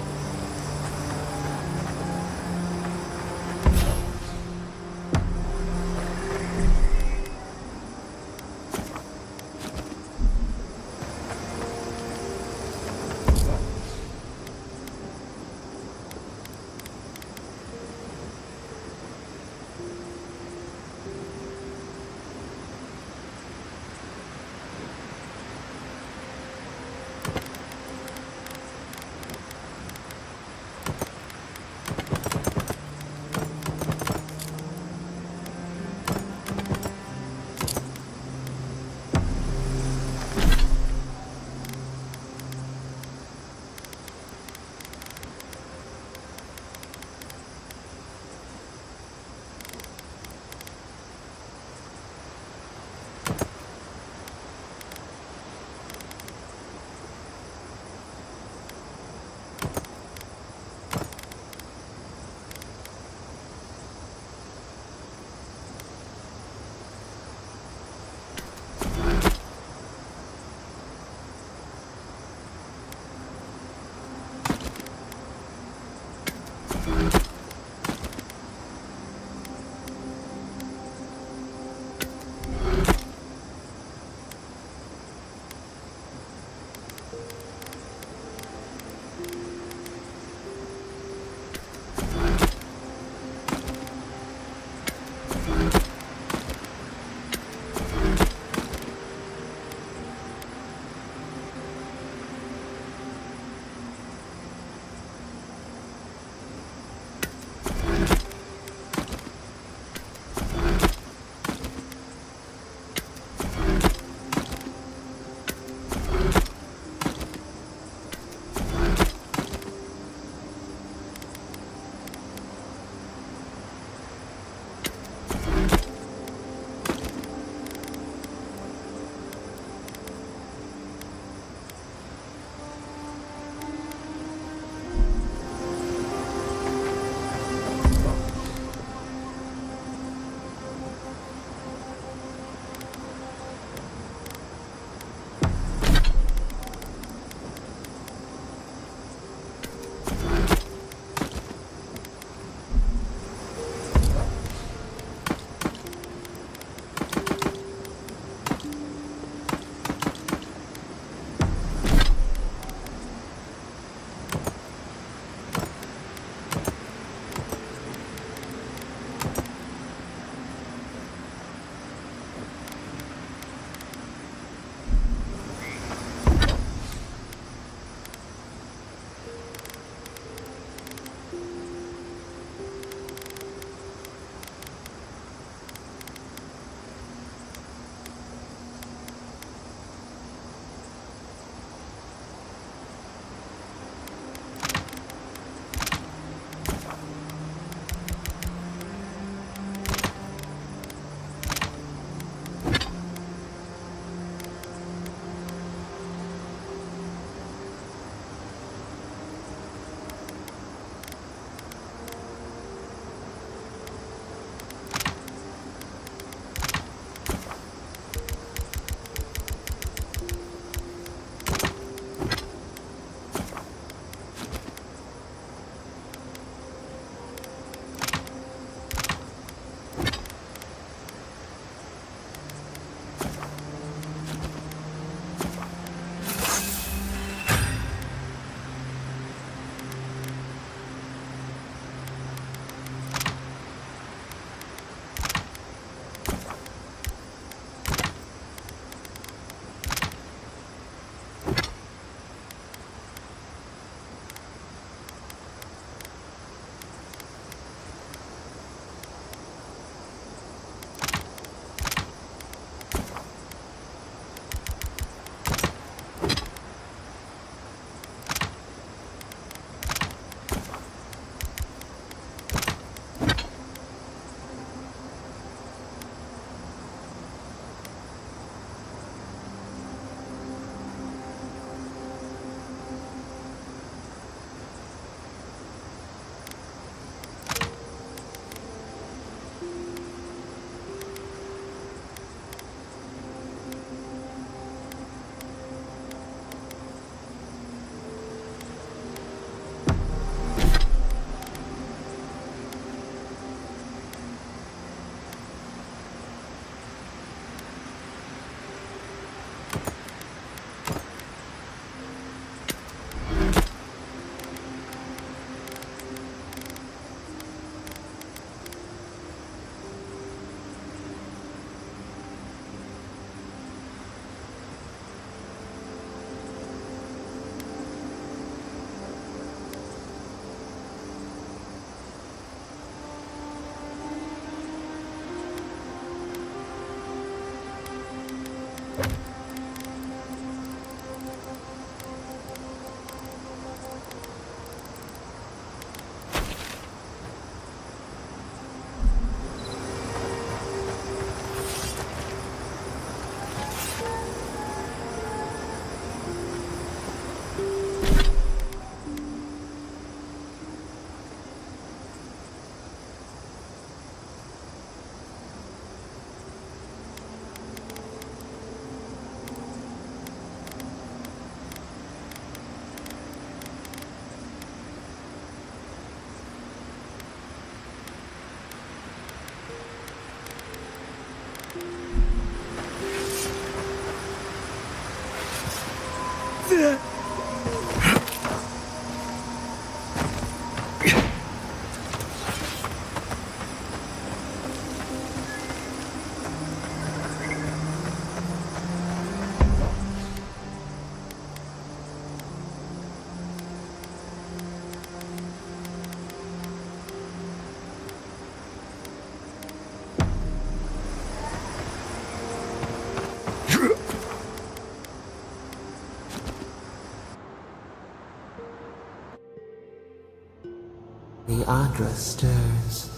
Speaker 4: The Adra stirs,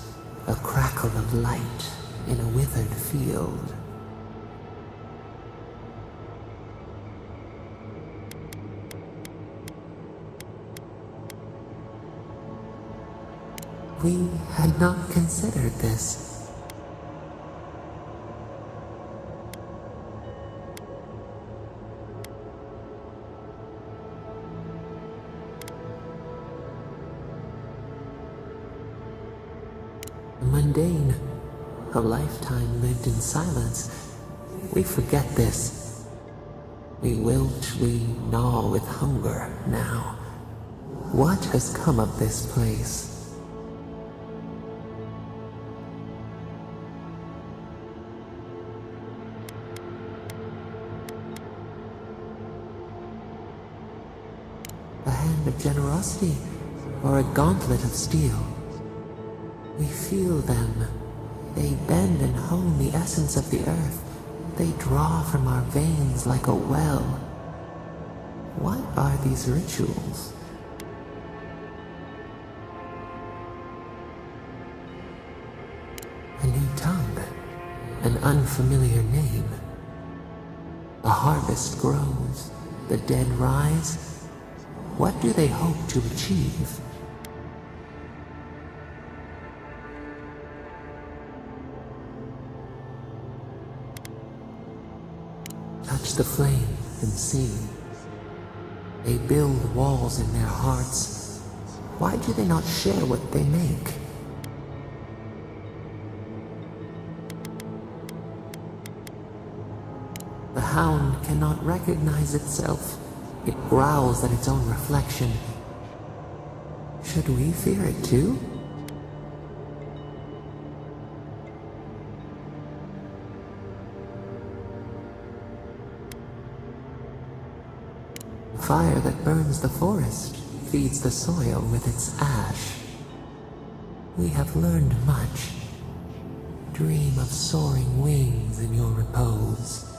Speaker 4: a crackle of light in a withered field. We had not considered this. Mundane, a lifetime lived in silence. We forget this. We wilt, we gnaw with hunger now. What has come of this place? A hand of generosity, or a gauntlet of steel? We feel them. They bend and hone the essence of the earth. They draw from our veins like a well. What are these rituals? A new tongue, an unfamiliar name. A harvest grows, the dead rise. What do they hope to achieve? Touch the flame and see. They build walls in their hearts. Why do they not share what they make? The hound cannot recognize itself. It growls at its own reflection. Should we fear it too? Fire that burns the forest feeds the soil with its ash. We have learned much. Dream of soaring wings in your repose.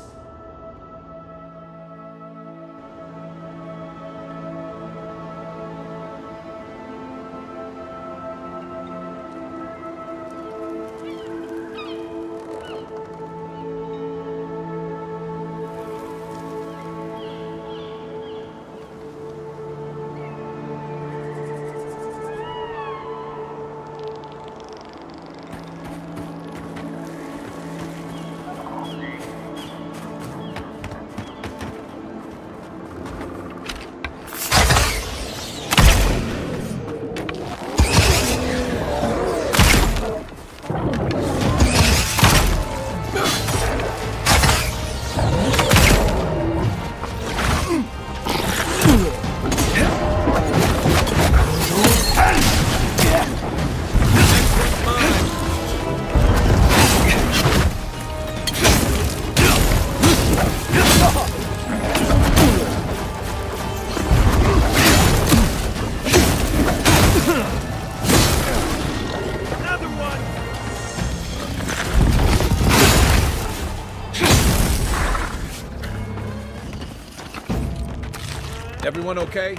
Speaker 5: Everyone okay?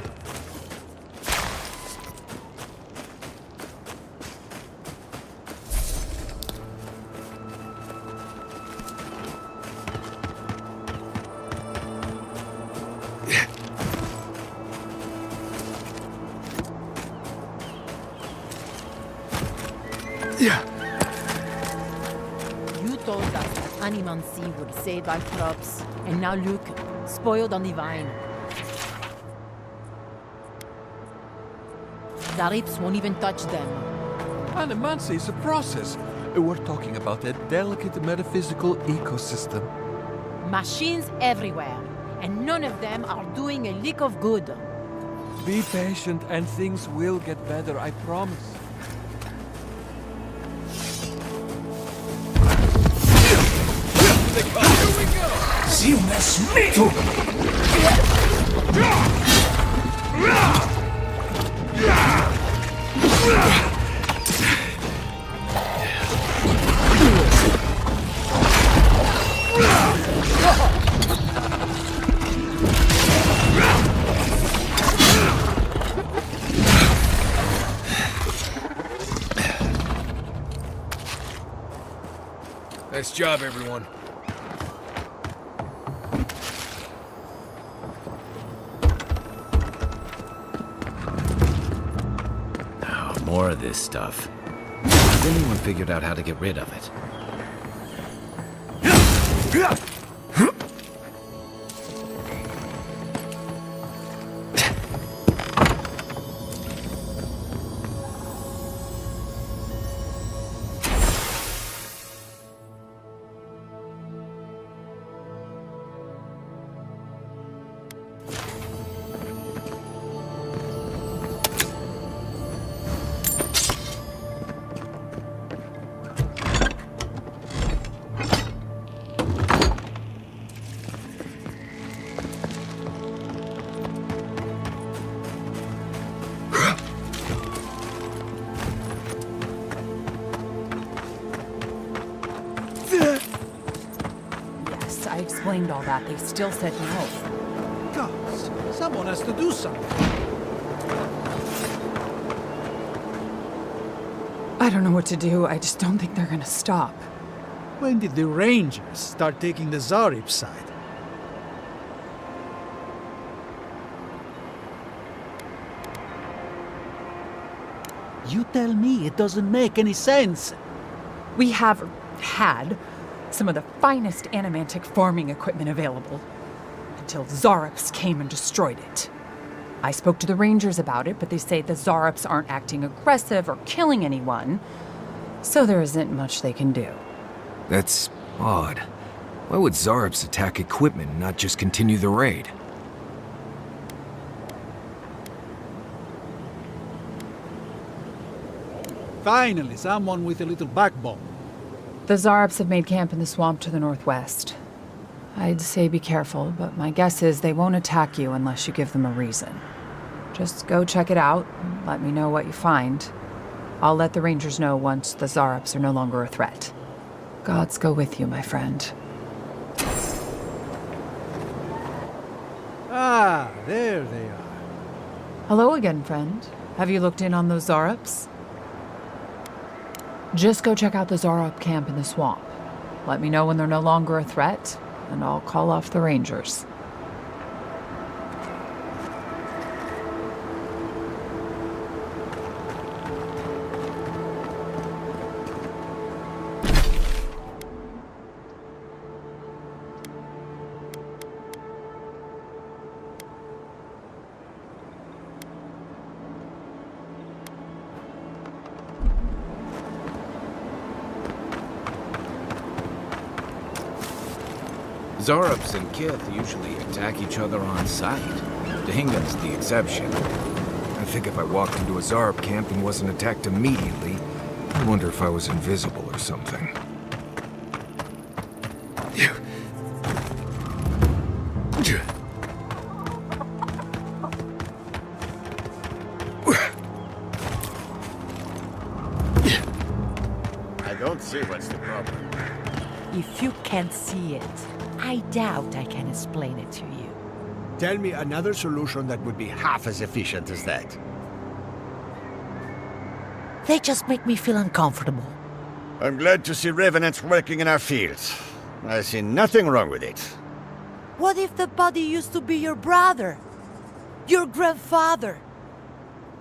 Speaker 14: You told us that animancy would save our crops, and now look, spoiled on the vine. The rips won't even touch them.
Speaker 17: Animancy is a process. We're talking about a delicate metaphysical ecosystem.
Speaker 14: Machines everywhere, and none of them are doing a lick of good.
Speaker 17: Be patient and things will get better, I promise.
Speaker 24: Si me smito!
Speaker 2: Nice job, everyone.
Speaker 3: Oh, more of this stuff. Has anyone figured out how to get rid of it?
Speaker 9: Yes, I explained all that. They still said no.
Speaker 22: Gods, someone has to do something.
Speaker 9: I don't know what to do. I just don't think they're gonna stop.
Speaker 22: When did the Rangers start taking the Zarib side? You tell me it doesn't make any sense.
Speaker 9: We have had some of the finest animantic farming equipment available until Zarops came and destroyed it. I spoke to the Rangers about it, but they say the Zarops aren't acting aggressive or killing anyone, so there isn't much they can do.
Speaker 2: That's odd. Why would Zarops attack equipment and not just continue the raid?
Speaker 22: Finally, someone with a little backbone.
Speaker 9: The Zarops have made camp in the swamp to the northwest. I'd say be careful, but my guess is they won't attack you unless you give them a reason. Just go check it out and let me know what you find. I'll let the Rangers know once the Zarops are no longer a threat. Gods go with you, my friend.
Speaker 22: Ah, there they are.
Speaker 9: Hello again, friend. Have you looked in on those Zarops? Just go check out the Zarop camp in the swamp. Let me know when they're no longer a threat, and I'll call off the Rangers.
Speaker 3: Zarops and Kith usually attack each other on sight. Dahinga's the exception.
Speaker 2: I think if I walked into a Zarb camp and wasn't attacked immediately, I wonder if I was invisible or something.
Speaker 19: I don't see what's the problem.
Speaker 11: If you can't see it, I doubt I can explain it to you.
Speaker 19: Tell me another solution that would be half as efficient as that.
Speaker 11: They just make me feel uncomfortable.
Speaker 19: I'm glad to see revenants working in our fields. I see nothing wrong with it.
Speaker 11: What if the body used to be your brother? Your grandfather?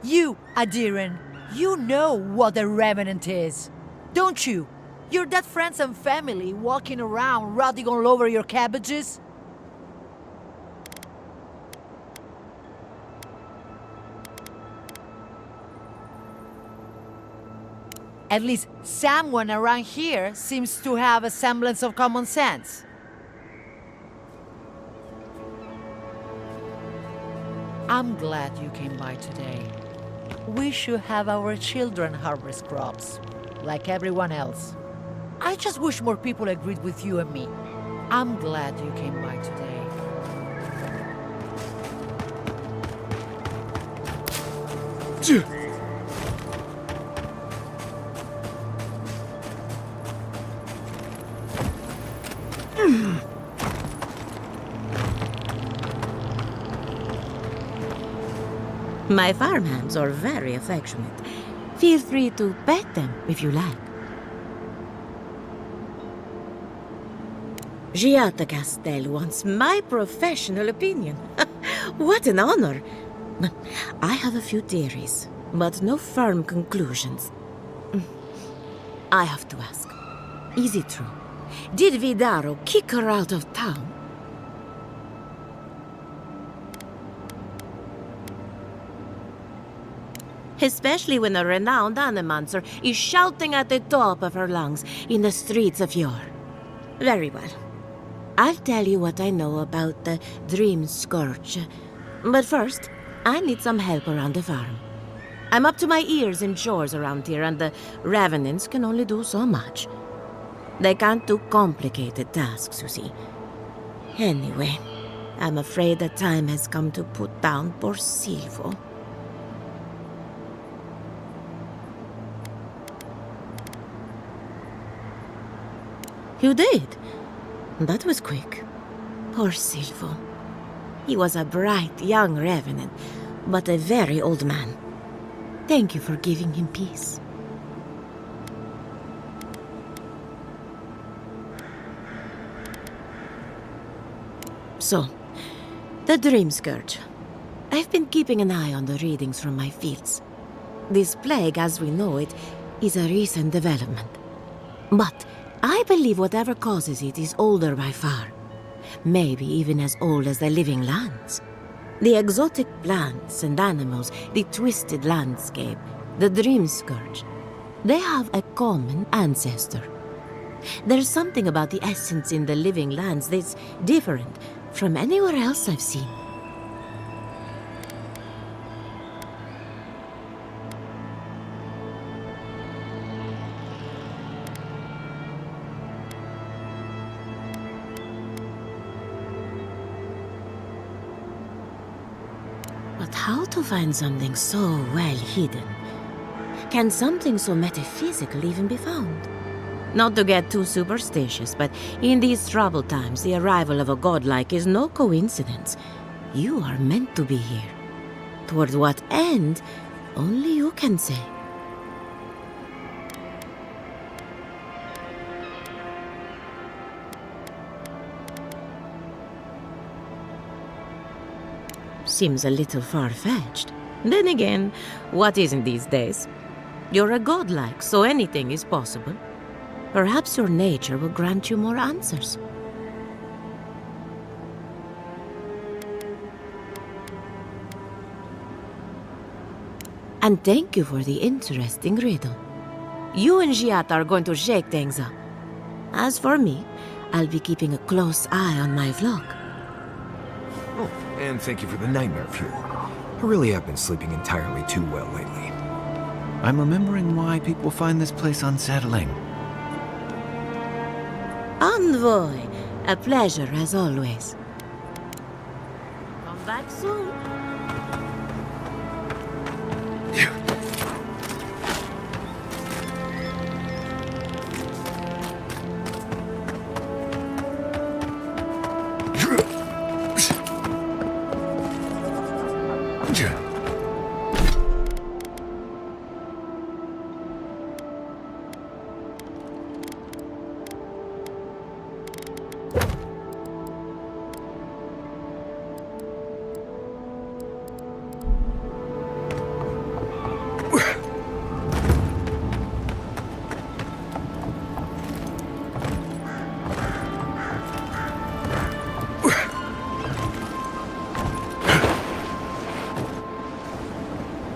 Speaker 11: You, Adiran, you know what a revenant is, don't you? Your dead friends and family walking around rotting all over your cabbages? At least someone around here seems to have a semblance of common sense. I'm glad you came by today. We should have our children harvest crops, like everyone else. I just wish more people agreed with you and me. I'm glad you came by today.
Speaker 21: My farmhands are very affectionate. Feel free to pet them if you like. Giata Castel wants my professional opinion. What an honor. I have a few theories, but no firm conclusions. I have to ask, is it true? Did Vidaro kick her out of town? Especially when a renowned animancer is shouting at the top of her lungs in the streets of Yor. Very well. I'll tell you what I know about the Dream Scourge. But first, I need some help around the farm. I'm up to my ears in chores around here, and the Revenants can only do so much. They can't do complicated tasks, you see. Anyway, I'm afraid the time has come to put down poor Silvo. You did? That was quick. Poor Silvo. He was a bright young revenant, but a very old man. Thank you for giving him peace. So, the Dream Scourge. I've been keeping an eye on the readings from my fields. This plague, as we know it, is a recent development. But I believe whatever causes it is older by far. Maybe even as old as the living lands. The exotic plants and animals, the twisted landscape, the Dream Scourge. They have a common ancestor. There's something about the essence in the living lands that's different from anywhere else I've seen. But how to find something so well hidden? Can something so metaphysical even be found? Not to get too superstitious, but in these troubled times, the arrival of a godlike is no coincidence. You are meant to be here. Toward what end, only you can say. Seems a little far-fetched. Then again, what isn't these days? You're a godlike, so anything is possible. Perhaps your nature will grant you more answers. And thank you for the interesting riddle. You and Giat are going to shake things up. As for me, I'll be keeping a close eye on my flock.
Speaker 2: Oh, and thank you for the nightmare fuel. I really have been sleeping entirely too well lately.
Speaker 3: I'm remembering why people find this place unsettling.
Speaker 21: Envoy, a pleasure as always. Come back soon.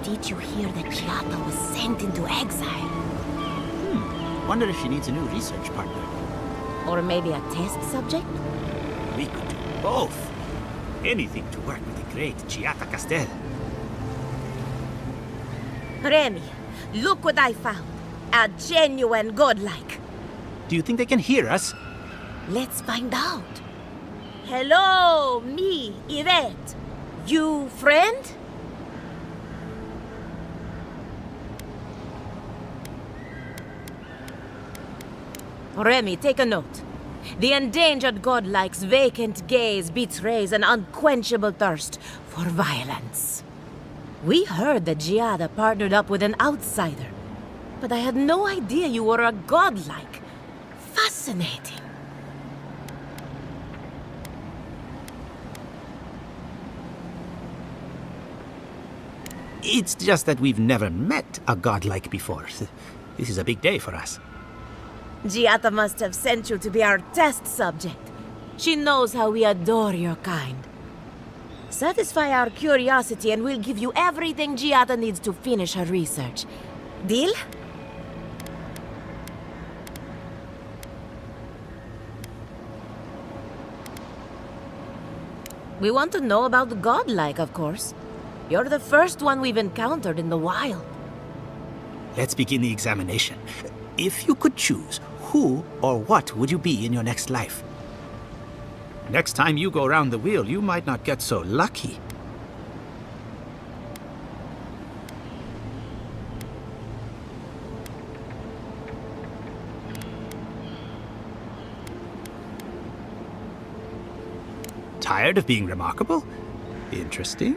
Speaker 21: Did you hear that Giata was sent into exile?
Speaker 10: Wonder if she needs a new research partner.
Speaker 21: Or maybe a test subject?
Speaker 10: We could do both. Anything to work with the great Giata Castel.
Speaker 21: Remy, look what I found. A genuine godlike.
Speaker 10: Do you think they can hear us?
Speaker 21: Let's find out. Hello, me, Yvette. You friend? Remy, take a note. The endangered godlike's vacant gaze betrays an unquenchable thirst for violence. We heard that Giada partnered up with an outsider, but I had no idea you were a godlike. Fascinating.
Speaker 10: It's just that we've never met a godlike before. This is a big day for us.
Speaker 21: Giata must have sent you to be our test subject. She knows how we adore your kind. Satisfy our curiosity and we'll give you everything Giata needs to finish her research. Deal? We want to know about the godlike, of course. You're the first one we've encountered in the wild.
Speaker 10: Let's begin the examination. If you could choose, who or what would you be in your next life? Next time you go around the wheel, you might not get so lucky. Tired of being remarkable? Interesting.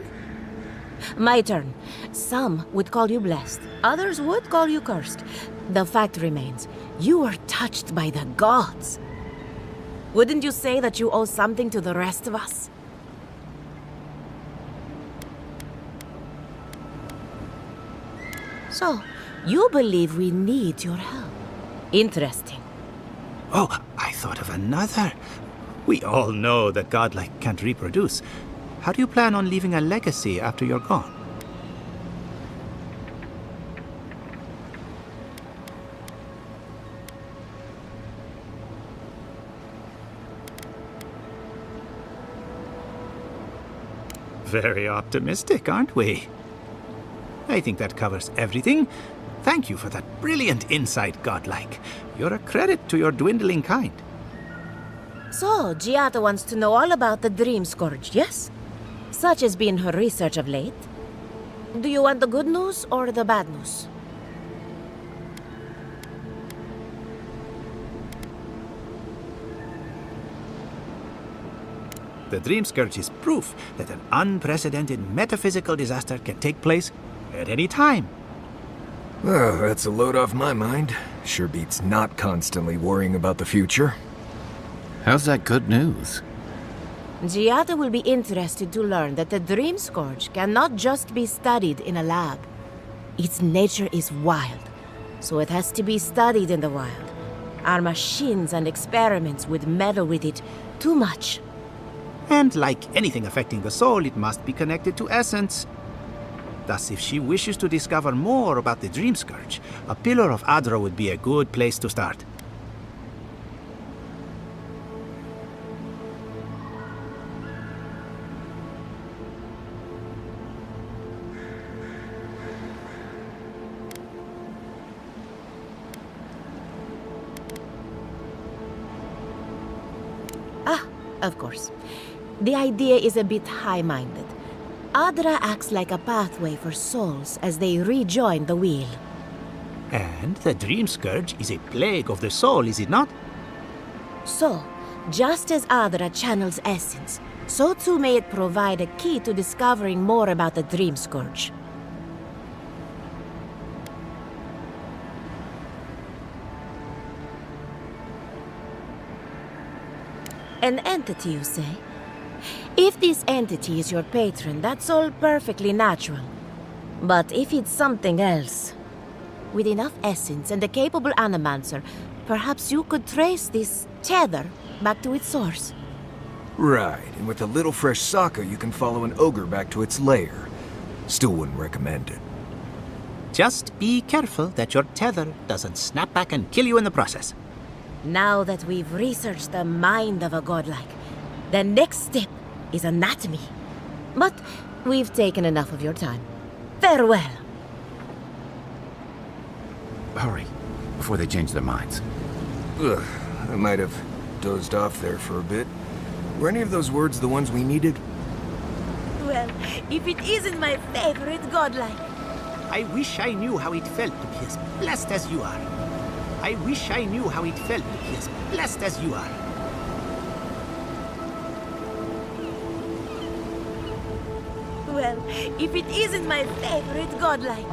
Speaker 21: My turn. Some would call you blessed. Others would call you cursed. The fact remains, you were touched by the gods. Wouldn't you say that you owe something to the rest of us? So, you believe we need your help. Interesting.
Speaker 10: Oh, I thought of another. We all know that godlike can't reproduce. How do you plan on leaving a legacy after you're gone? Very optimistic, aren't we? I think that covers everything. Thank you for that brilliant insight, godlike. You're a credit to your dwindling kind.
Speaker 21: So, Giata wants to know all about the Dream Scourge, yes? Such has been her research of late. Do you want the good news or the bad news?
Speaker 10: The Dream Scourge is proof that an unprecedented metaphysical disaster can take place at any time.
Speaker 2: Oh, that's a load off my mind. Sure beats not constantly worrying about the future.
Speaker 3: How's that good news?
Speaker 21: Giata will be interested to learn that the Dream Scourge cannot just be studied in a lab. Its nature is wild, so it has to be studied in the wild. Our machines and experiments would meddle with it too much.
Speaker 10: And like anything affecting the soul, it must be connected to essence. Thus, if she wishes to discover more about the Dream Scourge, a Pillar of Adra would be a good place to start.
Speaker 21: Of course. The idea is a bit high-minded. Adra acts like a pathway for souls as they rejoin the wheel.
Speaker 10: And the Dream Scourge is a plague of the soul, is it not?
Speaker 21: So, just as Adra channels essence, so too may it provide a key to discovering more about the Dream Scourge. An entity, you say? If this entity is your patron, that's all perfectly natural. But if it's something else, with enough essence and a capable animancer, perhaps you could trace this tether back to its source.
Speaker 2: Right, and with a little fresh sake, you can follow an ogre back to its lair. Still wouldn't recommend it.
Speaker 10: Just be careful that your tether doesn't snap back and kill you in the process.
Speaker 21: Now that we've researched the mind of a godlike, the next step is anatomy. But we've taken enough of your time. Farewell.
Speaker 3: Hurry, before they change their minds.
Speaker 2: Ugh, I might have dozed off there for a bit. Were any of those words the ones we needed?
Speaker 21: Well, if it isn't my favorite godlike.
Speaker 10: I wish I knew how it felt to be as blessed as you are. I wish I knew how it felt to be as blessed as you are.
Speaker 21: Well, if it isn't my favorite godlike.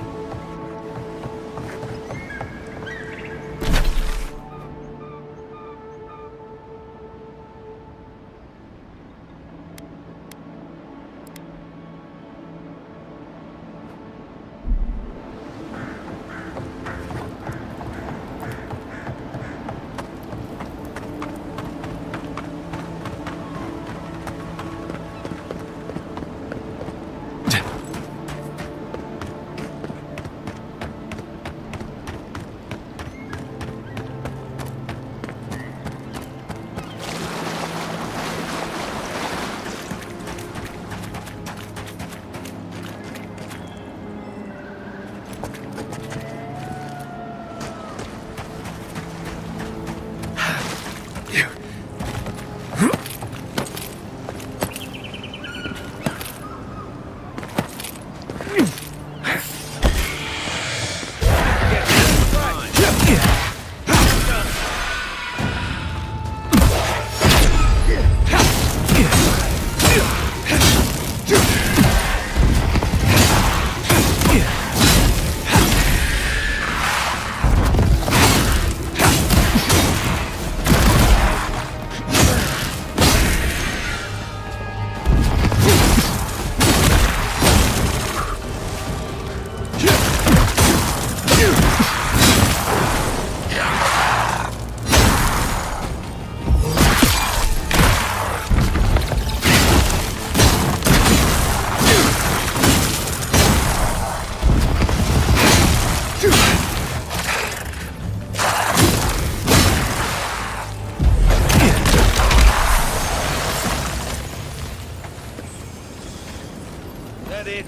Speaker 19: That it?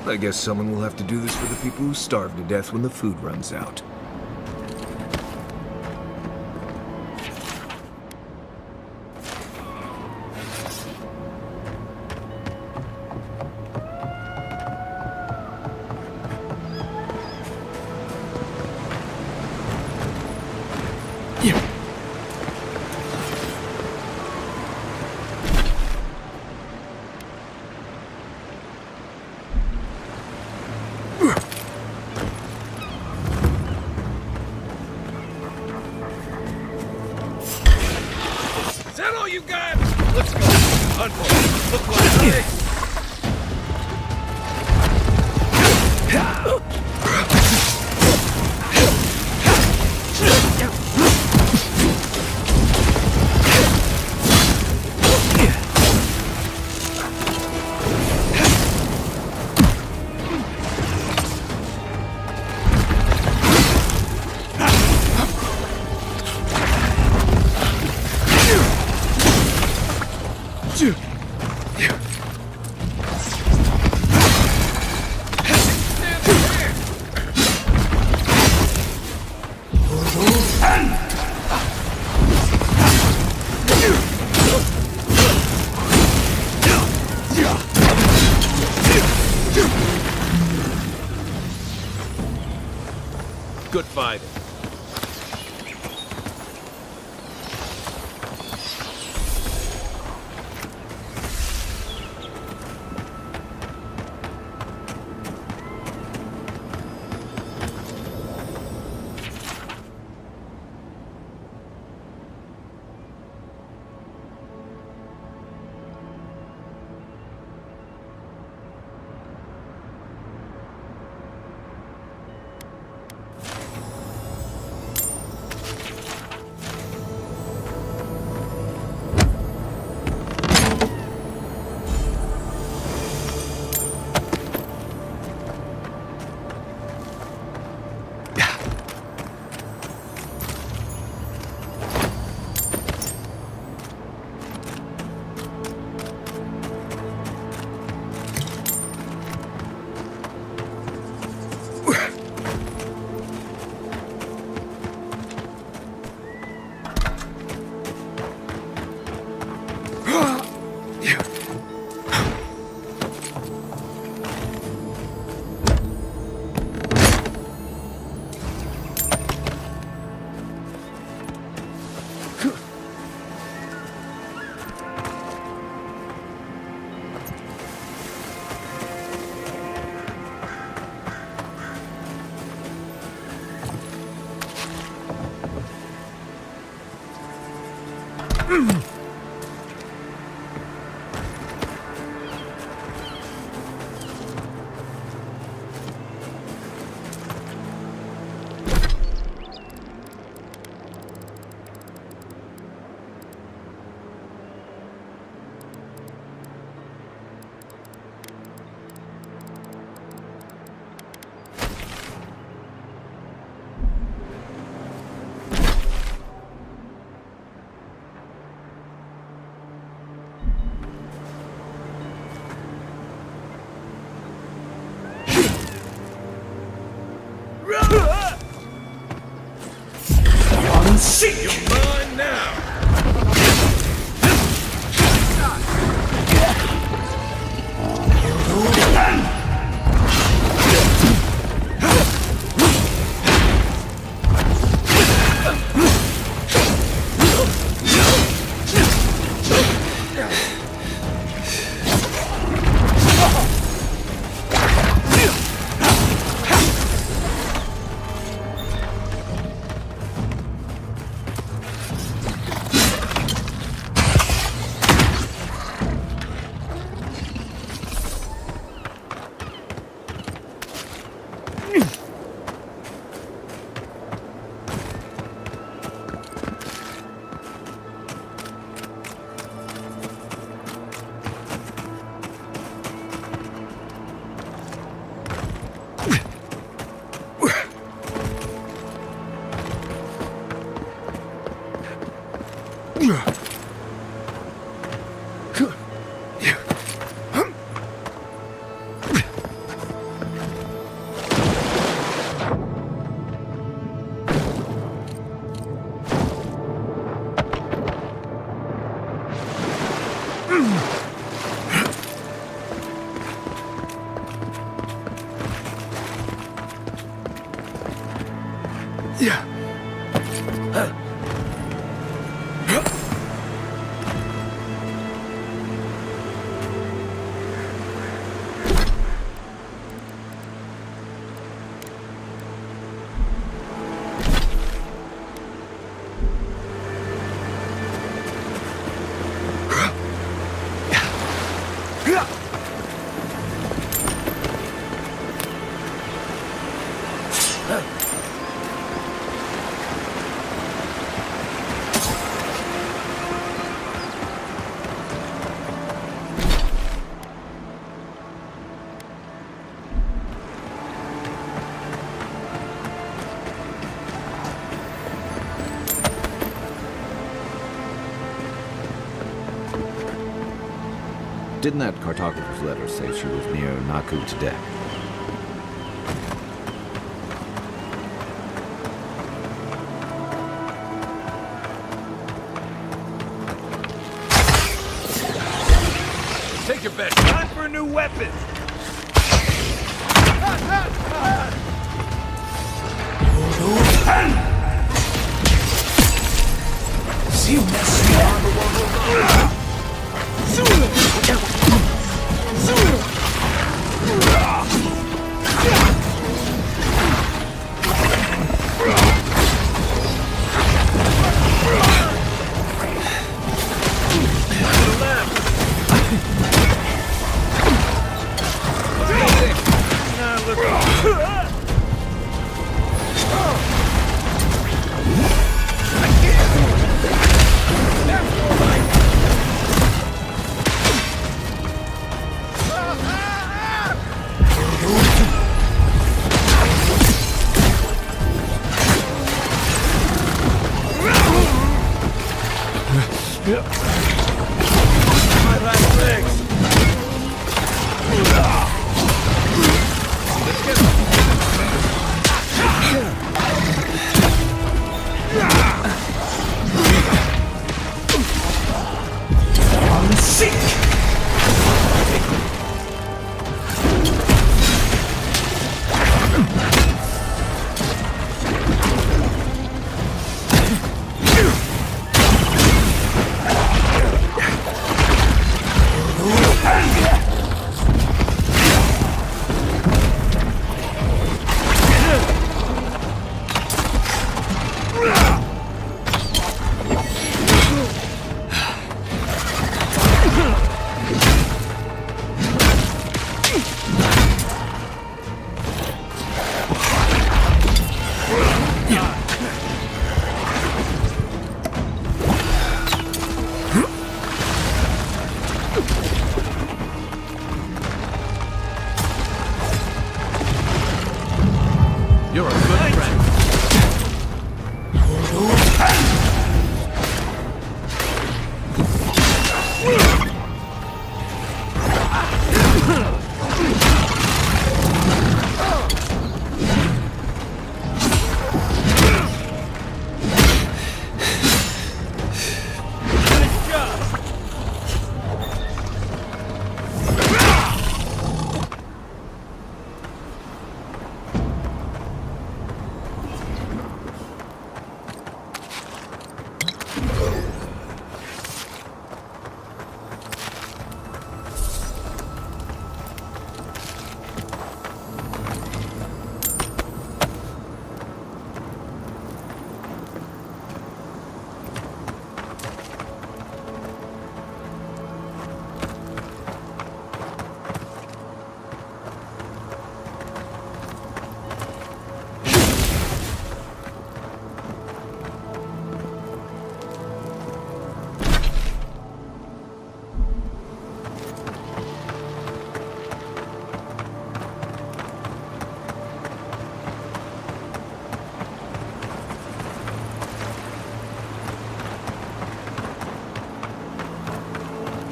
Speaker 2: I guess someone will have to do this for the people who starve to death when the food runs out.
Speaker 19: Is that all you got? Let's go. Unfold. Look what I Good fighting.
Speaker 12: Unseat! You're mine now!
Speaker 3: Didn't that cartographer's letter say she was near Naku today?
Speaker 12: Take your best. Time for a new weapon!
Speaker 13: See you mess around.
Speaker 12: My last legs!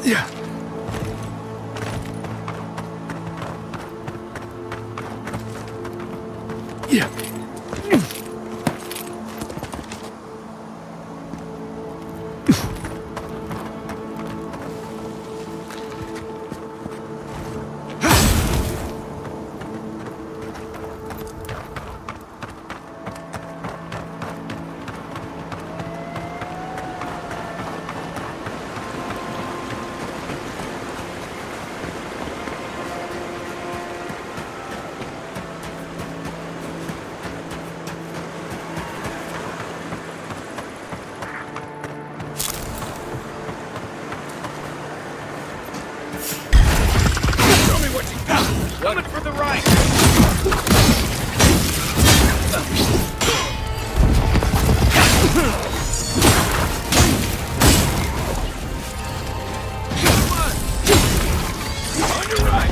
Speaker 6: Yeah. Yeah.
Speaker 12: Show me what you got. Coming for the right. On your right.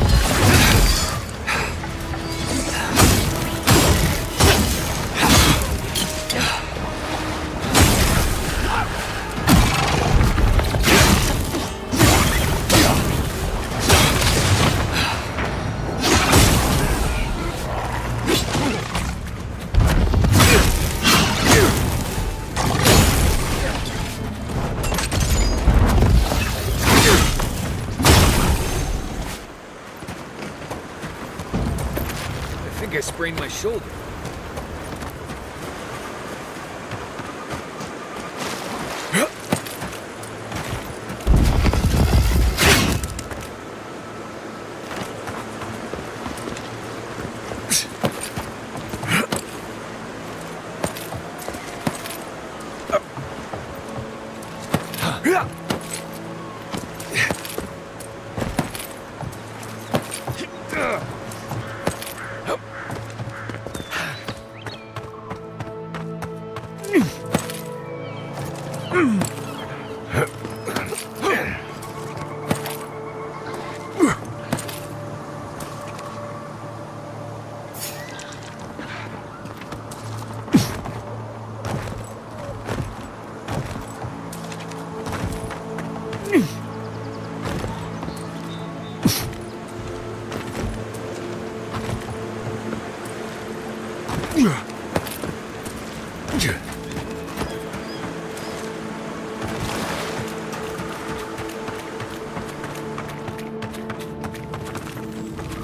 Speaker 2: I think I sprained my shoulder.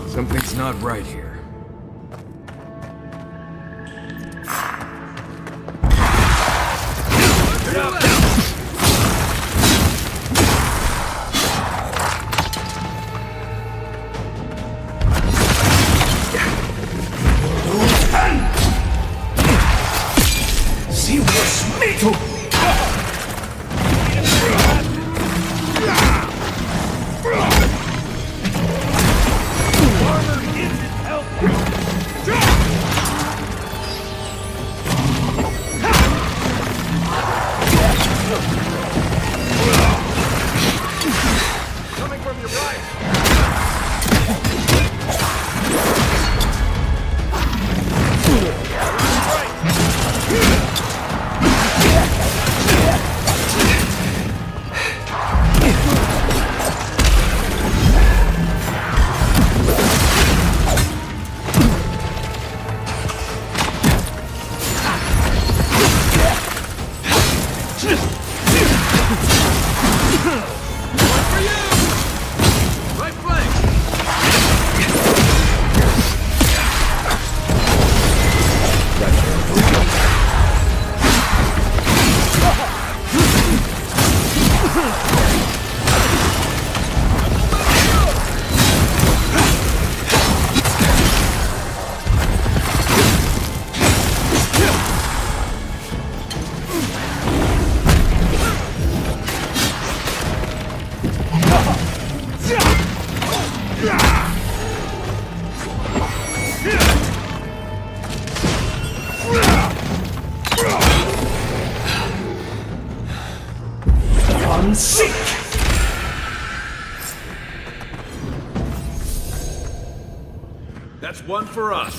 Speaker 2: Something's not right here.
Speaker 13: See what's me to.
Speaker 12: Coming from your right. Right flank.
Speaker 13: Sick!
Speaker 12: That's one for us.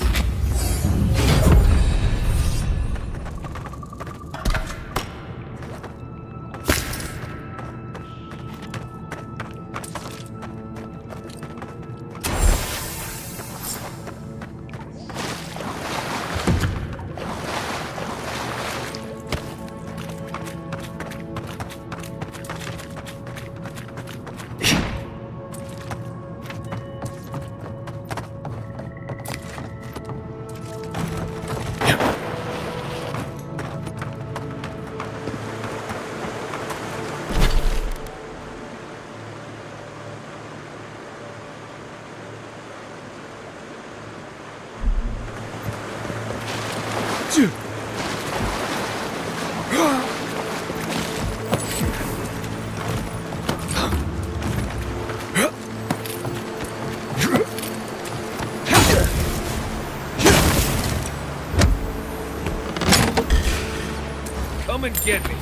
Speaker 12: Come and get me.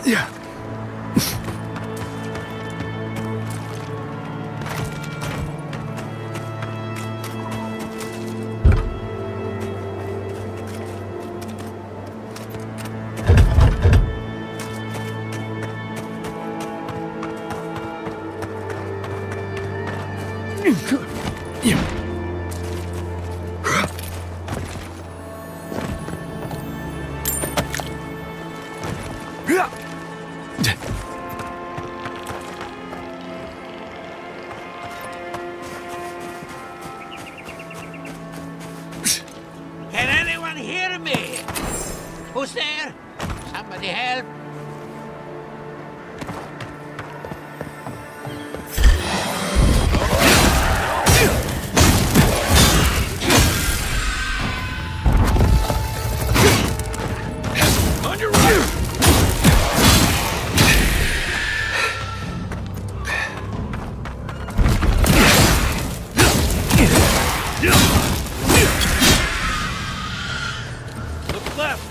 Speaker 13: Yeah.
Speaker 10: Can anyone hear me? Who's there? Somebody help.
Speaker 12: On your right! Look left!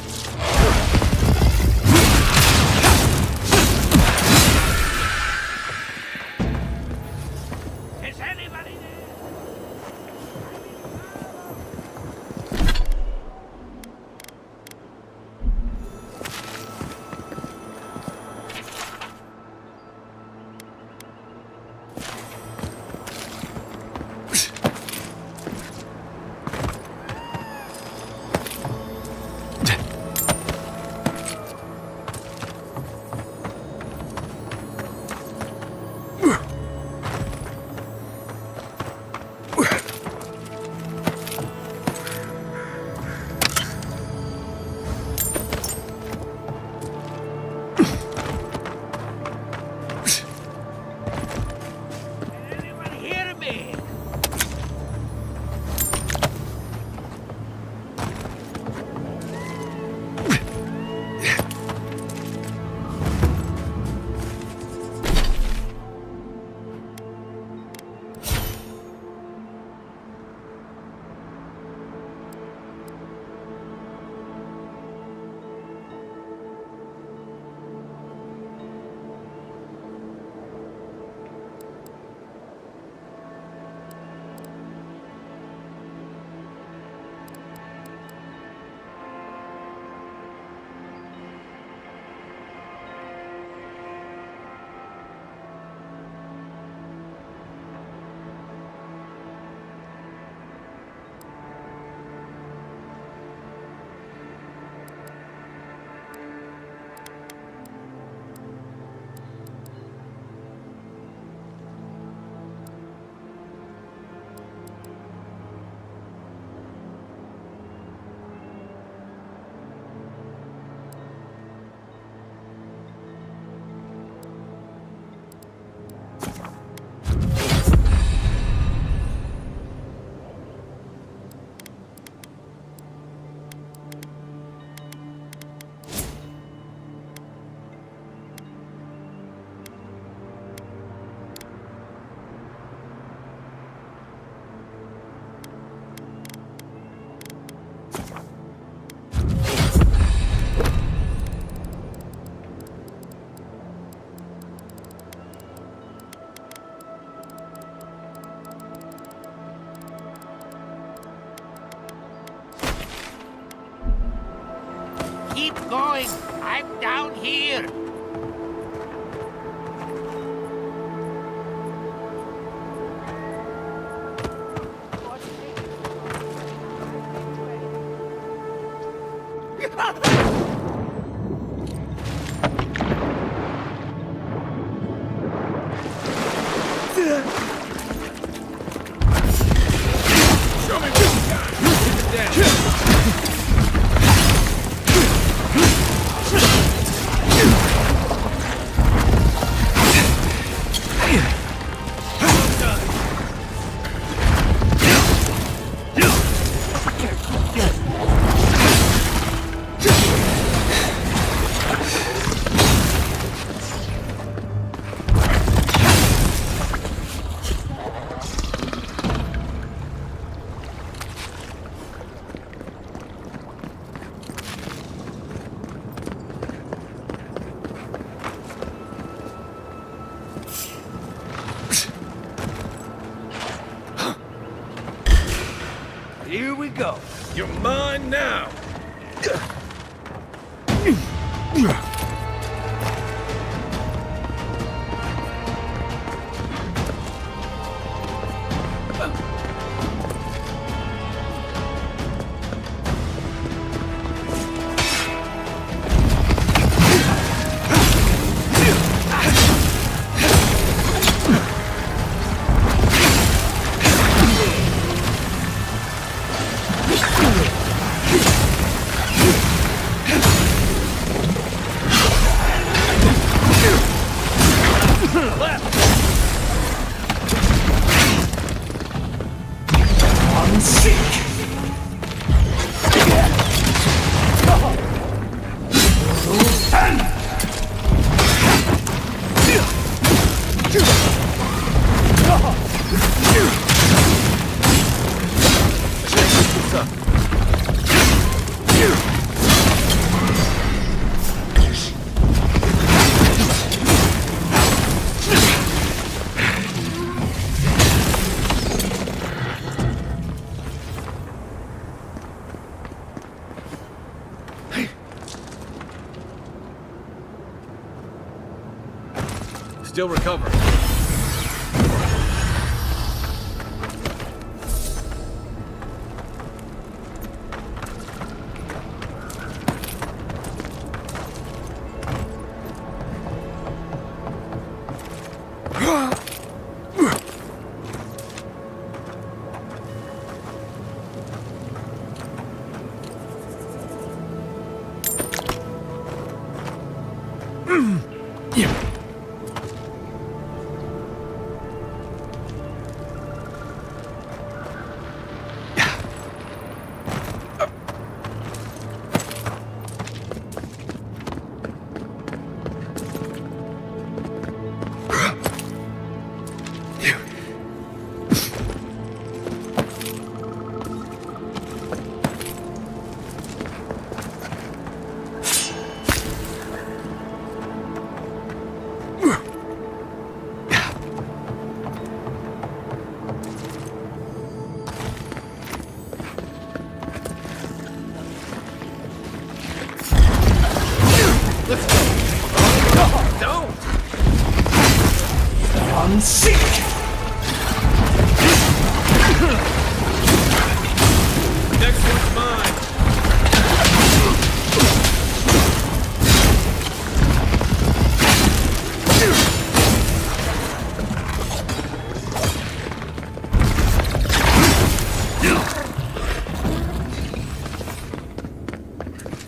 Speaker 12: Keep going. I'm down here.
Speaker 13: Show me what you got.
Speaker 12: Here we go. You're mine now.
Speaker 5: Still recovering.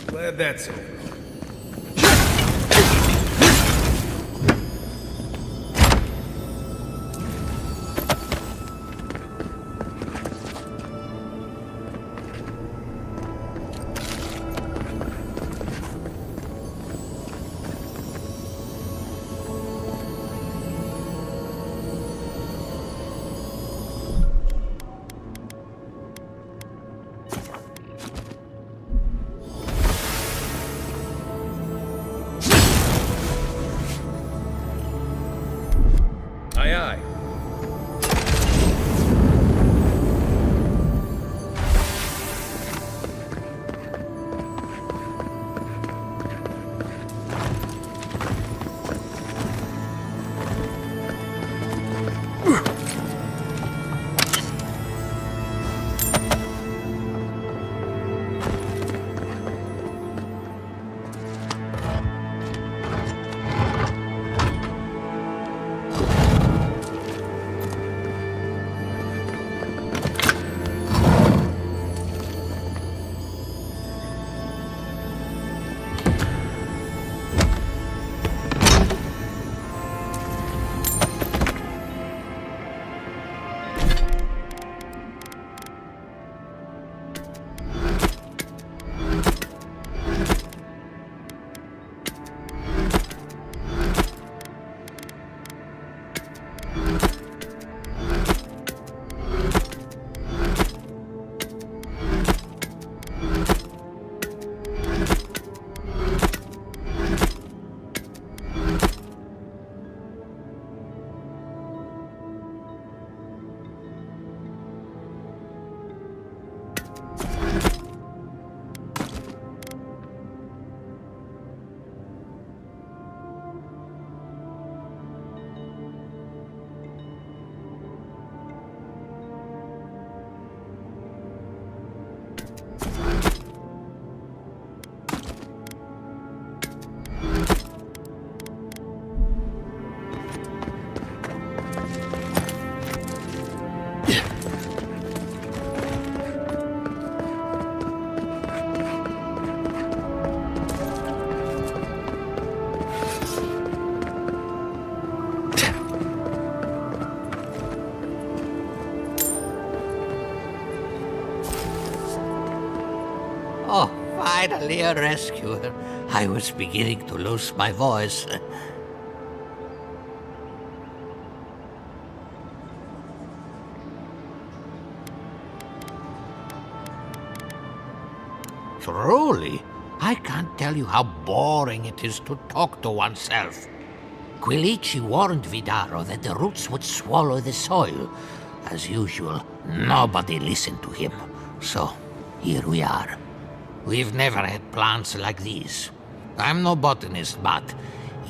Speaker 12: Glad that's it.
Speaker 15: Oh, finally a rescuer. I was beginning to lose my voice. Truly, I can't tell you how boring it is to talk to oneself. Quilici warned Vidaro that the roots would swallow the soil. As usual, nobody listened to him. So, here we are. We've never had plants like these. I'm no botanist, but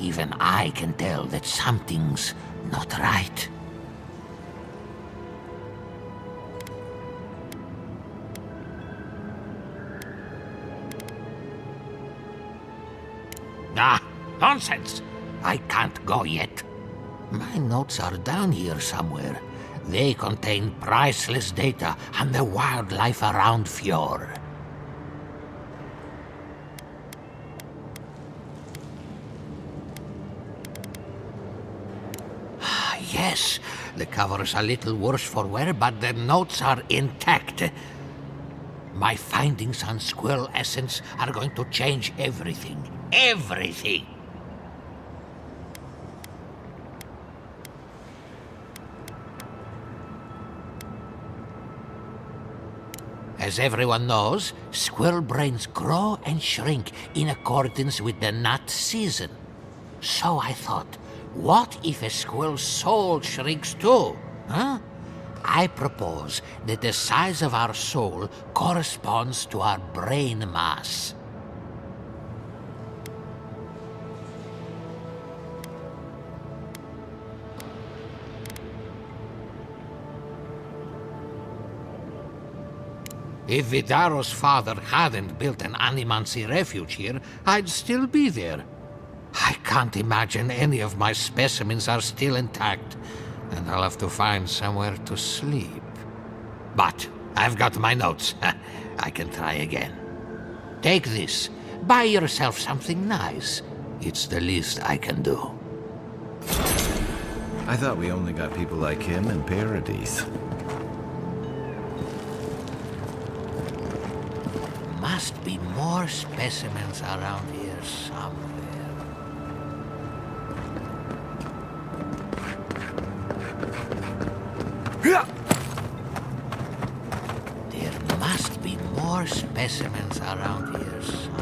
Speaker 15: even I can tell that something's not right. Ah, nonsense! I can't go yet. My notes are down here somewhere. They contain priceless data on the wildlife around Fjord. Yes, the cover's a little worse for wear, but the notes are intact. My findings on squirrel essence are going to change everything. Everything! As everyone knows, squirrel brains grow and shrink in accordance with the nut season. So I thought, what if a squirrel's soul shrinks too? Huh? I propose that the size of our soul corresponds to our brain mass. If Vidaro's father hadn't built an animancy refuge here, I'd still be there. I can't imagine any of my specimens are still intact, and I'll have to find somewhere to sleep. But I've got my notes. I can try again. Take this. Buy yourself something nice. It's the least I can do.
Speaker 16: I thought we only got people like him in Paradise.
Speaker 15: Must be more specimens around here somewhere. There must be more specimens around here somewhere.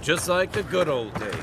Speaker 5: Just like the good old days.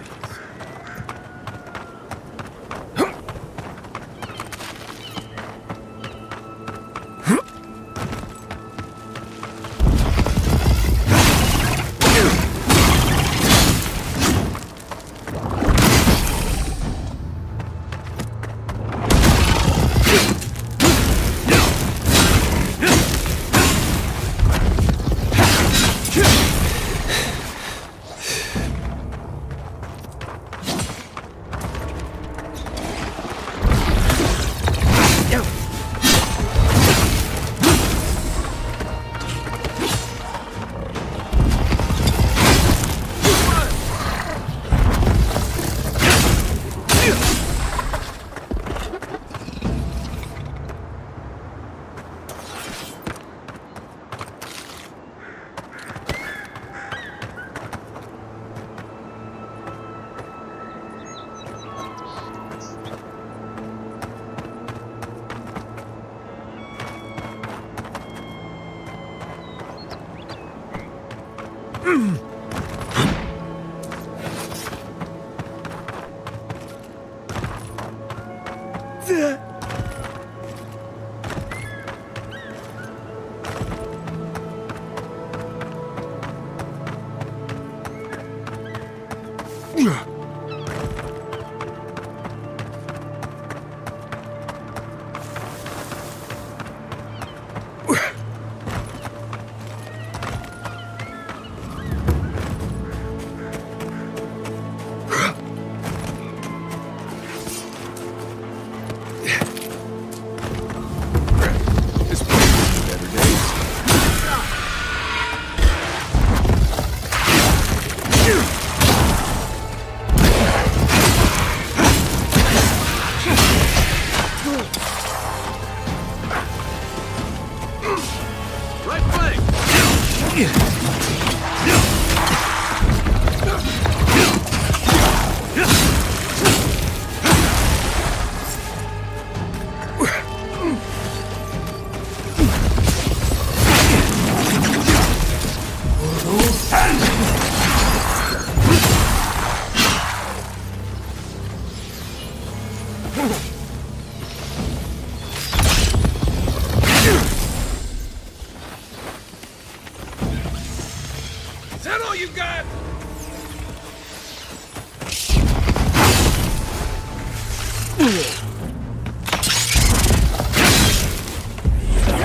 Speaker 12: Is that all you got?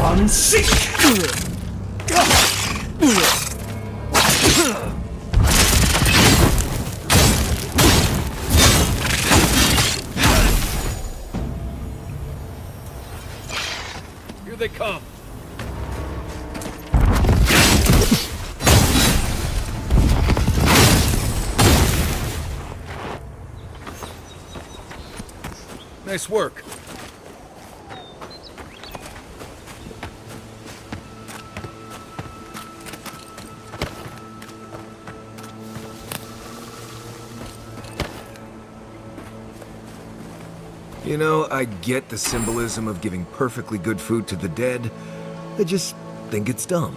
Speaker 13: I'm sick.
Speaker 5: Here they come. Nice work.
Speaker 2: You know, I get the symbolism of giving perfectly good food to the dead. I just think it's dumb.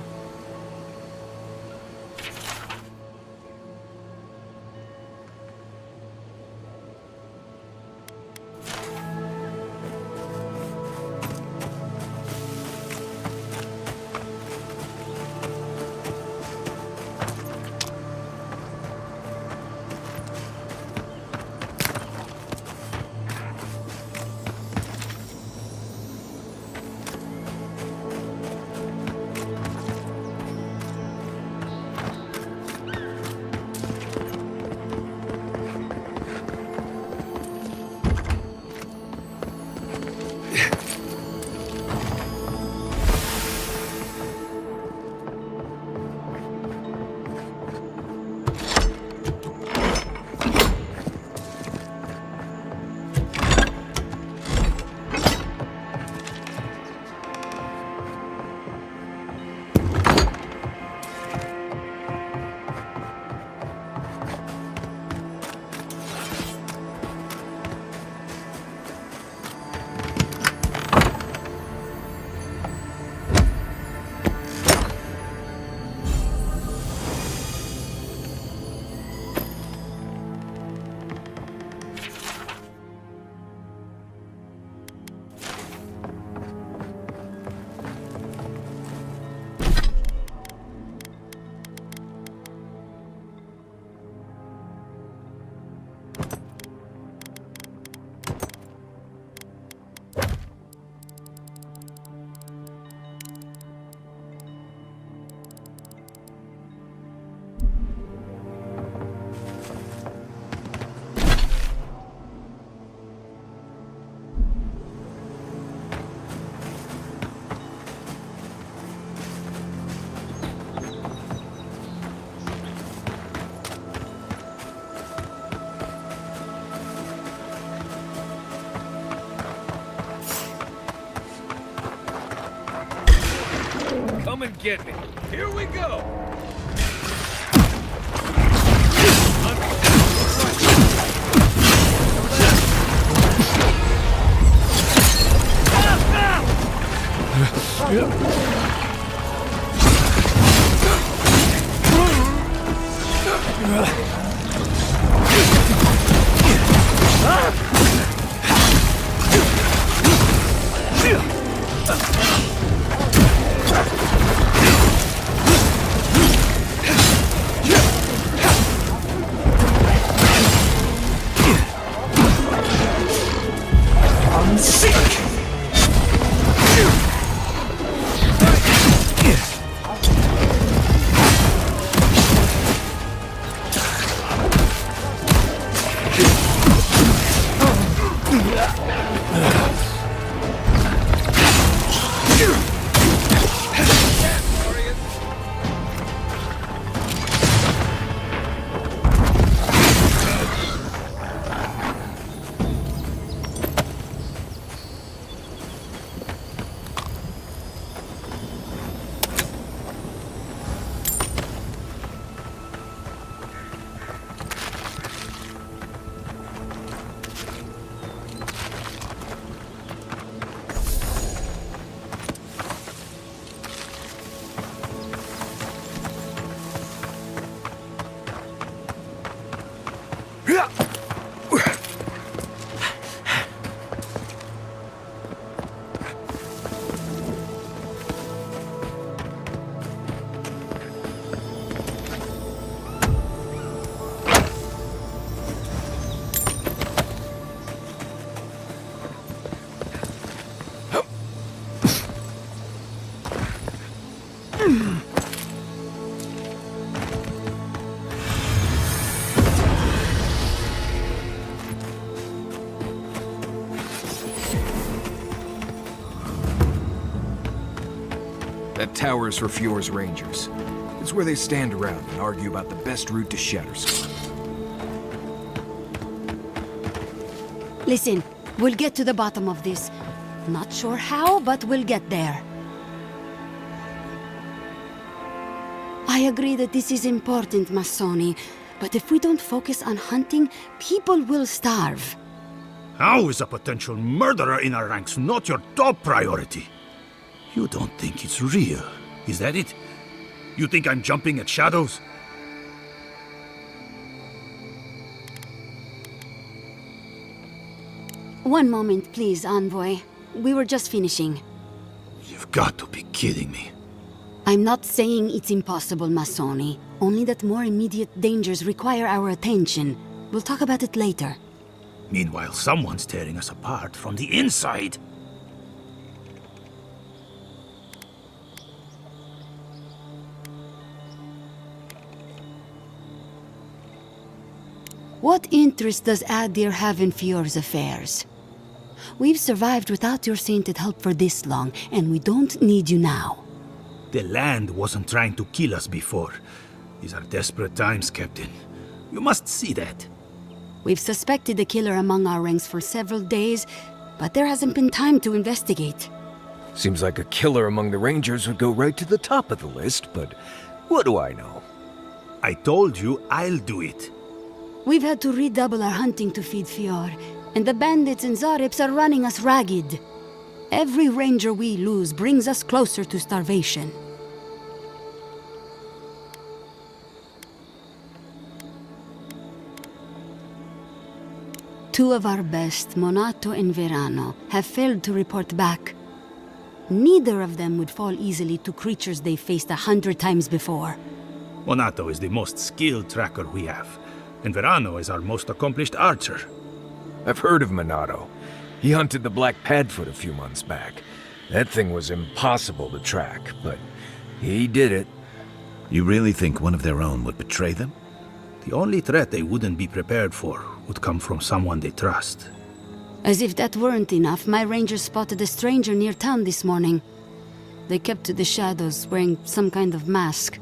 Speaker 5: Come and get me. Here we go.
Speaker 13: I'm sick!
Speaker 2: That tower is for Fjord's Rangers. It's where they stand around and argue about the best route to Shatterskull.
Speaker 8: Listen, we'll get to the bottom of this. Not sure how, but we'll get there. I agree that this is important, Masoni, but if we don't focus on hunting, people will starve.
Speaker 10: How is a potential murderer in our ranks not your top priority? You don't think it's real, is that it? You think I'm jumping at shadows?
Speaker 8: One moment, please, Envoy. We were just finishing.
Speaker 10: You've got to be kidding me.
Speaker 8: I'm not saying it's impossible, Masoni. Only that more immediate dangers require our attention. We'll talk about it later.
Speaker 10: Meanwhile, someone's tearing us apart from the inside.
Speaker 8: What interest does Adir have in Fjord's affairs? We've survived without your sainted help for this long, and we don't need you now.
Speaker 10: The land wasn't trying to kill us before. These are desperate times, Captain. You must see that.
Speaker 8: We've suspected the killer among our ranks for several days, but there hasn't been time to investigate.
Speaker 2: Seems like a killer among the Rangers would go right to the top of the list, but what do I know?
Speaker 10: I told you I'll do it.
Speaker 8: We've had to redouble our hunting to feed Fjord, and the bandits and Zarips are running us ragged. Every ranger we lose brings us closer to starvation. Two of our best, Monato and Verano, have failed to report back. Neither of them would fall easily to creatures they faced 100 times before.
Speaker 10: Monato is the most skilled tracker we have, and Verano is our most accomplished archer.
Speaker 2: I've heard of Monato. He hunted the Black Padfoot a few months back. That thing was impossible to track, but he did it.
Speaker 3: You really think one of their own would betray them?
Speaker 10: The only threat they wouldn't be prepared for would come from someone they trust.
Speaker 8: As if that weren't enough, my rangers spotted a stranger near town this morning. They kept to the shadows, wearing some kind of mask.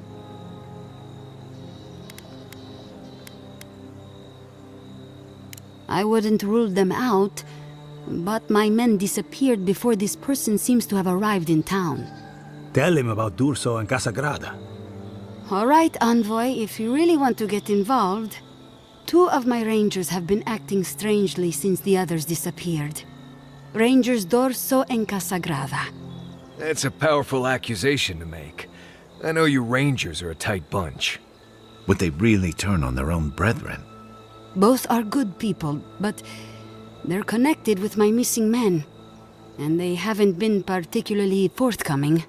Speaker 8: I wouldn't rule them out, but my men disappeared before this person seems to have arrived in town.
Speaker 10: Tell him about Durso and Casagrada.
Speaker 8: All right, Envoy, if you really want to get involved. 2 of my rangers have been acting strangely since the others disappeared. Rangers Dorso and Casagrada.
Speaker 2: That's a powerful accusation to make. I know you Rangers are a tight bunch.
Speaker 16: Would they really turn on their own brethren?
Speaker 8: Both are good people, but they're connected with my missing men. And they haven't been particularly forthcoming.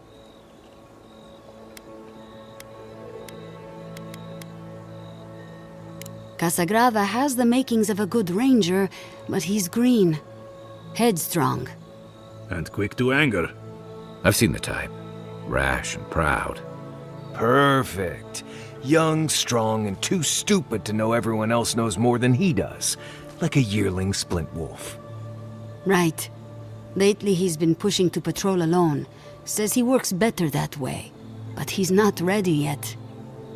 Speaker 8: Casagrada has the makings of a good ranger, but he's green. Headstrong.
Speaker 10: And quick to anger.
Speaker 3: I've seen the type. Rash and proud.
Speaker 2: Perfect. Young, strong, and too stupid to know everyone else knows more than he does. Like a yearling splint wolf.
Speaker 8: Right. Lately he's been pushing to patrol alone. Says he works better that way. But he's not ready yet.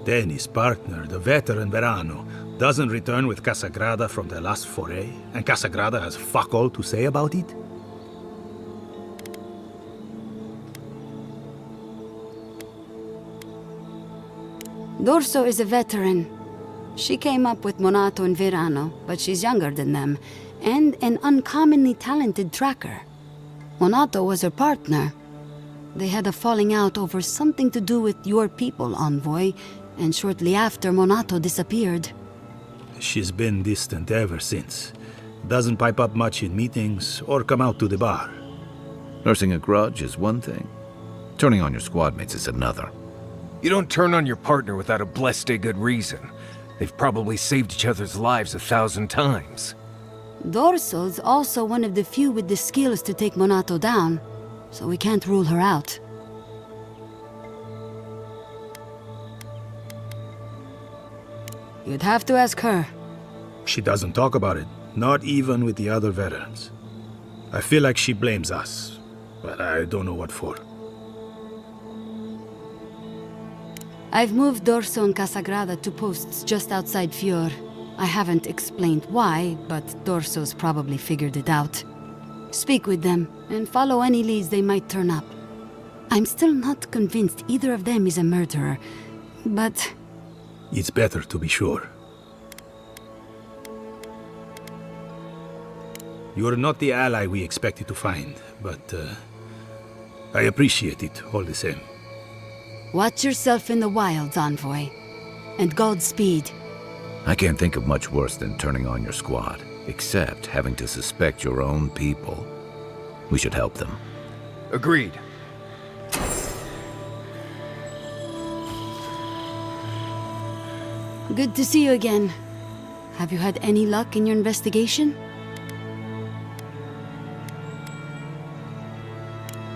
Speaker 10: Then his partner, the veteran Verano, doesn't return with Casagrada from their last foray, and Casagrada has fuck all to say about it?
Speaker 8: Dorso is a veteran. She came up with Monato and Verano, but she's younger than them, and an uncommonly talented tracker. Monato was her partner. They had a falling out over something to do with your people, Envoy, and shortly after, Monato disappeared.
Speaker 10: She's been distant ever since. Doesn't pipe up much in meetings or come out to the bar.
Speaker 3: Nursing a grudge is one thing. Turning on your squad mates is another.
Speaker 2: You don't turn on your partner without a blessed good reason. They've probably saved each other's lives 1,000 times.
Speaker 8: Dorso's also one of the few with the skills to take Monato down, so we can't rule her out. You'd have to ask her.
Speaker 10: She doesn't talk about it, not even with the other veterans. I feel like she blames us, but I don't know what for.
Speaker 8: I've moved Dorso and Casagrada to posts just outside Fior. I haven't explained why, but Dorso's probably figured it out. Speak with them, and follow any leads they might turn up. I'm still not convinced either of them is a murderer, but...
Speaker 10: It's better to be sure. You're not the ally we expected to find, but I appreciate it all the same.
Speaker 8: Watch yourself in the wilds, Envoy. And Godspeed.
Speaker 3: I can't think of much worse than turning on your squad, except having to suspect your own people. We should help them.
Speaker 2: Agreed.
Speaker 8: Good to see you again. Have you had any luck in your investigation?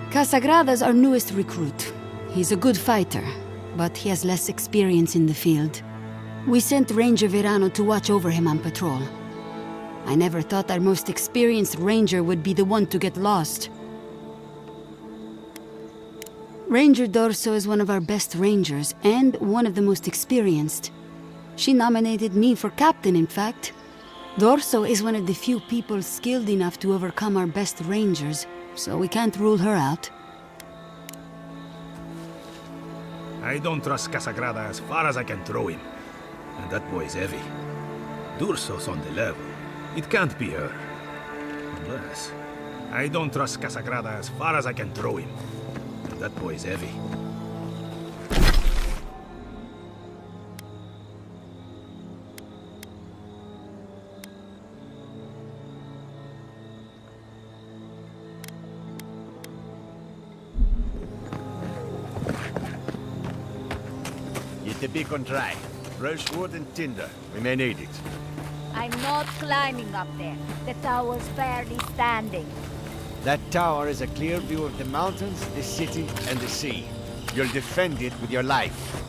Speaker 8: Casagrada's our newest recruit. He's a good fighter, but he has less experience in the field. We sent Ranger Verano to watch over him on patrol. I never thought our most experienced ranger would be the one to get lost. Ranger Dorso is one of our best rangers, and one of the most experienced. She nominated me for captain, in fact. Dorso is one of the few people skilled enough to overcome our best rangers, so we can't rule her out.
Speaker 10: I don't trust Casagrada as far as I can throw him. And that boy's heavy. Durso's on the level. It can't be her. Unless... I don't trust Casagrada as far as I can throw him. And that boy's heavy.
Speaker 19: Get the beacon dry. Fresh wood and tinder. We may need it.
Speaker 7: I'm not climbing up there. The tower's barely standing.
Speaker 19: That tower is a clear view of the mountains, the city, and the sea. You'll defend it with your life.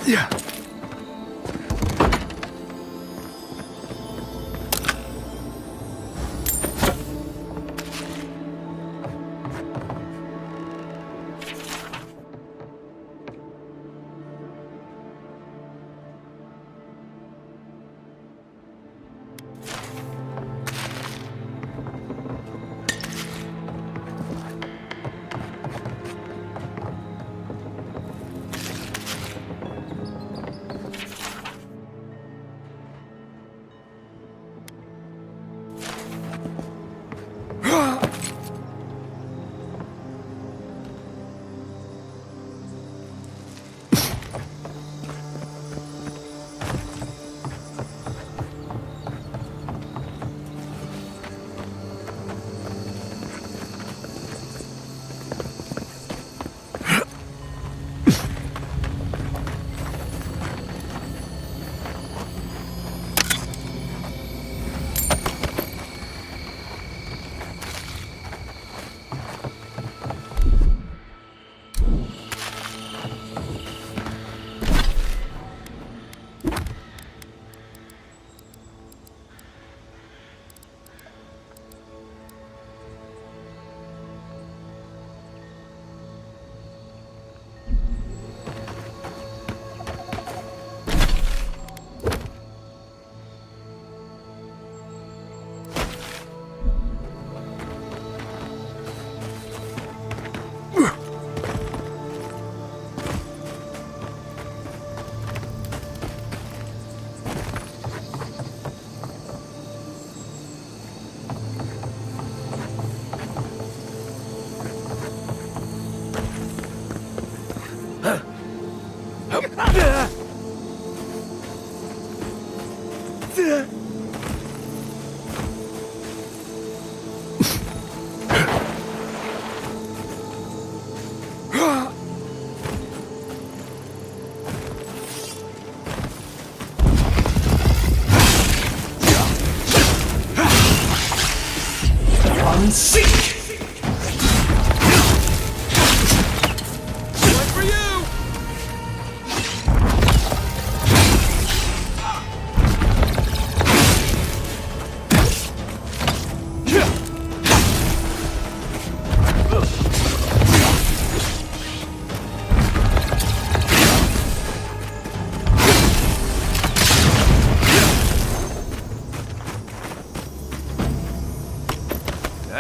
Speaker 2: Yeah.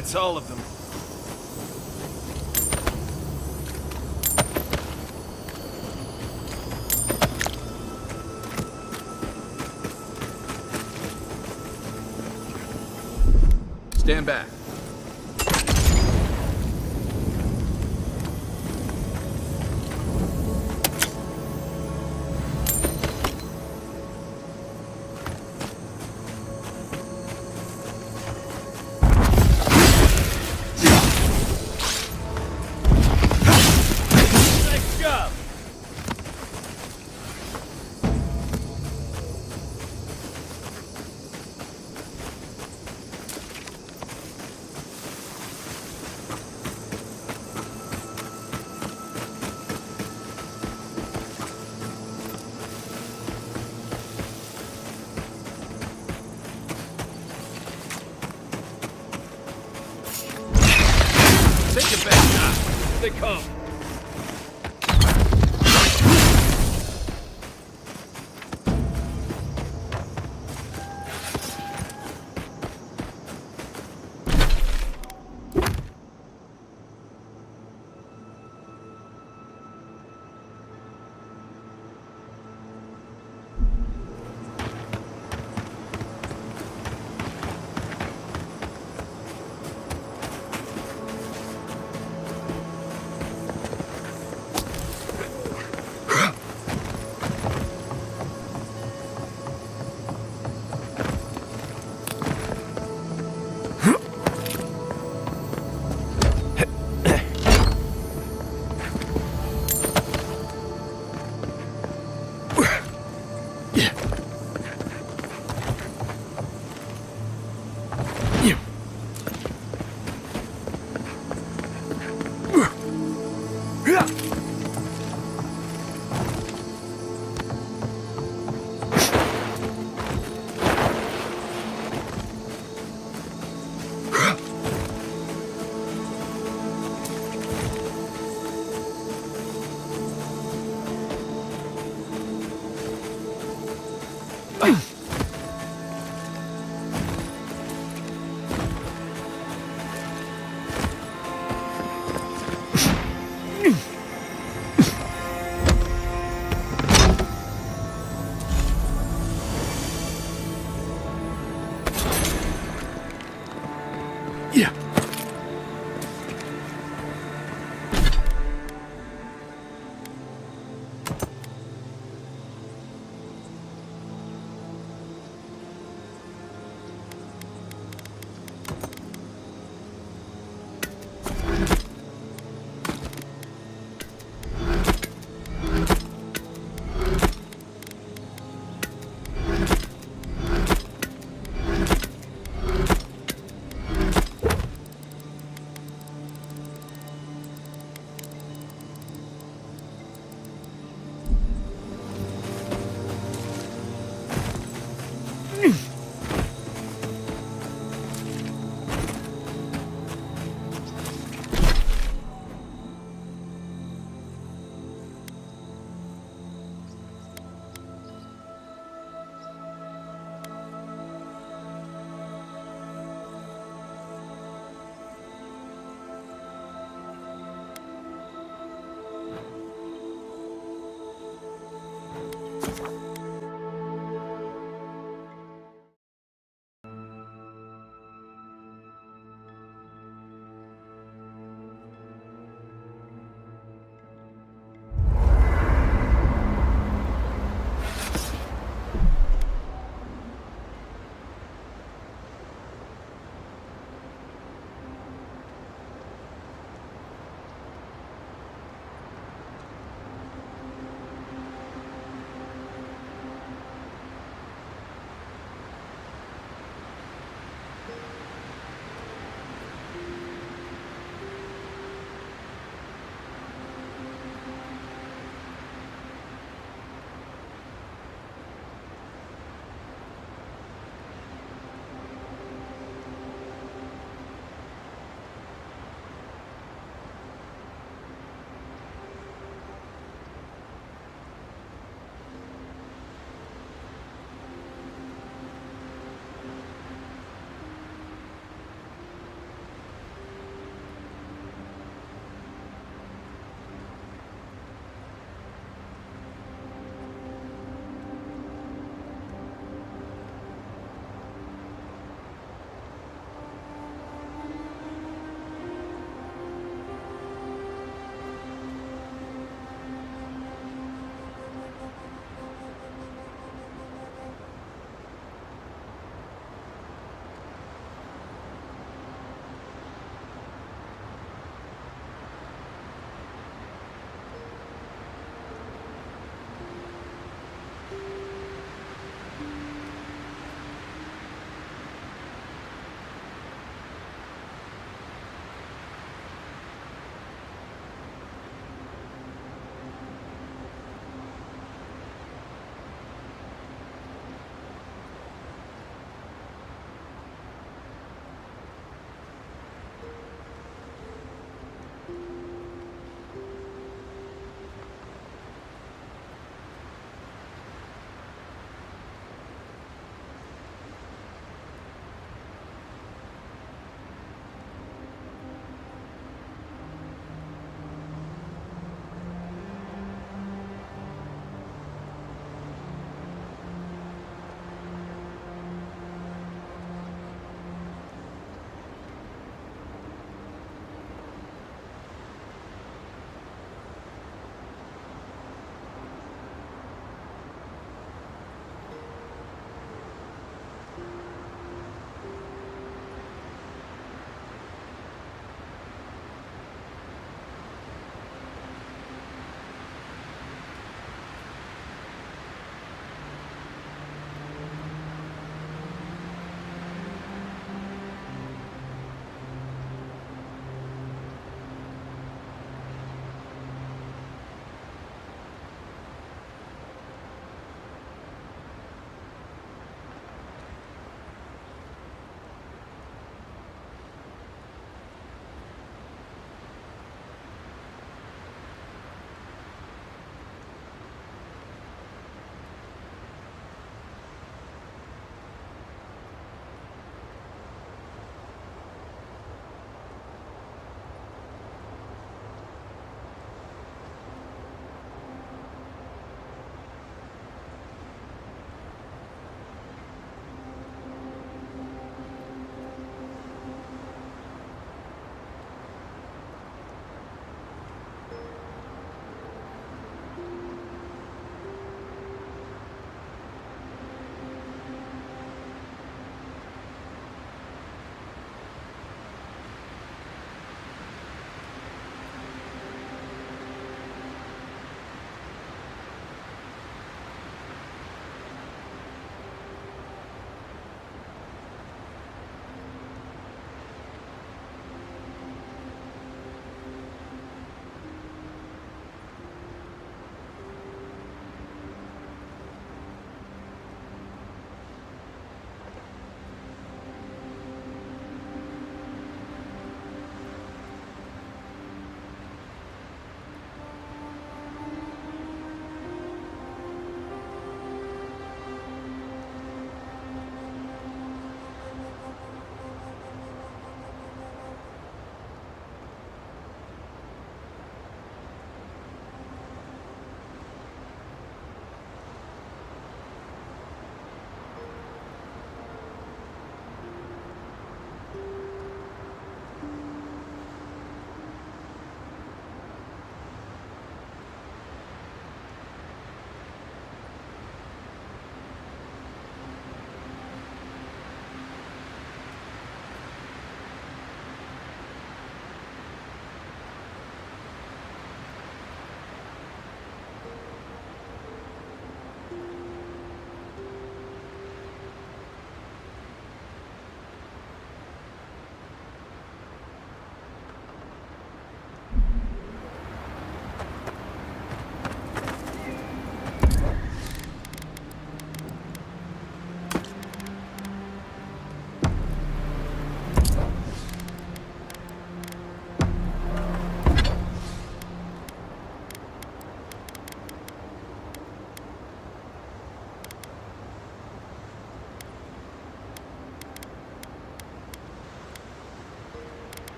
Speaker 12: That's all of them. Stand back. Take it back now. Here they come.
Speaker 6: Yeah.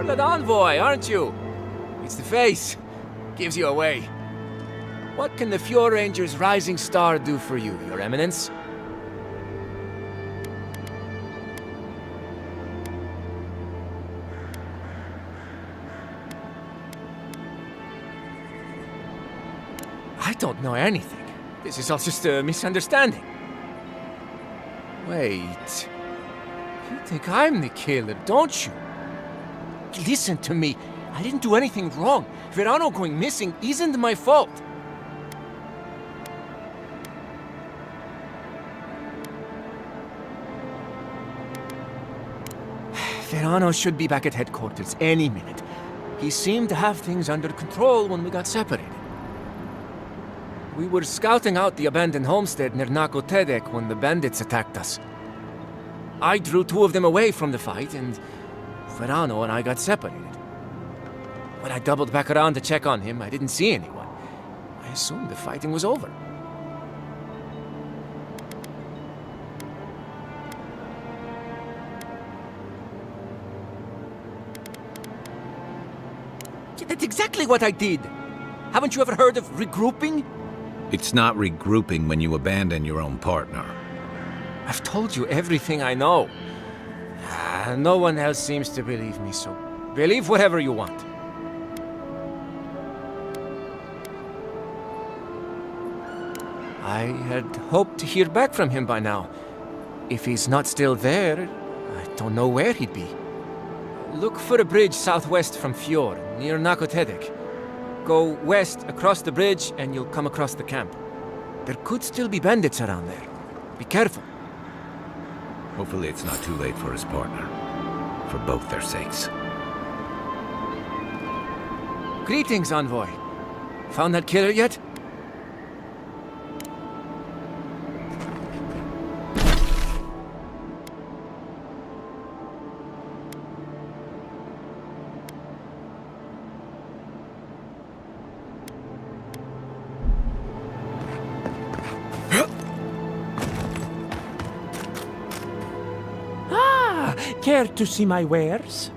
Speaker 5: that envoy, aren't you? It's the face. Gives you away. What can the Fjord Ranger's rising star do for you, Your Eminence? I don't know anything. This is all just a misunderstanding. Wait. You think I'm the killer, don't you? Listen to me. I didn't do anything wrong. Verano going missing isn't my fault. Verano should be back at headquarters any minute. He seemed to have things under control when we got separated. We were scouting out the abandoned homestead near Nakotedek when the bandits attacked us. I drew 2 of them away from the fight, and Verano and I got separated. When I doubled back around to check on him, I didn't see anyone. I assumed the fighting was over. Yeah, that's exactly what I did. Haven't you ever heard of regrouping?
Speaker 3: It's not regrouping when you abandon your own partner.
Speaker 5: I've told you everything I know. No one else seems to believe me, so believe whatever you want. I had hoped to hear back from him by now. If he's not still there, I don't know where he'd be. Look for a bridge southwest from Fjord, near Nakotedek. Go west across the bridge and you'll come across the camp. There could still be bandits around there. Be careful.
Speaker 3: Hopefully it's not too late for his partner. For both their sakes.
Speaker 5: Greetings, Envoy. Found that killer yet?
Speaker 17: Care to see my wares?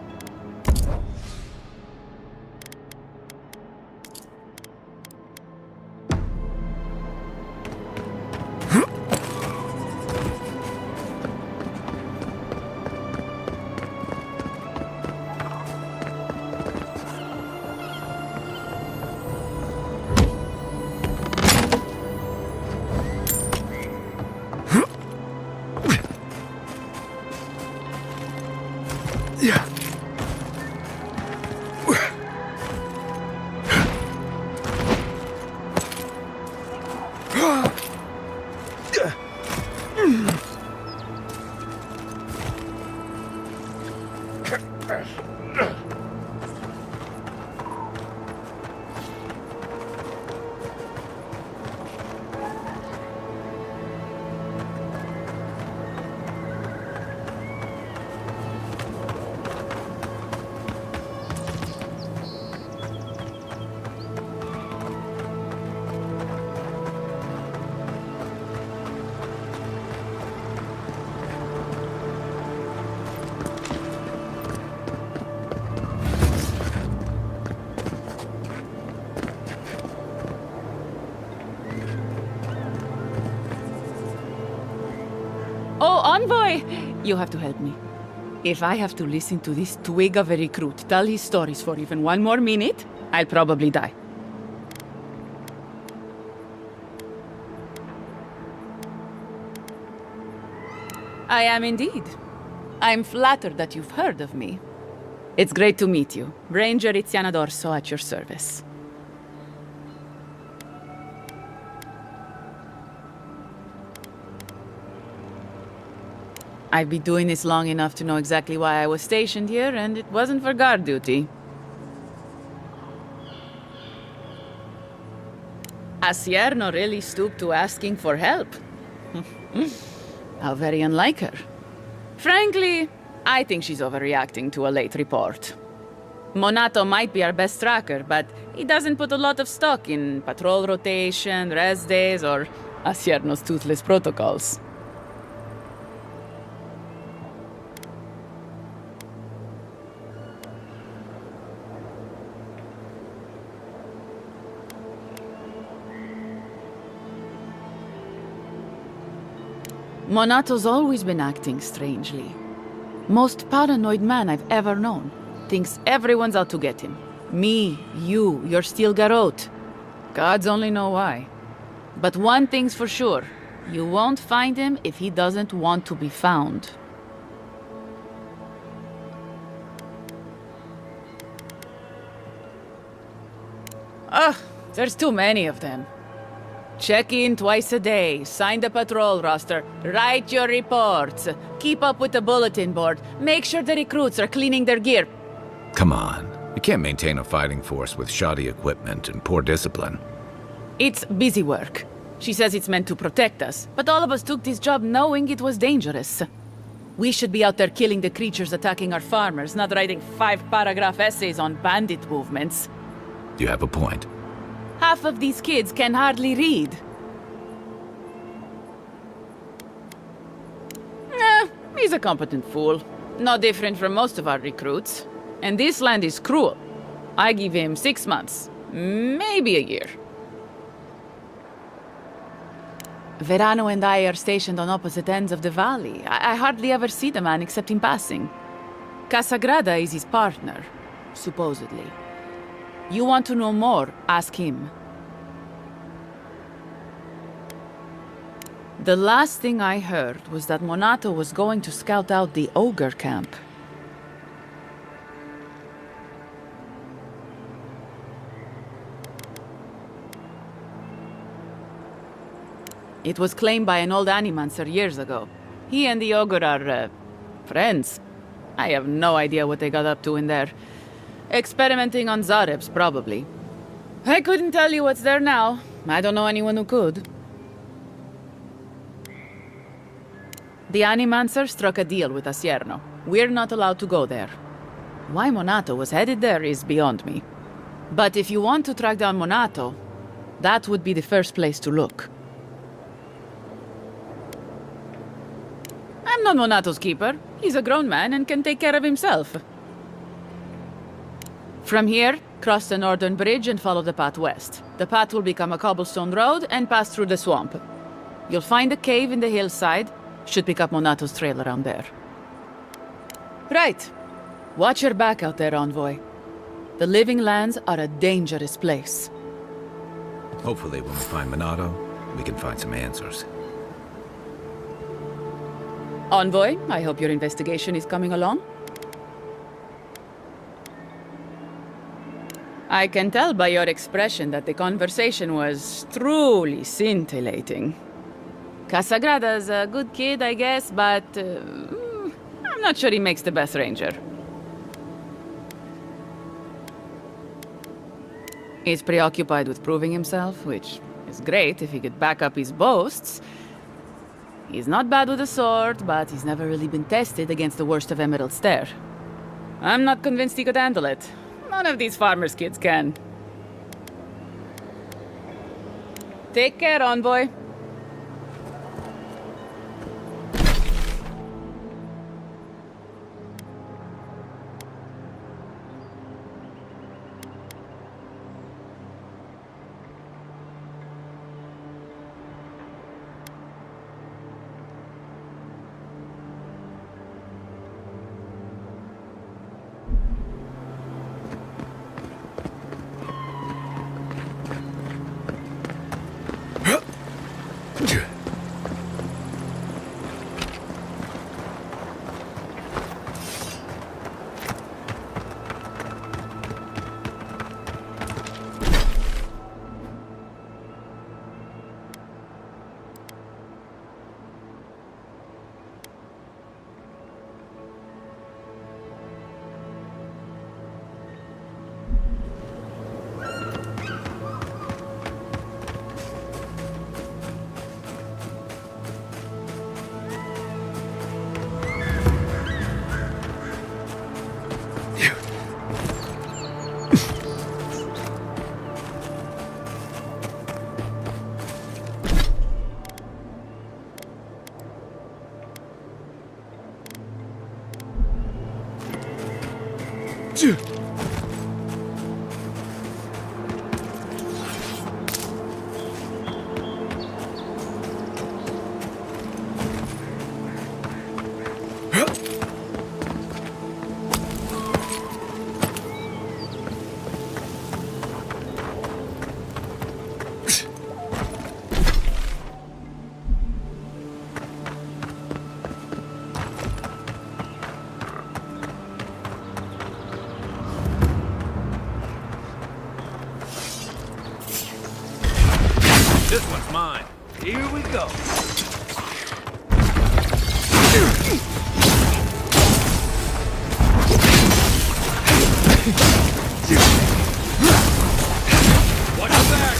Speaker 1: Oh, Envoy! You have to help me. If I have to listen to this twig of a recruit tell his stories for even one more minute, I'll probably die. I am indeed. I'm flattered that you've heard of me. It's great to meet you. Ranger Iziana Dorso at your service. I've been doing this long enough to know exactly why I was stationed here, and it wasn't for guard duty. Asierno really stooped to asking for help. How very unlike her. Frankly, I think she's overreacting to a late report. Monato might be our best tracker, but he doesn't put a lot of stock in patrol rotation, rest days, or Asierno's toothless protocols. Monato's always been acting strangely. Most paranoid man I've ever known. Thinks everyone's out to get him. Me, you, your steel garrote. Gods only know why. But one thing's for sure. You won't find him if he doesn't want to be found. Ugh, there's too many of them. Check in twice a day, sign the patrol roster, write your reports, keep up with the bulletin board, make sure the recruits are cleaning their gear.
Speaker 3: Come on. You can't maintain a fighting force with shoddy equipment and poor discipline.
Speaker 1: It's busy work. She says it's meant to protect us, but all of us took this job knowing it was dangerous. We should be out there killing the creatures attacking our farmers, not writing 5-paragraph essays on bandit movements.
Speaker 3: You have a point.
Speaker 1: Half of these kids can hardly read. He's a competent fool. No different from most of our recruits. And this land is cruel. I give him 6 months, maybe a year. Verano and I are stationed on opposite ends of the valley. I hardly ever see the man except in passing. Casagrada is his partner, supposedly. You want to know more, ask him. The last thing I heard was that Monato was going to scout out the ogre camp. It was claimed by an old animancer years ago. He and the ogre are, friends. I have no idea what they got up to in there. Experimenting on Zarebs, probably. I couldn't tell you what's there now. I don't know anyone who could. The Animancer struck a deal with Asierno. We're not allowed to go there. Why Monato was headed there is beyond me. But if you want to track down Monato, that would be the first place to look. I'm not Monato's keeper. He's a grown man and can take care of himself. From here, cross the northern bridge and follow the path west. The path will become a cobblestone road and pass through the swamp. You'll find a cave in the hillside. Should pick up Monato's trail around there. Right. Watch your back out there, Envoy. The Living Lands are a dangerous place.
Speaker 3: Hopefully when we find Monato, we can find some answers.
Speaker 1: Envoy, I hope your investigation is coming along. I can tell by your expression that the conversation was truly scintillating. Casagrada's a good kid, I guess, but I'm not sure he makes the best ranger. He's preoccupied with proving himself, which is great if he could back up his boasts. He's not bad with a sword, but he's never really been tested against the worst of Emerald Stair. I'm not convinced he could handle it. None of these farmers' kids can. Take care, Envoy.
Speaker 12: This one's mine. Here we go. Watch your back!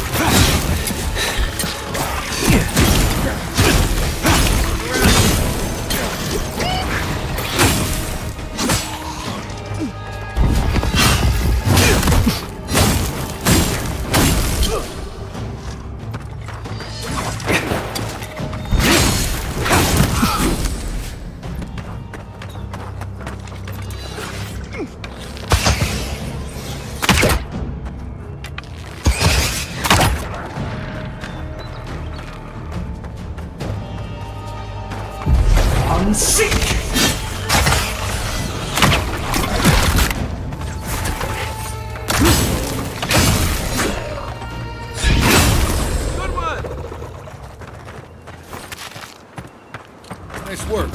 Speaker 13: Seek!
Speaker 12: Good one!
Speaker 2: Nice work.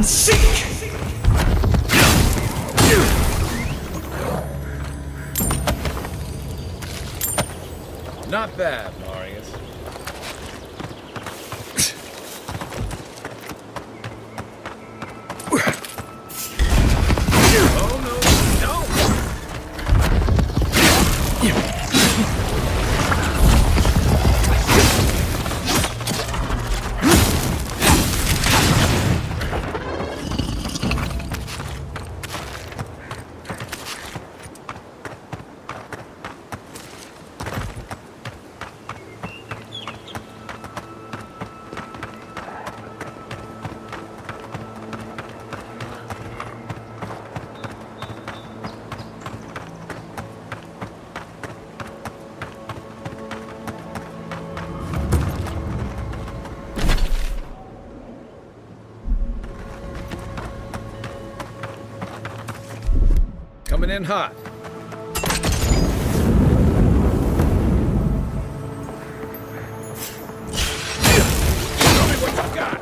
Speaker 13: Seek!
Speaker 12: Not bad, Marius. Oh no, coming in hot. Show me what you got.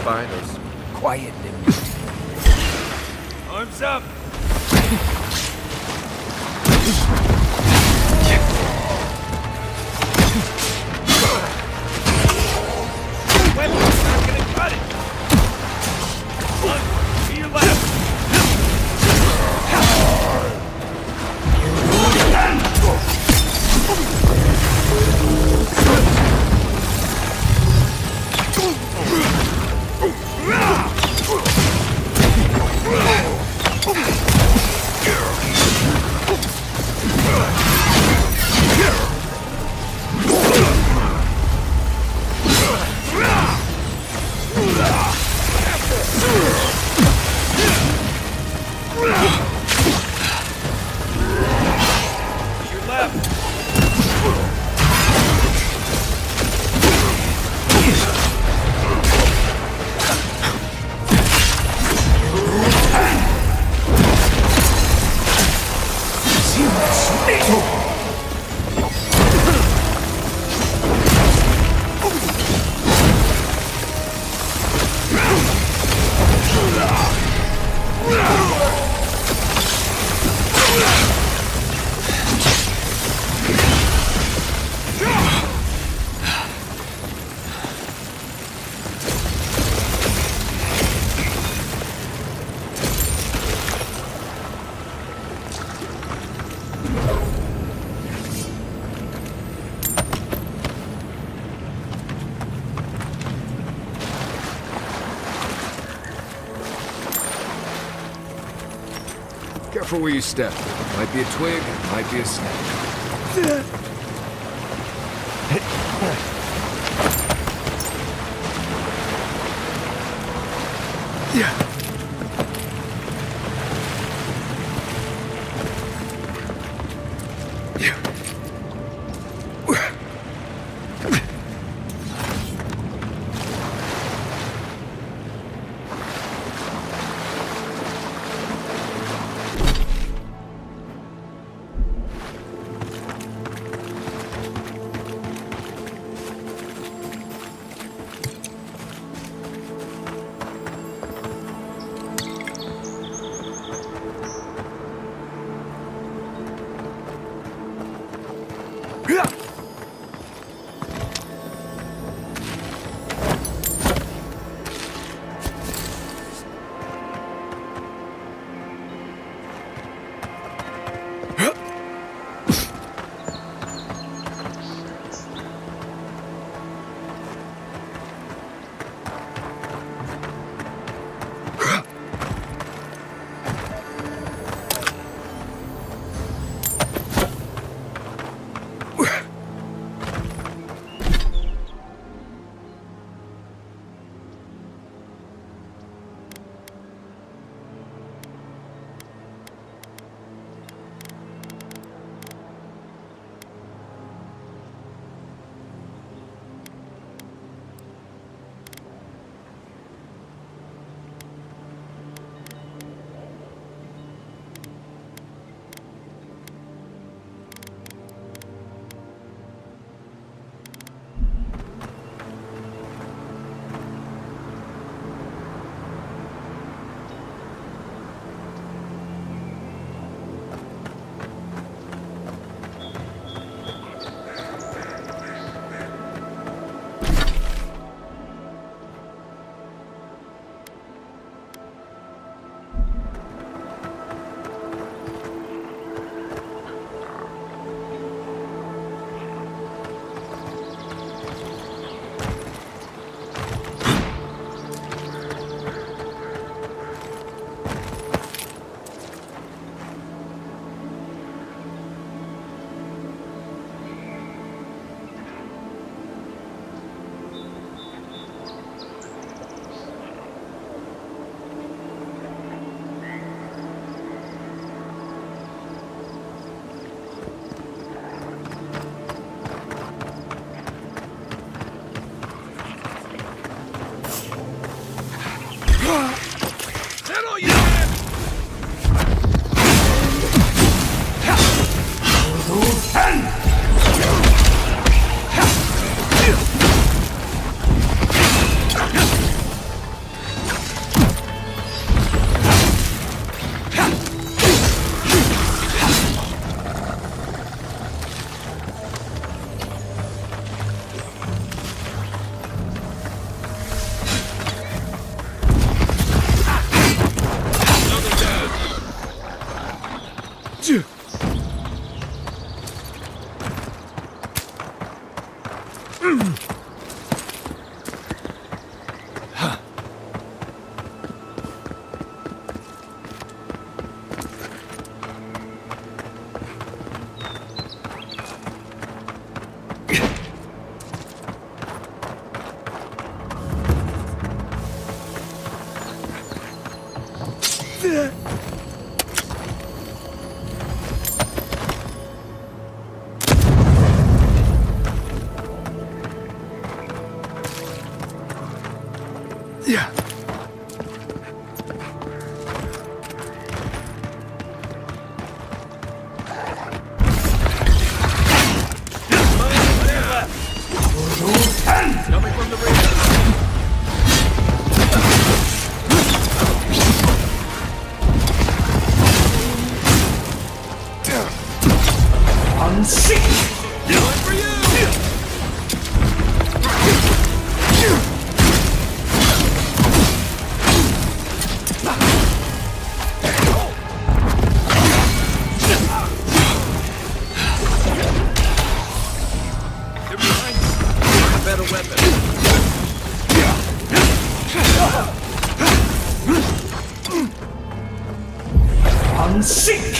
Speaker 2: Spiders. Quiet,
Speaker 12: Arms up! Weapon's not gonna cut it! One, to your left!
Speaker 2: careful where you step. Might be a twig, might be a snake. Yeah.
Speaker 13: Everyone sink!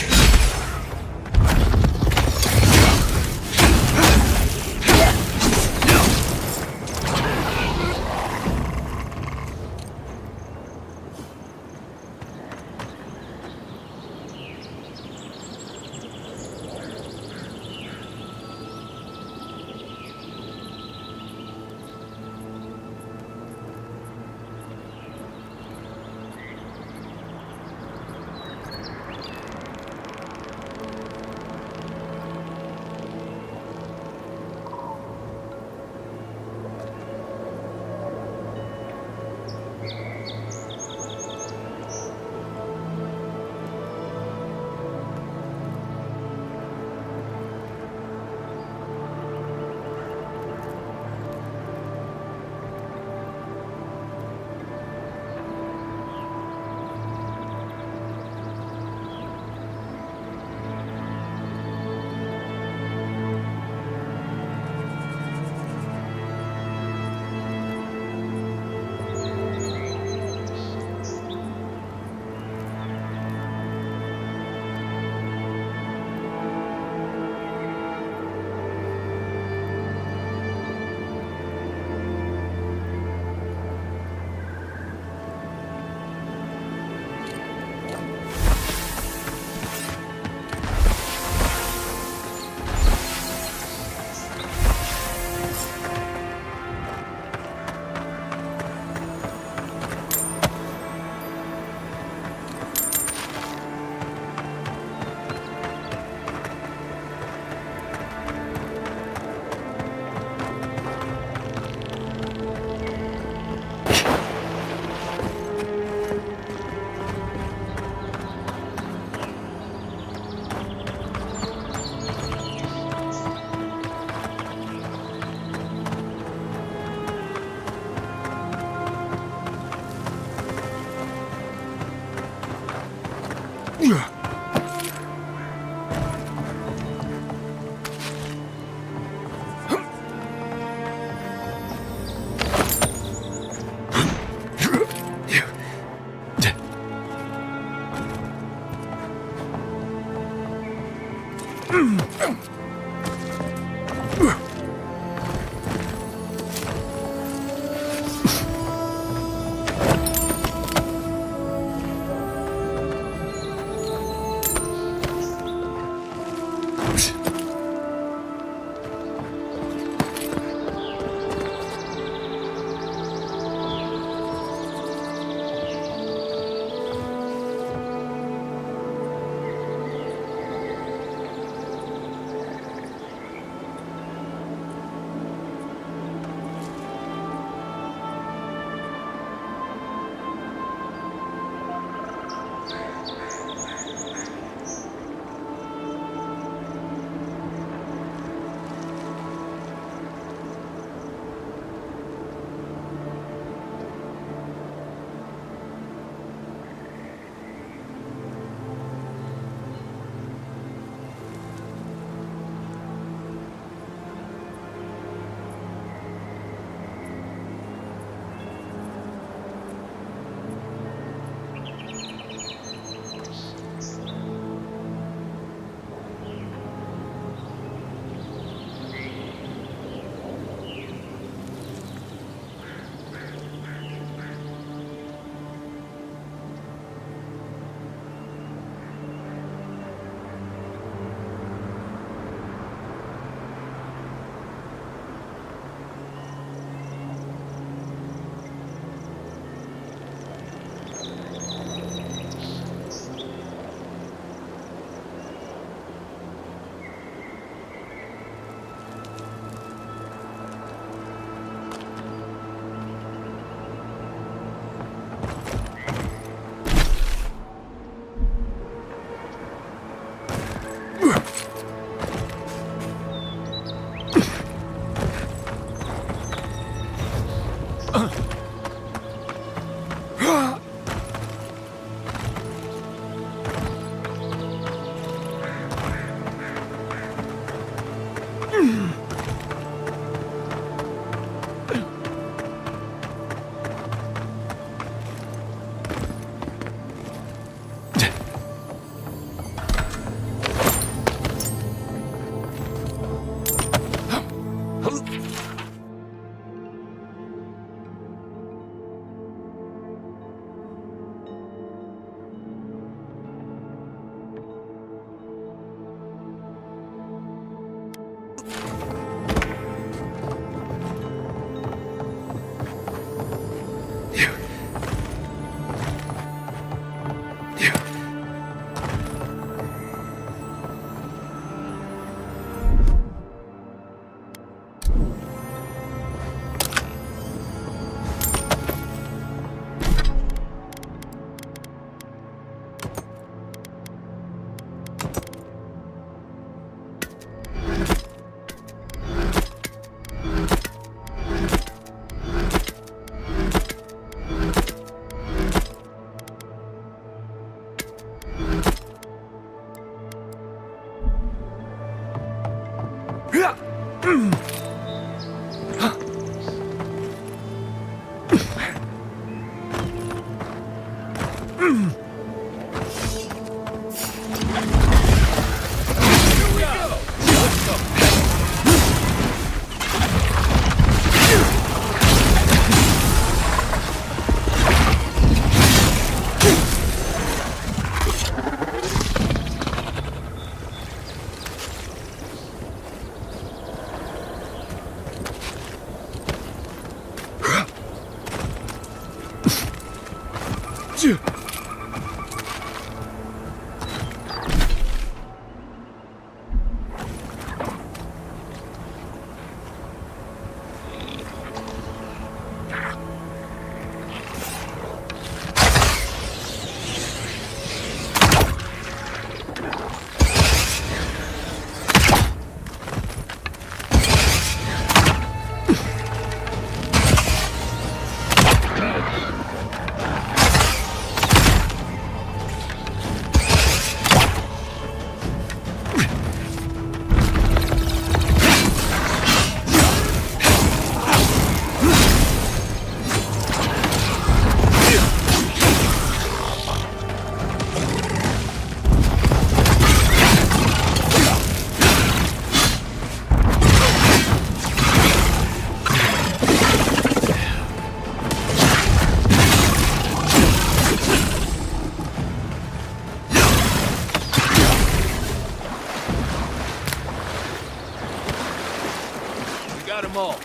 Speaker 12: Got them all.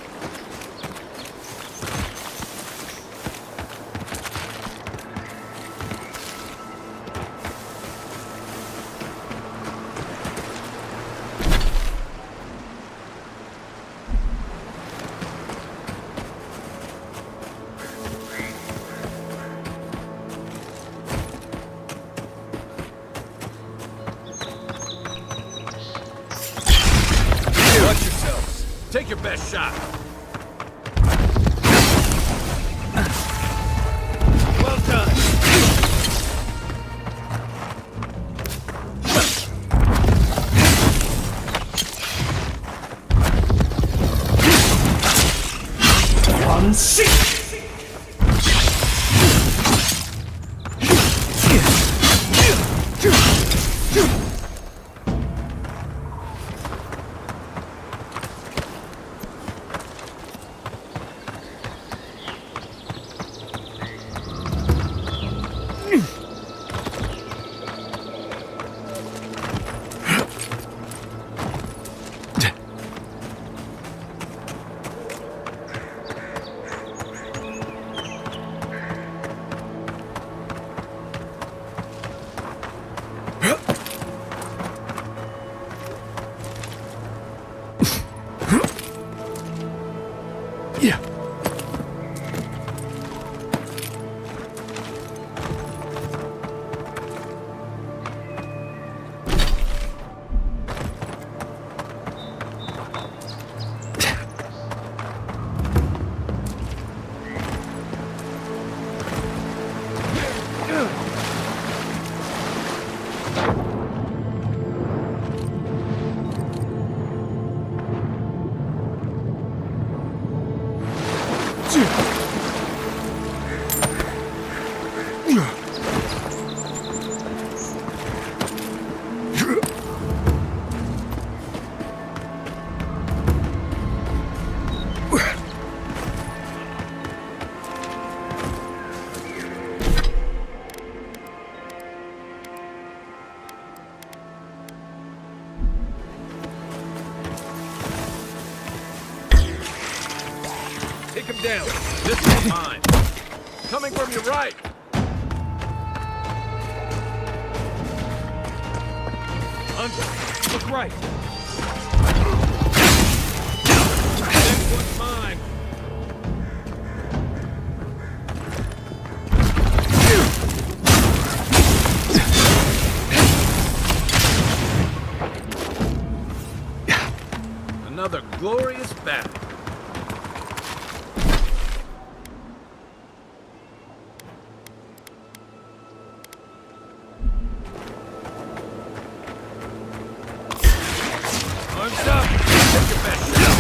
Speaker 12: Watch yourselves. Take your best shot. Well done.
Speaker 13: One six.
Speaker 2: Yeah.
Speaker 12: Take him down. This is mine. Coming from your right. Hunter, look right. Next one's mine. Another glorious battle. Arms up! Take your best shot!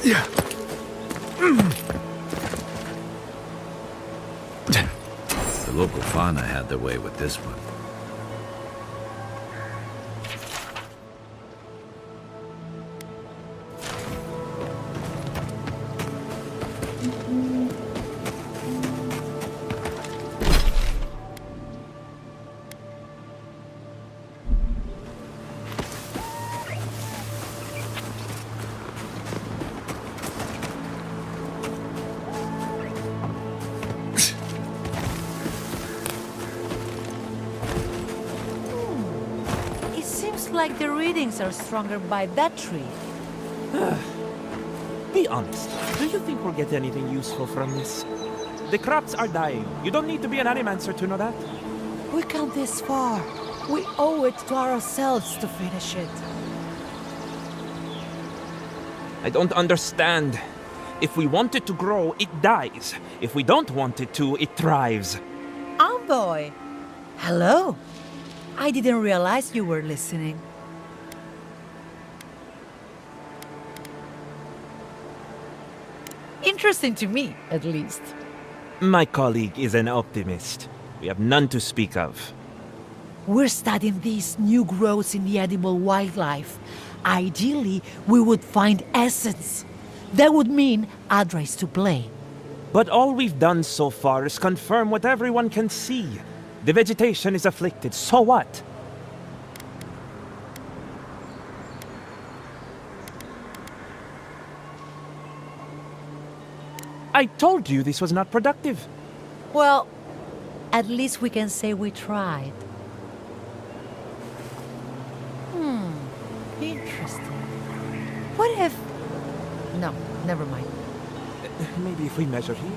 Speaker 3: The local fauna had their way with this one.
Speaker 11: It seems like the readings are stronger by that tree.
Speaker 4: Be honest. Do you think we'll get anything useful from this? The crops are dying. You don't need to be an animancer to know that.
Speaker 11: We come this far. We owe it to ourselves to finish it.
Speaker 4: I don't understand. If we want it to grow, it dies. If we don't want it to, it thrives.
Speaker 11: Envoy! Hello. I didn't realize you were listening. Interesting to me, at least.
Speaker 4: My colleague is an optimist. We have none to speak of.
Speaker 11: We're studying these new growths in the edible wildlife. Ideally, we would find essence. That would mean Adra's to blame.
Speaker 4: But all we've done so far is confirm what everyone can see. The vegetation is afflicted, so what? I told you this was not productive.
Speaker 11: Well, at least we can say we tried. Interesting. What if... No, never mind.
Speaker 4: Maybe if we measure here?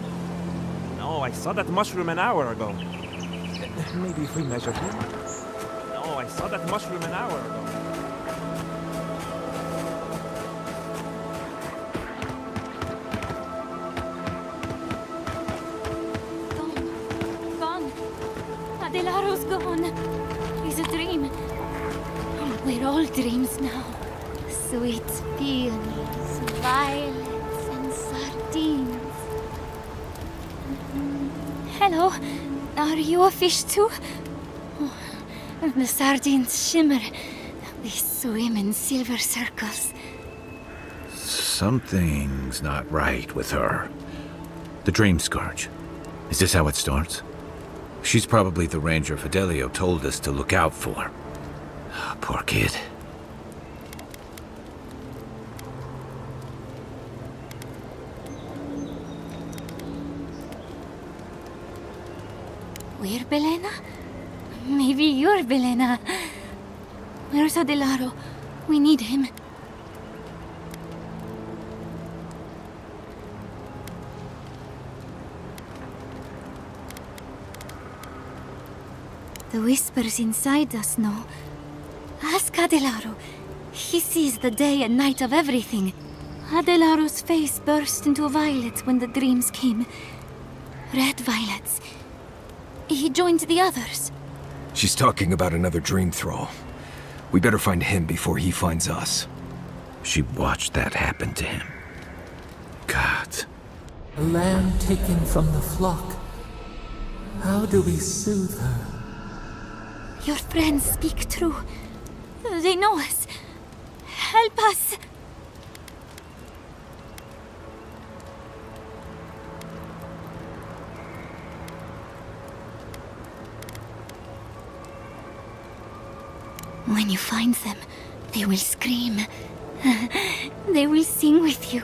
Speaker 4: No, I saw that mushroom an hour ago. Maybe if we measure here? No, I saw that mushroom an hour ago.
Speaker 18: Gone. Adelaro's gone. It's a dream. We're all dreams now. Sweet peonies, violets, and sardines. Hello. Are you a fish too? Oh, the sardines shimmer. They swim in silver circles.
Speaker 3: Something's not right with her. The Dream Scourge. Is this how it starts? She's probably the ranger Fidelio told us to look out for. Poor kid.
Speaker 18: We're Belena? Maybe you're Belena. Where's Adelaro? We need him. The whispers inside us know. Ask Adelaro. He sees the day and night of everything. Adelaro's face burst into violet when the dreams came. Red violets. He joined the others.
Speaker 2: She's talking about another dream thrall. We better find him before he finds us.
Speaker 3: She watched that happen to him. God.
Speaker 17: A lamb taken from the flock. How do we soothe her?
Speaker 18: Your friends speak true. They know us. Help us! When you find them, they will scream. They will sing with you.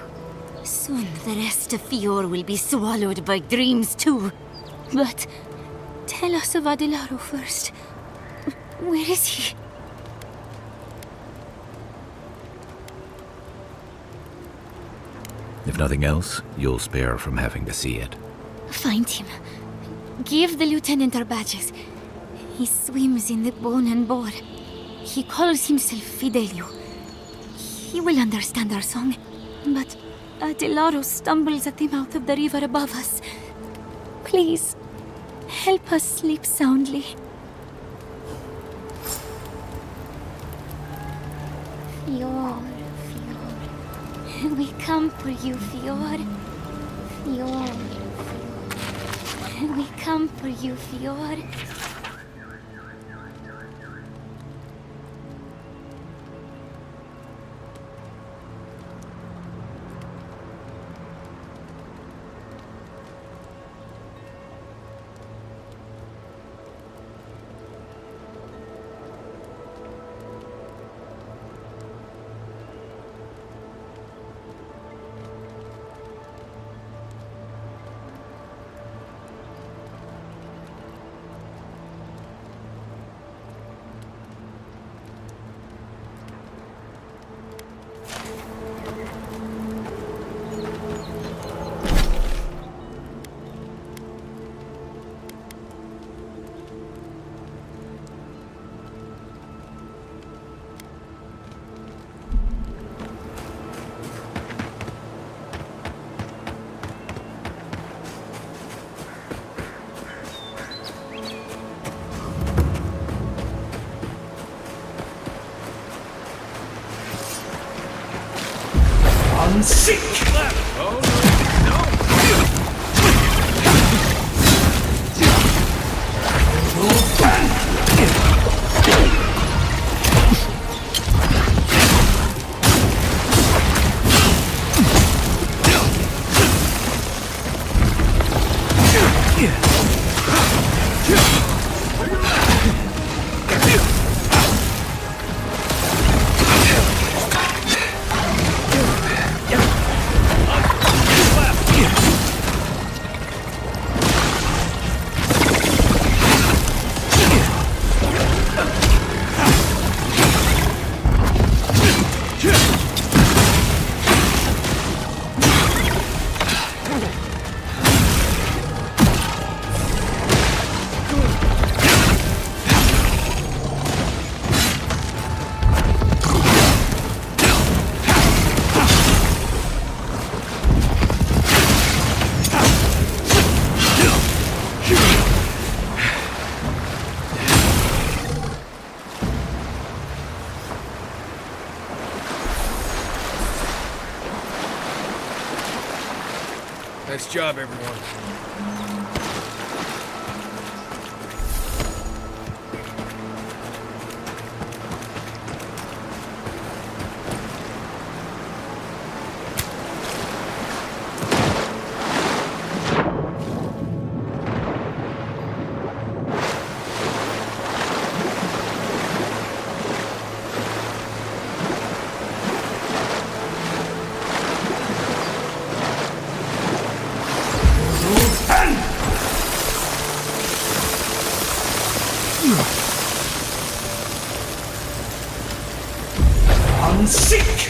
Speaker 18: Soon the rest of Fior will be swallowed by dreams too. But tell us of Adelaro first. Where is he?
Speaker 3: If nothing else, you'll spare from having to see it.
Speaker 18: Find him. Give the lieutenant our badges. He swims in the bone and boar. He calls himself Fidelio. He will understand our song. But Adelaro stumbles at the mouth of the river above us. Please, help us sleep soundly. Fior, Fior. We come for you, Fjord. Fjord. We come for you, Fjord.
Speaker 13: Sick!
Speaker 2: Nice job, everyone.
Speaker 13: Sick!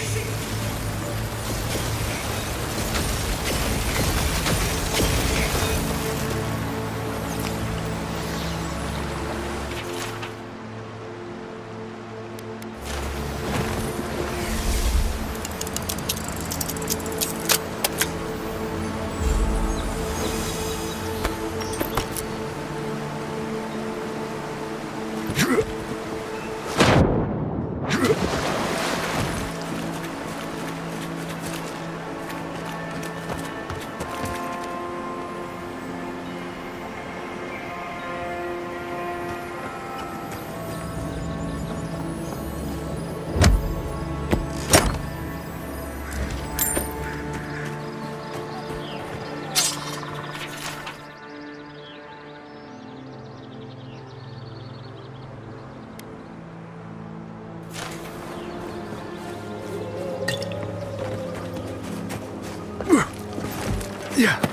Speaker 2: Yeah.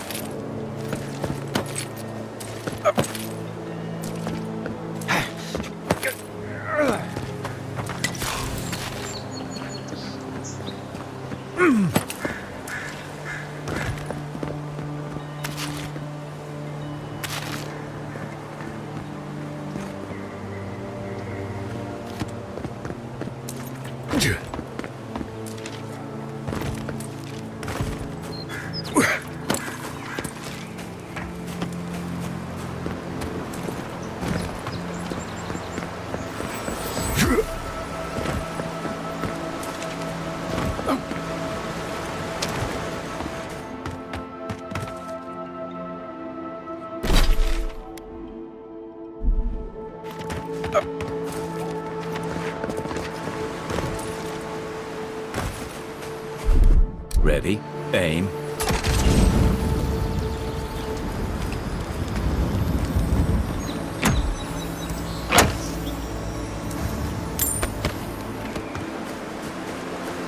Speaker 3: Ready, aim.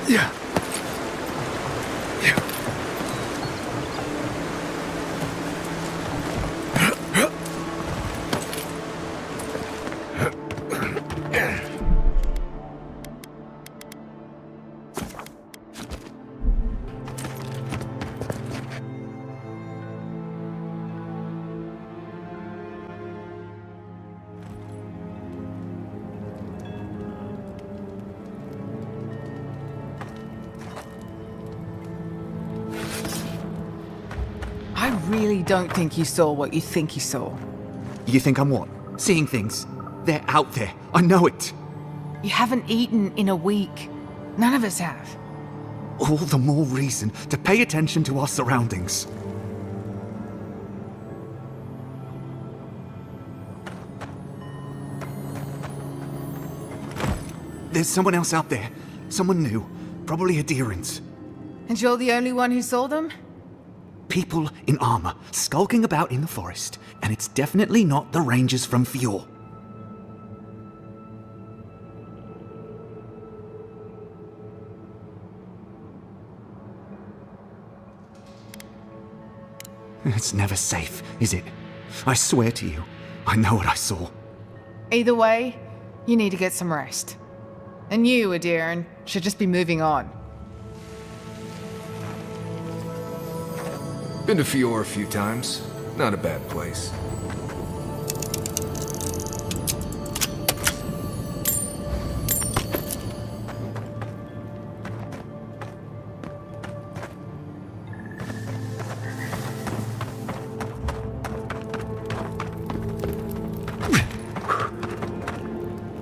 Speaker 2: Yeah.
Speaker 9: I really don't think you saw what you think you saw.
Speaker 14: You think I'm what? Seeing things? They're out there. I know it.
Speaker 9: You haven't eaten in a week. None of us have.
Speaker 14: All the more reason to pay attention to our surroundings. There's someone else out there. Someone new. Probably Adherents.
Speaker 9: And you're the only one who saw them?
Speaker 14: People in armor, skulking about in the forest. And it's definitely not the Rangers from Fjord. It's never safe, is it? I swear to you, I know what I saw.
Speaker 9: Either way, you need to get some rest. And you, Adiran, should just be moving on.
Speaker 2: Been to Fior a few times. Not a bad place.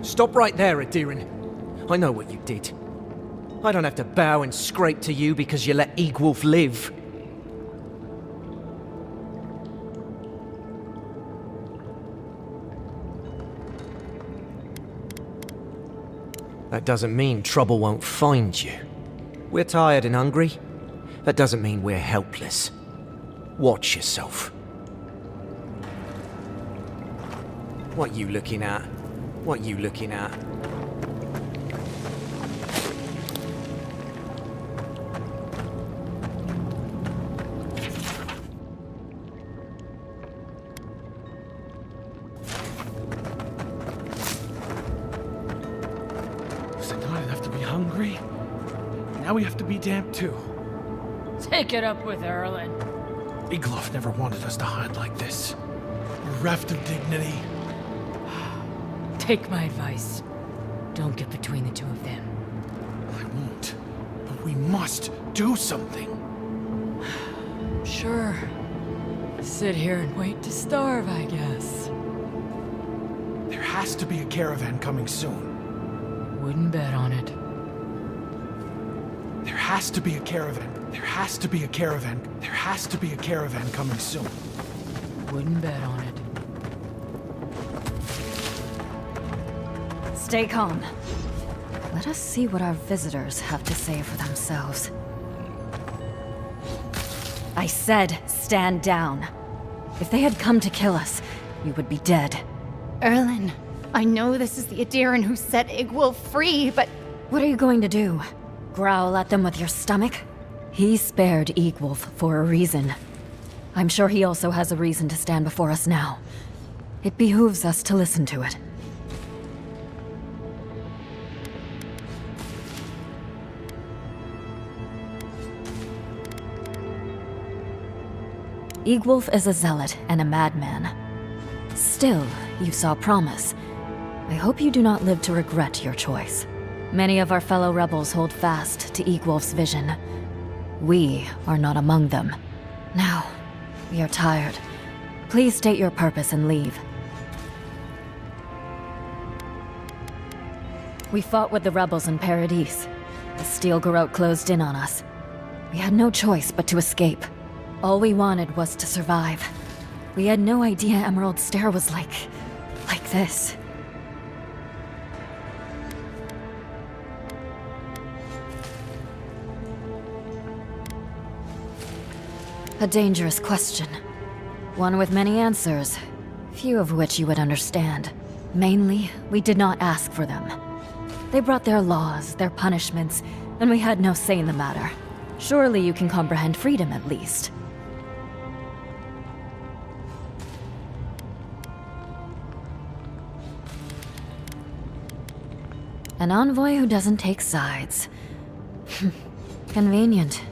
Speaker 5: Stop right there, Adiran. I know what you did. I don't have to bow and scrape to you because you let Egwulf live. That doesn't mean trouble won't find you. We're tired and hungry. That doesn't mean we're helpless. Watch yourself. What you looking at? What you looking at?
Speaker 17: Was it not enough to be hungry? Now we have to be damp too.
Speaker 20: Take it up with Erlen.
Speaker 17: Egloff never wanted us to hide like this. We're reft of dignity.
Speaker 20: Take my advice. Don't get between the two of them.
Speaker 17: I won't. But we must do something.
Speaker 20: Sure. Sit here and wait to starve, I guess.
Speaker 17: There has to be a caravan coming soon.
Speaker 20: Wouldn't bet on it.
Speaker 17: There has to be a caravan. There has to be a caravan. There has to be a caravan coming soon.
Speaker 20: Wouldn't bet on it.
Speaker 23: Stay calm. Let us see what our visitors have to say for themselves. I said, stand down. If they had come to kill us, we would be dead.
Speaker 18: Erlen, I know this is the Adiran who set Egwulf free, but...
Speaker 23: What are you going to do? Growl at them with your stomach? He spared Egwulf for a reason. I'm sure he also has a reason to stand before us now. It behooves us to listen to it. Egwulf is a zealot and a madman. Still, you saw promise. I hope you do not live to regret your choice. Many of our fellow rebels hold fast to Egwulf's vision. We are not among them. Now, we are tired. Please state your purpose and leave. We fought with the rebels in Paradis. The Steel Garrote closed in on us. We had no choice but to escape. All we wanted was to survive. We had no idea Emerald Stair was like this. A dangerous question. One with many answers, few of which you would understand. Mainly, we did not ask for them. They brought their laws, their punishments, and we had no say in the matter. Surely you can comprehend freedom at least. An envoy who doesn't take sides. Convenient.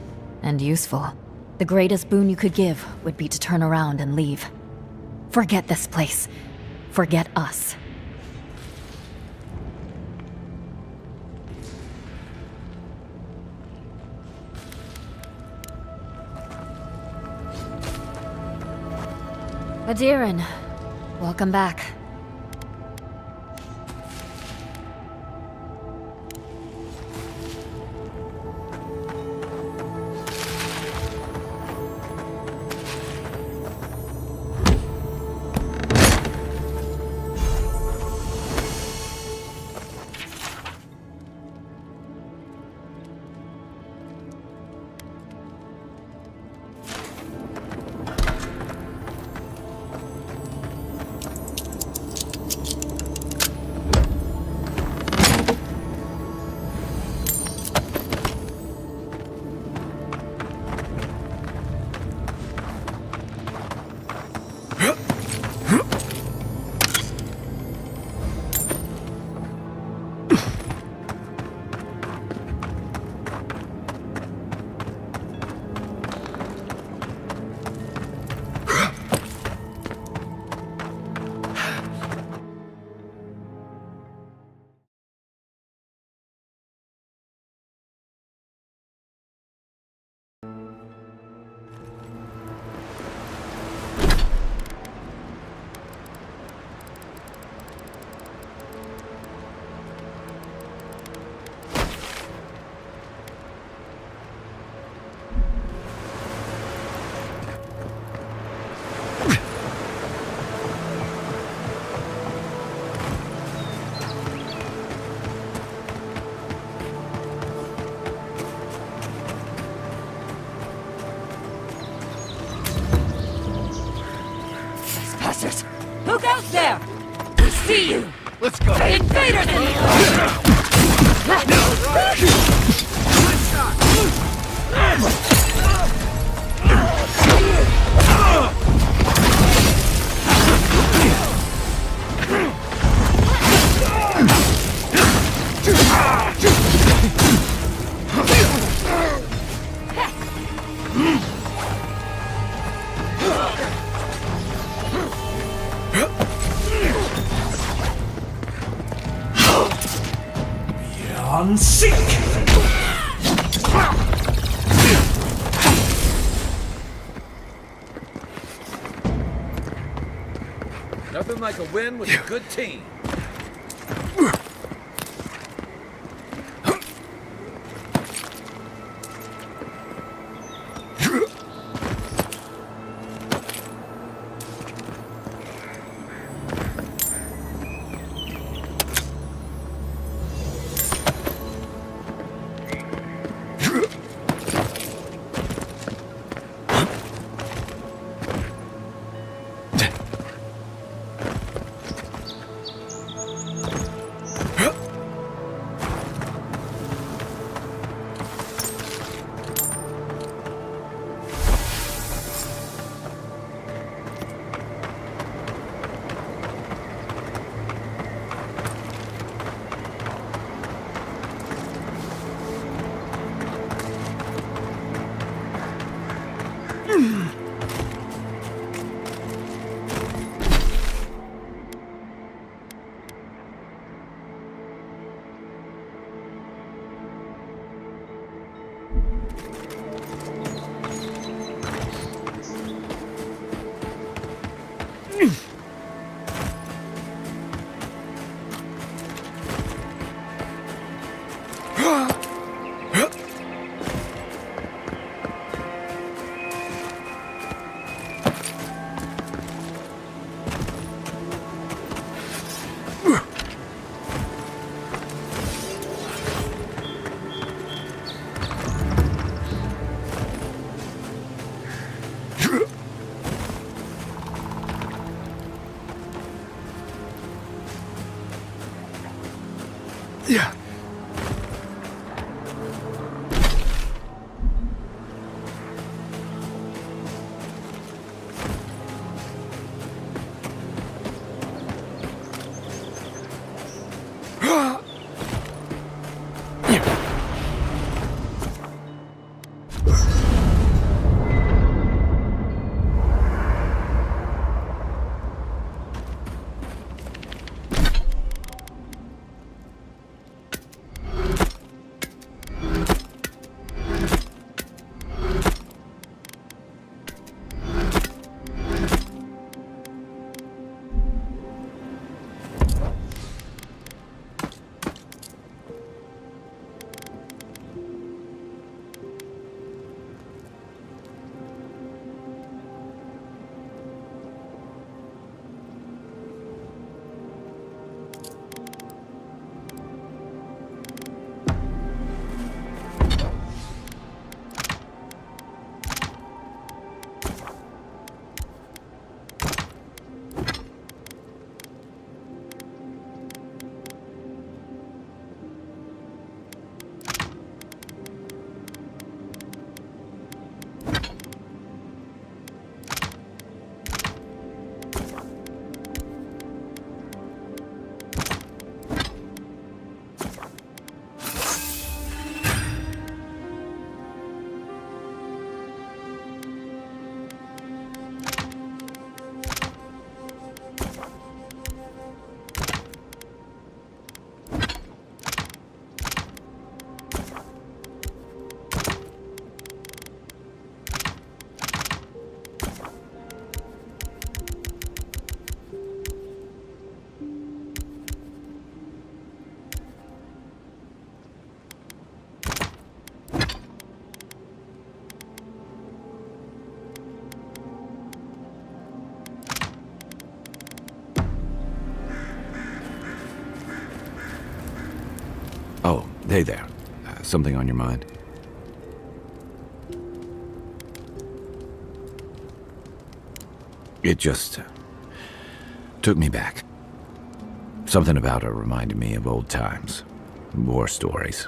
Speaker 23: And useful. The greatest boon you could give would be to turn around and leave. Forget this place. Forget us. Adirin, welcome back.
Speaker 20: Look out there! We see you!
Speaker 12: Let's go!
Speaker 20: Invaders in
Speaker 3: Nothing like a win with a good team.
Speaker 2: Yeah.
Speaker 3: Oh, hey there. Something on your mind? It just took me back. Something about her reminded me of old times, war stories.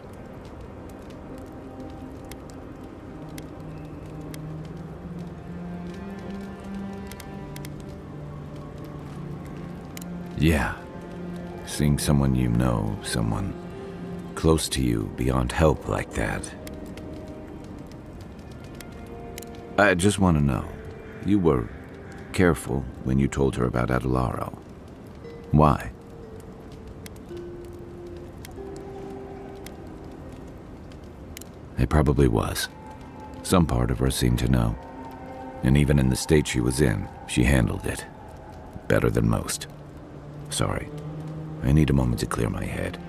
Speaker 3: Yeah, seeing someone you know, someone close to you beyond help like that. I just want to know, you were careful when you told her about Adelaro. Why? It probably was. Some part of her seemed to know. And even in the state she was in, she handled it better than most. Sorry. I need a moment to clear my head.